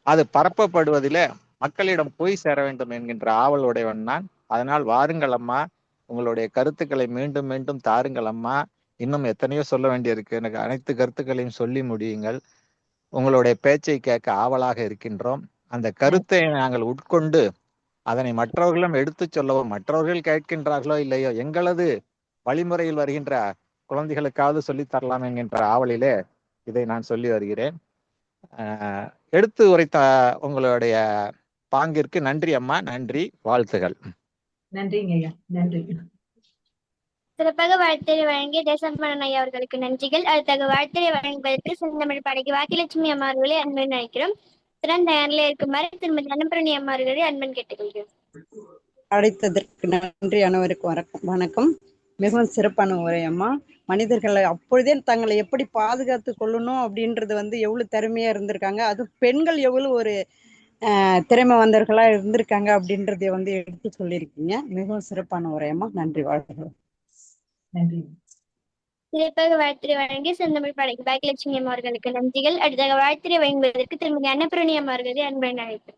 அது பரப்பப்படுவதில மக்களிடம் போய் சேர வேண்டும் என்கின்ற ஆவல் உடையவன் நான். அதனால் வாருங்கள் அம்மா, உங்களுடைய கருத்துக்களை மீண்டும் மீண்டும் தாருங்கள் அம்மா. இன்னும் எத்தனையோ சொல்ல வேண்டியிருக்கு, எனக்கு அனைத்து கருத்துக்களையும் சொல்லி முடியுங்கள். உங்களுடைய பேச்சை கேட்க ஆவலாக இருக்கின்றோம். அந்த கருத்தை நாங்கள் உட்கொண்டு அதனை மற்றவர்களும் எடுத்து சொல்லவும், மற்றவர்கள் கேட்கின்றார்களோ இல்லையோ, எங்களது வழிமுறையில் வருகின்ற குழந்தைகளுக்காவது சொல்லித் தரலாம் என்கின்ற ஆவலிலே இதை நான் சொல்லி வருகிறேன். எடுத்து உரைத்த உங்களுடைய பாங்கிற்கு நன்றி அம்மா, நன்றி, வாழ்த்துகள். நன்றிங்க ஐயா, நன்றி. சிறப்பாக வாழ்த்துறை வழங்கிய தேசாபிமானன் ஐயா அவர்களுக்கு நன்றிகள். அடுத்த வாழ்த்துறை வழங்குவதற்கு செந்தமிழ் பாடகி பாக்கியலட்சுமி அம்மா அவர்களை அன்பன் அழைக்கிறோம். திறன் தயாரில் இருக்குமாறு திருமதி அன்னபரணி அம்மா அவர்களை அன்பன் கேட்டுக்கொள்கிறோம். அழைத்ததற்கு நன்றி. அனைவருக்கும் வணக்கம். மிகவும் சிறப்பான உரை அம்மா. மனிதர்களை அப்பொழுதே தங்களை எப்படி பாதுகாத்து கொள்ளணும் அப்படின்றது எவ்வளவு திறமையா இருந்திருக்காங்க. அதுவும் பெண்கள் எவ்வளவு ஒரு திறமை வந்தவர்களா இருந்திருக்காங்க அப்படின்றத எடுத்து சொல்லியிருக்கீங்க. மிகவும் சிறப்பான உரை அம்மா. நன்றி, வாழ்த்துக்கள். நன்றி. சிறப்பாக வாழ்த்துறை வழங்கி செந்தமிழ் படைக்கு பாக்கியலட்சுமி அம்மா அவர்களுக்கு நன்றிகள். அடுத்ததாக வாழ்த்துறை வழங்குவதற்கு திருமதி அன்னபூரணி அம்மா அவர்களது அன்புடன் அழைப்பு.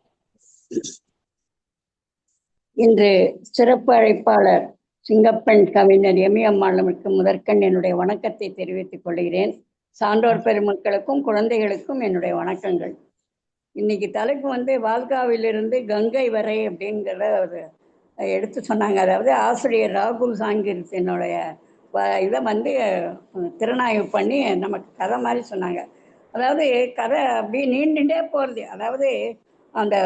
இன்று சிறப்பு அழைப்பாளர் சிங்கப்பெண் கவிஞர் எமி அம்மாளுக்கு முதற்கண் என்னுடைய வணக்கத்தை தெரிவித்துக் கொள்கிறேன். சான்றோர் பெருமக்களுக்கும் குழந்தைகளுக்கும் என்னுடைய வணக்கங்கள். இன்னைக்கு தலைப்பு வால்காவிலிருந்து கங்கை வரை அப்படிங்கிற ஒரு எடுத்து சொன்னாங்க. அதாவது ஆசிரியர் ராகுல் சாங்கிரத்தினுடைய இதை திறனாய்வு பண்ணி நமக்கு கதை மாதிரி சொன்னாங்க. அதாவது கதை அப்படியே நீண்டுட்டே போகிறது. அதாவது அந்த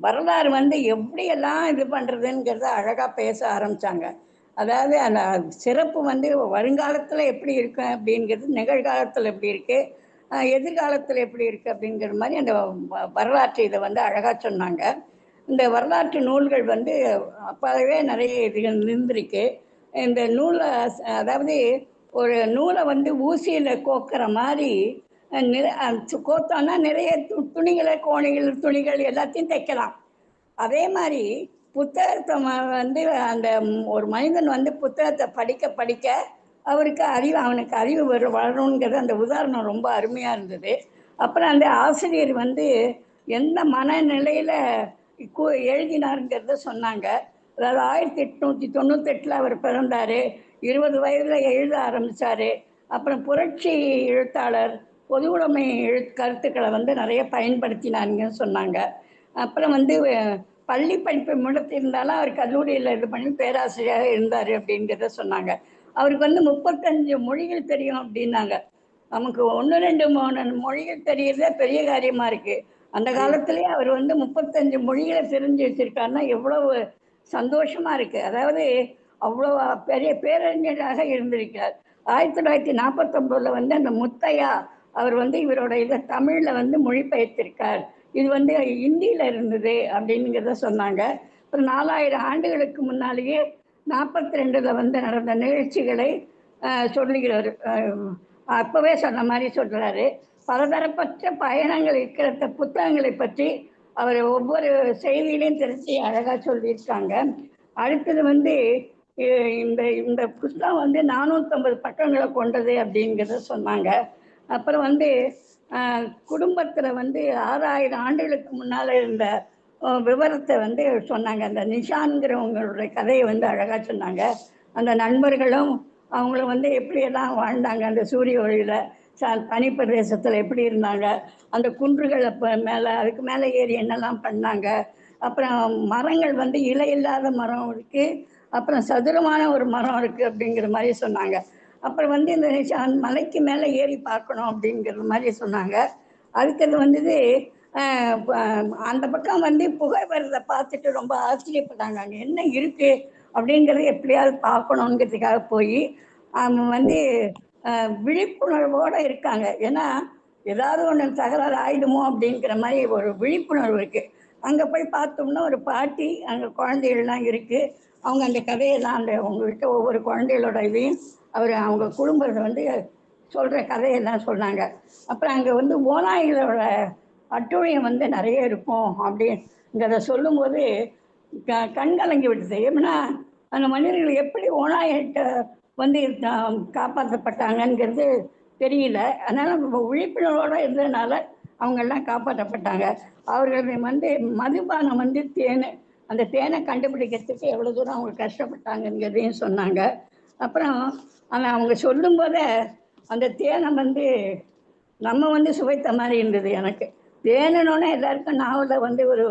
வரலாறு எப்படியெல்லாம் இது பண்ணுறதுங்கிறத அழகாக பேச ஆரம்பித்தாங்க. அதாவது அந்த சிறப்பு வருங்காலத்தில் எப்படி இருக்கு அப்படிங்கிறது, நிகழ்காலத்தில் எப்படி இருக்குது, எதிர்காலத்தில் எப்படி இருக்குது அப்படிங்கிற மாதிரி அந்த வரலாற்று இதை அழகாக சொன்னாங்க. இந்த வரலாற்று நூல்கள் அப்போவே நிறைய இது இருந்திருக்கு. இந்த நூலை அதாவது ஒரு நூலை ஊசியில் கோக்கிற மாதிரி கோத்தானா நிறைய துணிகளை கோணிகள் துணிகள் எல்லாத்தையும் தைக்கலாம். அதே மாதிரி புத்தகத்தை அந்த ஒரு மனிதன் புத்தகத்தை படிக்க படிக்க அவனுக்கு அறிவு வளரணுங்கிறது அந்த உதாரணம் ரொம்ப அருமையாக இருந்தது. அப்புறம் அந்த ஆசிரியர் எந்த மனநிலையில் எழுதினாருங்கிறத சொன்னாங்க. அதாவது 1898 அவர் பிறந்தார். 20 வயதில் எழுத ஆரம்பித்தார். அப்புறம் புரட்சி எழுத்தாளர், பொது உடைமை கருத்துக்களை நிறைய பயன்படுத்தினாருங்கன்னு சொன்னாங்க. அப்புறம் பள்ளி படிப்பை முடித்திருந்தாலும் அவர் கல்லூரியில் இது பண்ணி பேராசிரியராக இருந்தார் அப்படிங்கிறத சொன்னாங்க. அவருக்கு 35 மொழிகள் தெரியும் அப்படின்னாங்க. நமக்கு 1-2-3 மொழிகள் தெரியறதே பெரிய காரியமாக இருக்குது. அந்த காலத்திலேயே அவர் 35 மொழிகளை தெரிஞ்சு வச்சிருக்காருன்னா எவ்வளவு சந்தோஷமாக இருக்குது. அதாவது அவ்வளோ பெரிய பேரறிஞராக இருந்திருக்கிறார். 1949 அந்த முத்தையா அவர் இவரோட இதை தமிழில் மொழிபெயர்த்திருக்கார். இது இந்தியில் இருந்தது அப்படிங்கிறத சொன்னாங்க. அப்புறம் 4000 ஆண்டுகளுக்கு முன்னாலேயே 42 நடந்த நிகழ்ச்சிகளை சொல்லுகிறார். அப்போவே சொன்ன மாதிரி சொல்கிறாரு. பலதரப்பட்ட பயணங்கள் இருக்கிற புத்தகங்களை பற்றி அவர் ஒவ்வொரு செய்தியிலையும் தெரிஞ்சு அழகாக சொல்லியிருக்காங்க. அடுத்தது இந்த புத்தகம் 450 பக்கங்களை கொண்டது அப்படிங்கிறத சொன்னாங்க. அப்புறம் குடும்பத்தில் 6000 ஆண்டுகளுக்கு முன்னால் இருந்த விவரத்தை சொன்னாங்க. அந்த நிஷான்கிறவங்களுடைய கதையை அழகாக சொன்னாங்க. அந்த நண்பர்களும் அவங்களும் எப்படியெல்லாம் வாழ்ந்தாங்க, அந்த சூரிய ஒளியில் பனிப்பிரதேசத்தில் எப்படி இருந்தாங்க, அந்த குன்றுகள் மேலே அதுக்கு மேலே ஏறி என்னெல்லாம் பண்ணாங்க. அப்புறம் மரங்கள் இலை இல்லாத மரம் இருக்குது, அப்புறம் சதுரமான ஒரு மரம் இருக்குது அப்படிங்கிற மாதிரி சொன்னாங்க. அப்புறம் இந்த மலைக்கு மேலே ஏறி பார்க்கணும் அப்படிங்கிற மாதிரி சொன்னாங்க. அடுத்தது அந்த பக்கம் புகை வரதை பார்த்துட்டு ரொம்ப ஆச்சரியப்பட்டாங்க. அங்கே என்ன இருக்குது அப்படிங்கிறது எப்படியாவது பார்க்கணுங்கிறதுக்காக போய் அவங்க விழிப்புணர்வோடு இருக்காங்க. ஏன்னா ஏதாவது ஒன்று தகராறு ஆயிடுமோ அப்படிங்கிற மாதிரி ஒரு விழிப்புணர்வு இருக்குது. அங்கே போய் பார்த்தோம்னா ஒரு பாட்டி, அங்கே குழந்தைகள்லாம் இருக்குது. அவங்க அந்த கதையெல்லாம் உங்கள்கிட்ட ஒவ்வொரு குழந்தைகளோட இதையும் அவங்க குடும்பத்தை சொல்கிற கதையெல்லாம் சொன்னாங்க. அப்புறம் அங்கே ஓநாய்களோட அட்டுழியம் நிறைய இருக்கும் அப்படிங்கிறத சொல்லும்போது கண் கலங்கி விடுது. ஏன்னா அந்த மனிதர்கள் எப்படி ஓநாய்கிட்ட காப்பாற்றப்பட்டாங்கங்கிறது தெரியல. அதனால் விழிப்புணர்வோடு இருந்ததுனால அவங்கெல்லாம் காப்பாற்றப்பட்டாங்க. அவர்கள் மதுபானம் தேன், அந்த தேனை கண்டுபிடிக்கிறதுக்கு எவ்வளோ தூரம் அவங்க கஷ்டப்பட்டாங்கங்கிறதையும் சொன்னாங்க. அப்புறம் அவங்க சொல்லும்போதே அந்த தேனை நம்ம சுவைத்த மாதிரி இருந்தது. எனக்கு தேனோன்னே எல்லாருக்கும் நாவலில் ஒரு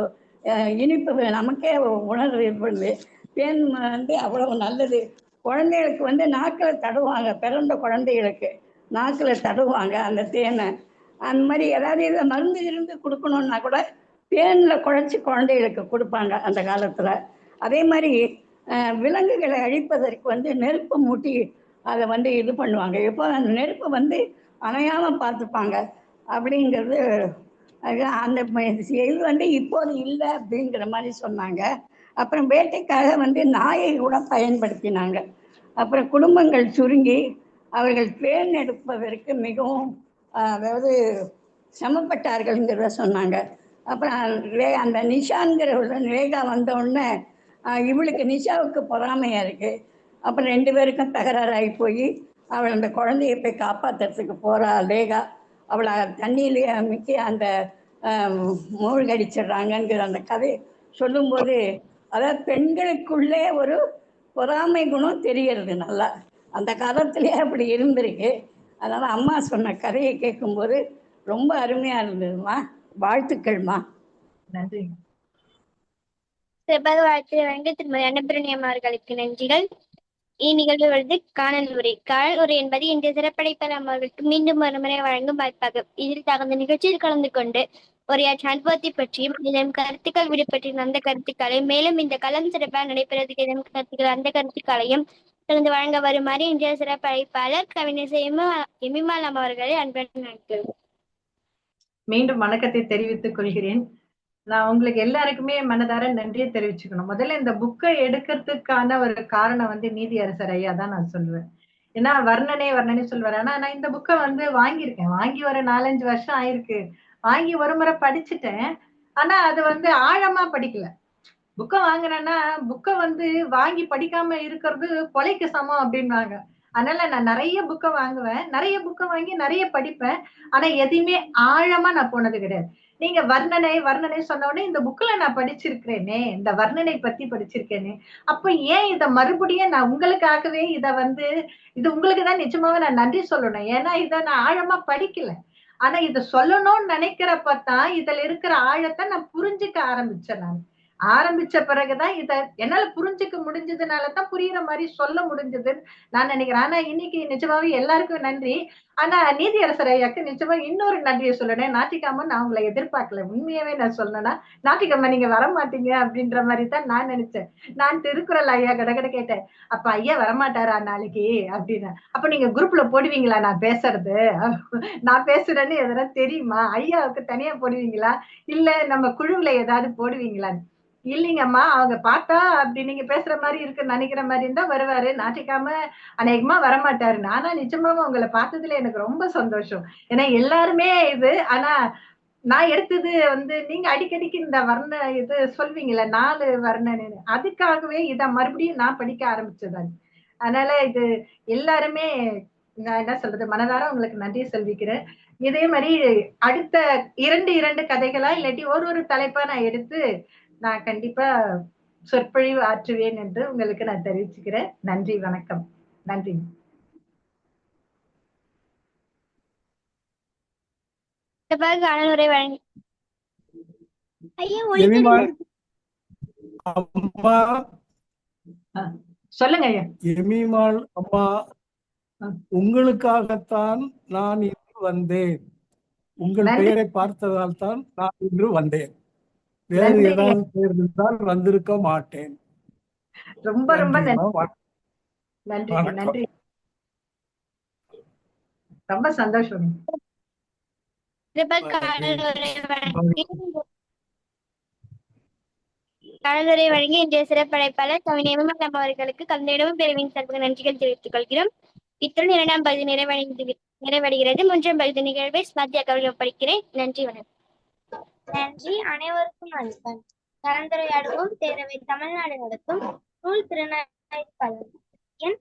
இனிப்பு நமக்கே உணர்வு ஏற்படுது. தேன் அவ்வளவு நல்லது. குழந்தைகளுக்கு நாக்கில் தடவுவாங்க, பிறந்த குழந்தைகளுக்கு நாக்கில் தடவுவாங்க அந்த தேனை. அந்த மாதிரி ஏதாவது இதை மருந்து இருந்து கொடுக்கணுன்னா கூட தேனில் குழைச்சி குழந்தைகளுக்கு கொடுப்பாங்க அந்த காலத்தில். அதே மாதிரி விலங்குகளை அழிப்பதற்கு நெருப்பு மூட்டி அதை இது பண்ணுவாங்க. எப்போ அந்த நெருப்பை அணையாமல் பார்த்துப்பாங்க அப்படிங்கிறது அந்த இது இப்போது இல்லை அப்படிங்கிற மாதிரி சொன்னாங்க. அப்புறம் வேட்டைக்காக நாயை கூட பயன்படுத்தினாங்க. அப்புறம் குடும்பங்கள் சுருங்கி அவர்கள் தேர்ந்தெடுப்பதற்கு மிகவும் அதாவது சிரமப்பட்டார்கள்ங்கிறத சொன்னாங்க. அப்புறம் அந்த நிஷாங்கிற ரேகா வந்த உடனே இவளுக்கு நிஷாவுக்கு பொறாமையாக இருக்குது. அப்புறம் 2 பேருக்கும் தகராறாகி போய் அவள் அந்த குழந்தைய போய் காப்பாற்றுறதுக்கு போகிறா ரேகா. அவளை தண்ணியிலேயே அமைக்கி அந்த மூழ்கடிச்சிடுறாங்கங்கிற அந்த கதை சொல்லும்போது, அதாவது பெண்களுக்குள்ளே ஒரு பொறாமை குணம் தெரியறது நல்லா. அந்த காலத்திலே அப்படி இருந்திருக்கு. அதனால் அம்மா சொன்ன கதையை கேட்கும்போது ரொம்ப அருமையாக இருந்ததுமா. வாழ்த்துக்கள்மா. நன்றி. சிறப்பாக வாழ்த்து வழங்க திருமதி அன்னபிரணியம் அவர்களுக்கு நன்றிகள். இந்நிகழ்வு வருது காணல் உரை. காணல் உரை என்பது இன்றைய சிறப்படைப்பாளர் அவர்களுக்கு மீண்டும் ஒருமுறை வழங்கும் வாய்ப்பாகும். இதில் தகுந்த நிகழ்ச்சியில் கலந்து கொண்டு உரையாற்ற அனுபவத்தை பற்றியும் இதன் கருத்துக்கள் விடுபட்டிருந்த அந்த கருத்துக்களை மேலும் இந்த களம் சிறப்பாக நடைபெறுவதற்கு இதன் கருத்துக்கள் அந்த கருத்துக்களையும் தொடர்ந்து வழங்க வருமாறு இன்றைய சிறப்படைப்பாளர் கவிஞர் எமிமாலம் அவர்களை அன்புடன் அழைக்கிறோம். மீண்டும் வணக்கத்தை தெரிவித்துக் கொள்கிறேன். நான் உங்களுக்கு எல்லாருக்குமே மனதார நன்றியை தெரிவிச்சுக்கணும். முதல்ல இந்த புக்கை எடுக்கிறதுக்கான ஒரு காரணம் நீதியரசர் ஐயா தான் நான் சொல்லுவேன். ஏன்னா வர்ணனை சொல்லுவாரு. ஆனா நான் இந்த புக்கை வாங்கியிருக்கேன். வாங்கி ஒரு 4-5 வருஷம் ஆயிருக்கு. வாங்கி ஒரு முறை படிச்சுட்டேன். ஆனா அது ஆழமா படிக்கல. புக்கை வாங்குறேன்னா புக்கை வாங்கி படிக்காம இருக்கிறது கொலைக்கு சமம் அப்படின்வாங்க. அதனால நான் நிறைய புக்கை வாங்குவேன். நிறைய புக்கை வாங்கி நிறைய படிப்பேன். ஆனா எதையுமே ஆழமா நான் போனது கிடையாது. நீங்க வர்ணனை சொன்ன உடனே இந்த புக்ல நான் படிச்சிருக்கிறேனே, இந்த வர்ணனை பத்தி படிச்சிருக்கேனே, அப்ப ஏன் இத மறுபடியும் நான் உங்களுக்காகவே இது உங்களுக்கு தான் நிஜமாவே நான் நன்றி சொல்லணும். ஏன்னா இத நான் ஆழமா படிக்கல. ஆனா இத சொல்லணும்னு நினைக்கிறப்பதான் இதுல இருக்கிற ஆழத்தை நான் புரிஞ்சுக்க ஆரம்பிச்சேன். நான் ஆரம்பிச்ச பிறகுதான் இத என்னால புரிஞ்சுக்க முடிஞ்சதுனாலதான் புரியுற மாதிரி சொல்ல முடிஞ்சதுன்னு நான் நினைக்கிறேன். ஆனா இன்னைக்கு நிஜமாவே எல்லாருக்கும் நன்றி. ஆனா நீதியரசர் ஐயாக்கு நிச்சயமா இன்னொரு நன்றியை சொல்லணும். நாட்டிகாமா, நான் உங்களை எதிர்பார்க்கல. உண்மையாவே நான் சொல்லணும்னா, நாட்டிகாமா நீங்க வர மாட்டீங்க அப்படின்ற மாதிரி தான் நான் நினைச்சேன். நான் திருக்குறள் ஐயா கடகட கேட்டேன். அப்ப ஐயா வரமாட்டாரா நாளைக்கு அப்படின்னு. அப்ப நீங்க குரூப்ல போடுவீங்களா நான் பேசுறது, நான் பேசுறேன்னு எதனா தெரியுமா, ஐயாவுக்கு தனியா போடுவீங்களா, இல்ல நம்ம குழுவுல ஏதாவது போடுவீங்களான்னு. இல்லைங்கம்மா, அவங்க பார்த்தா அப்படி நீங்க பேசுற மாதிரி இருக்குன்னு நினைக்கிற மாதிரி இருந்தா வருவாரு. நாட்டிக்காம அநேகமா வரமாட்டாரு. நானா நிஜமாவும் உங்களை பார்த்ததுல எனக்கு ரொம்ப சந்தோஷம். ஏன்னா எல்லாருமே ஆனா நான் எடுத்தது நீங்க அடிக்கடிக்கு இந்த வர்ண சொல்வீங்கல்ல 4 வர்ணனை, அதுக்காகவே இத மறுபடியும் நான் படிக்க ஆரம்பிச்சதான். அதனால இது எல்லாருமே நான் என்ன சொல்றது, மனதார உங்களுக்கு நன்றி சொல்லிக்கிறேன். இதே மாதிரி அடுத்த 2 கதைகளா இல்லாட்டி ஒரு தலைப்பா நான் எடுத்து நான் கண்டிப்பா சொற்பொழிவு ஆற்றுவேன் என்று உங்களுக்கு நான் தெரிவிச்சுக்கிறேன். நன்றி, வணக்கம். நன்றி. சொல்லுங்க ஐயா. எமிமாள் அம்மா, உங்களுக்காகத்தான் நான் இன்று வந்தேன். உங்கள் பெயரை பார்த்ததால் தான் நான் இன்று வந்தேன். வேறு ஏதாவது பேர் இருந்தால் வந்திருக்க மாட்டேன். ரொம்ப ரொம்ப நன்றி. நன்றி, ரொம்ப சந்தோஷம். கலந்துரை வழங்கி இன்றைய சிறப்படைப்பாளர் கவிஞர் எமிமாலம் அவர்களுக்கு கலந்துரையிடவும் பிரிவின் சார்பாக நன்றிகள் தெரிவித்துக் கொள்கிறோம். இத்துடன் 2ஆம் பகுதி நிறைவடைகிறது. 3ஆம் பகுதி நிகழ்வை ஸ்மாத்தியா கவிதை படிக்கிறேன். நன்றி, வணக்கம். நன்றி. அனைவருக்கும் வணக்கம். கலந்துரையாடுவோம் பேரவை தமிழ்நாடு நடத்தும் நூல் திறனாய்வாளர் எண்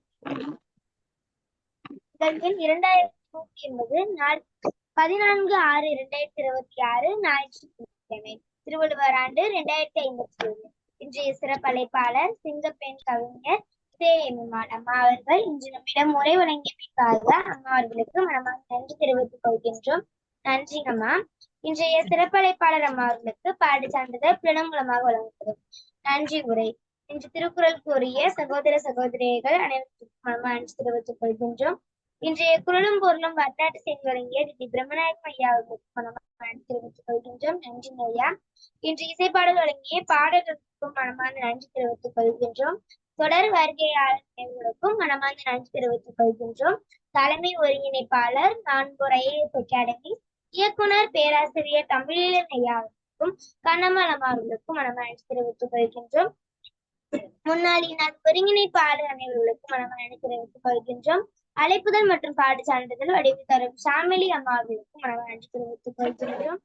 2180 நாள் 14/6/2026 ஞாயிற்றுக்கிழமை. திருவள்ளுவர் ஆண்டு 2057. இன்றைய சிறப்பழைப்பாளர் சிங்கப்பெண் கவிஞர் எமிமாள் அம்மா அவர்கள். இன்று நம்மிடம் உரை வழங்கியமைக்காக அம்மா அவர்களுக்கு மனமார்ந்த நன்றி தெரிவித்துக் கொள்கின்றோம். நன்றிங்கம்மா. இன்றைய சிறப்பழைப்பாளர் அம்மா அவர்களுக்கு பாடு சான்றிதழ் பிரணம் மூலமாக வழங்கப்படும். நன்றி உரை. இன்று திருக்குறள் கூறிய சகோதர சகோதரிகள் அனைவருக்கும் மனமார்ந்த நன்றி தெரிவித்துக் கொள்கின்றோம். இன்றைய குரலும் பொருளும் வரலாற்று செய்தி வழங்கிய திரு பிரம்மநாயகம் ஐயா அவர்களுக்கு மனமார்ந்த நன்றி தெரிவித்துக் கொள்கின்றோம். நன்றி ஐயா. இன்று இசைப்பாடல் வழங்கிய பாடல்களுக்கும் மனமார்ந்த நன்றி தெரிவித்துக் கொள்கின்றோம். தொடர் வருகையாளர்களுக்கும் மனமார்ந்த நன்றி தெரிவித்துக் கொள்கின்றோம். தலைமை ஒருங்கிணைப்பாளர் நான்கூர் IAS அகாடமி இயக்குனர் பேராசிரியர் தமிழீழன் ஐயா அவர்களுக்கும் கண்ணம்மாள் அம்மா அவர்களுக்கும் மனமார்ந்த நன்றி தெரிவித்துக் கொள்கின்றோம். முன்னாடி நாள் ஒருங்கிணைப்பாளர் அனைவர்களுக்கும் மனமார்ந்த தெரிவித்துக் கொள்கின்றோம். அழைப்புதல் மற்றும் பாடு சான்றிதழ் வடிவு தரும் சாமிலி அம்மாவிற்கும் மனமார்ந்த தெரிவித்துக் கொள்கின்றோம்.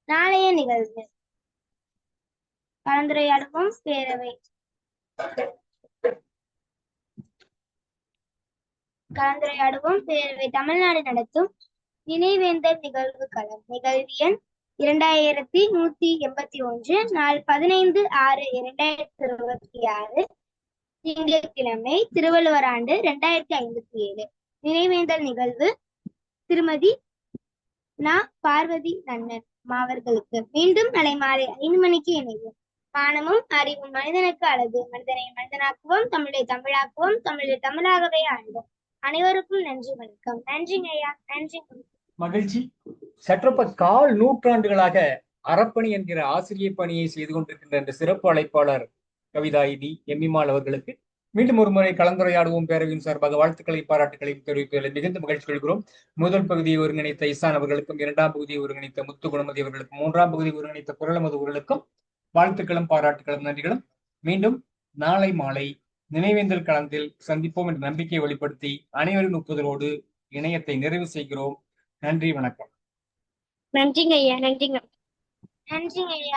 நாளைய நிகழ்வு கலந்துரையாடுவோம் பேரவை தமிழ்நாடு நடத்தும் நினைவேந்தல் நிகழ்வு களம் நிகழ்வு எண் 2181 நாள் 15/6/2026 திங்கட்கிழமை திருவள்ளுவர் ஆண்டு 2057 நினைவேந்தல் நிகழ்வு திருமதி நா. பார்வதி நன்னன் அவர்களுக்கு மீண்டும் நாளை மாலை 5 மணிக்கு இணைவோம். மானமும் அறிவும் மனிதனுக்கு அழகு. மனிதனை மனிதனாக்குவோம், தமிழை தமிழாக்குவோம், தமிழை தமிழாகவே ஆழ்வோம். அனைவருக்கும் நன்றி, வணக்கம். நன்றிங்க ஐயா. நன்றி. மகிழ்ச்சி. சற்றப்ப 1/4 நூற்றாண்டுகளாக அறப்பணி என்கிற ஆசிரியர் பணியை செய்து கொண்டிருக்கின்ற இந்த சிறப்பு அழைப்பாளர் கவிதாயினி எம்மிமாள் அவர்களுக்கு மீண்டும் ஒரு முறை கலந்துரையாடுவோம் பேரவையின் சார்பாக வாழ்த்துக்களை பாராட்டுகளையும் தெரிவிப்பதில் மிகுந்த மகிழ்ச்சி கொள்கிறோம். முதல் பகுதியை ஒருங்கிணைத்த இசான் அவர்களுக்கும், 2ஆம் பகுதியை ஒருங்கிணைத்த முத்து குணமதி அவர்களுக்கும், 3ஆம் பகுதியை ஒருங்கிணைத்த குரலமது அவர்களுக்கும் வாழ்த்துக்களும் பாராட்டுகளும் நன்றிகளும். மீண்டும் நாளை மாலை நினைவேந்தல் களத்தில் சந்திப்போம் என்ற நம்பிக்கையை வெளிப்படுத்தி அனைவரின் ஒப்புதலோடு இணையத்தை நிறைவு செய்கிறோம். நன்றி, வணக்கம். நன்றிங்க ஐயா. நன்றிங்க. நன்றிங்க ஐயா.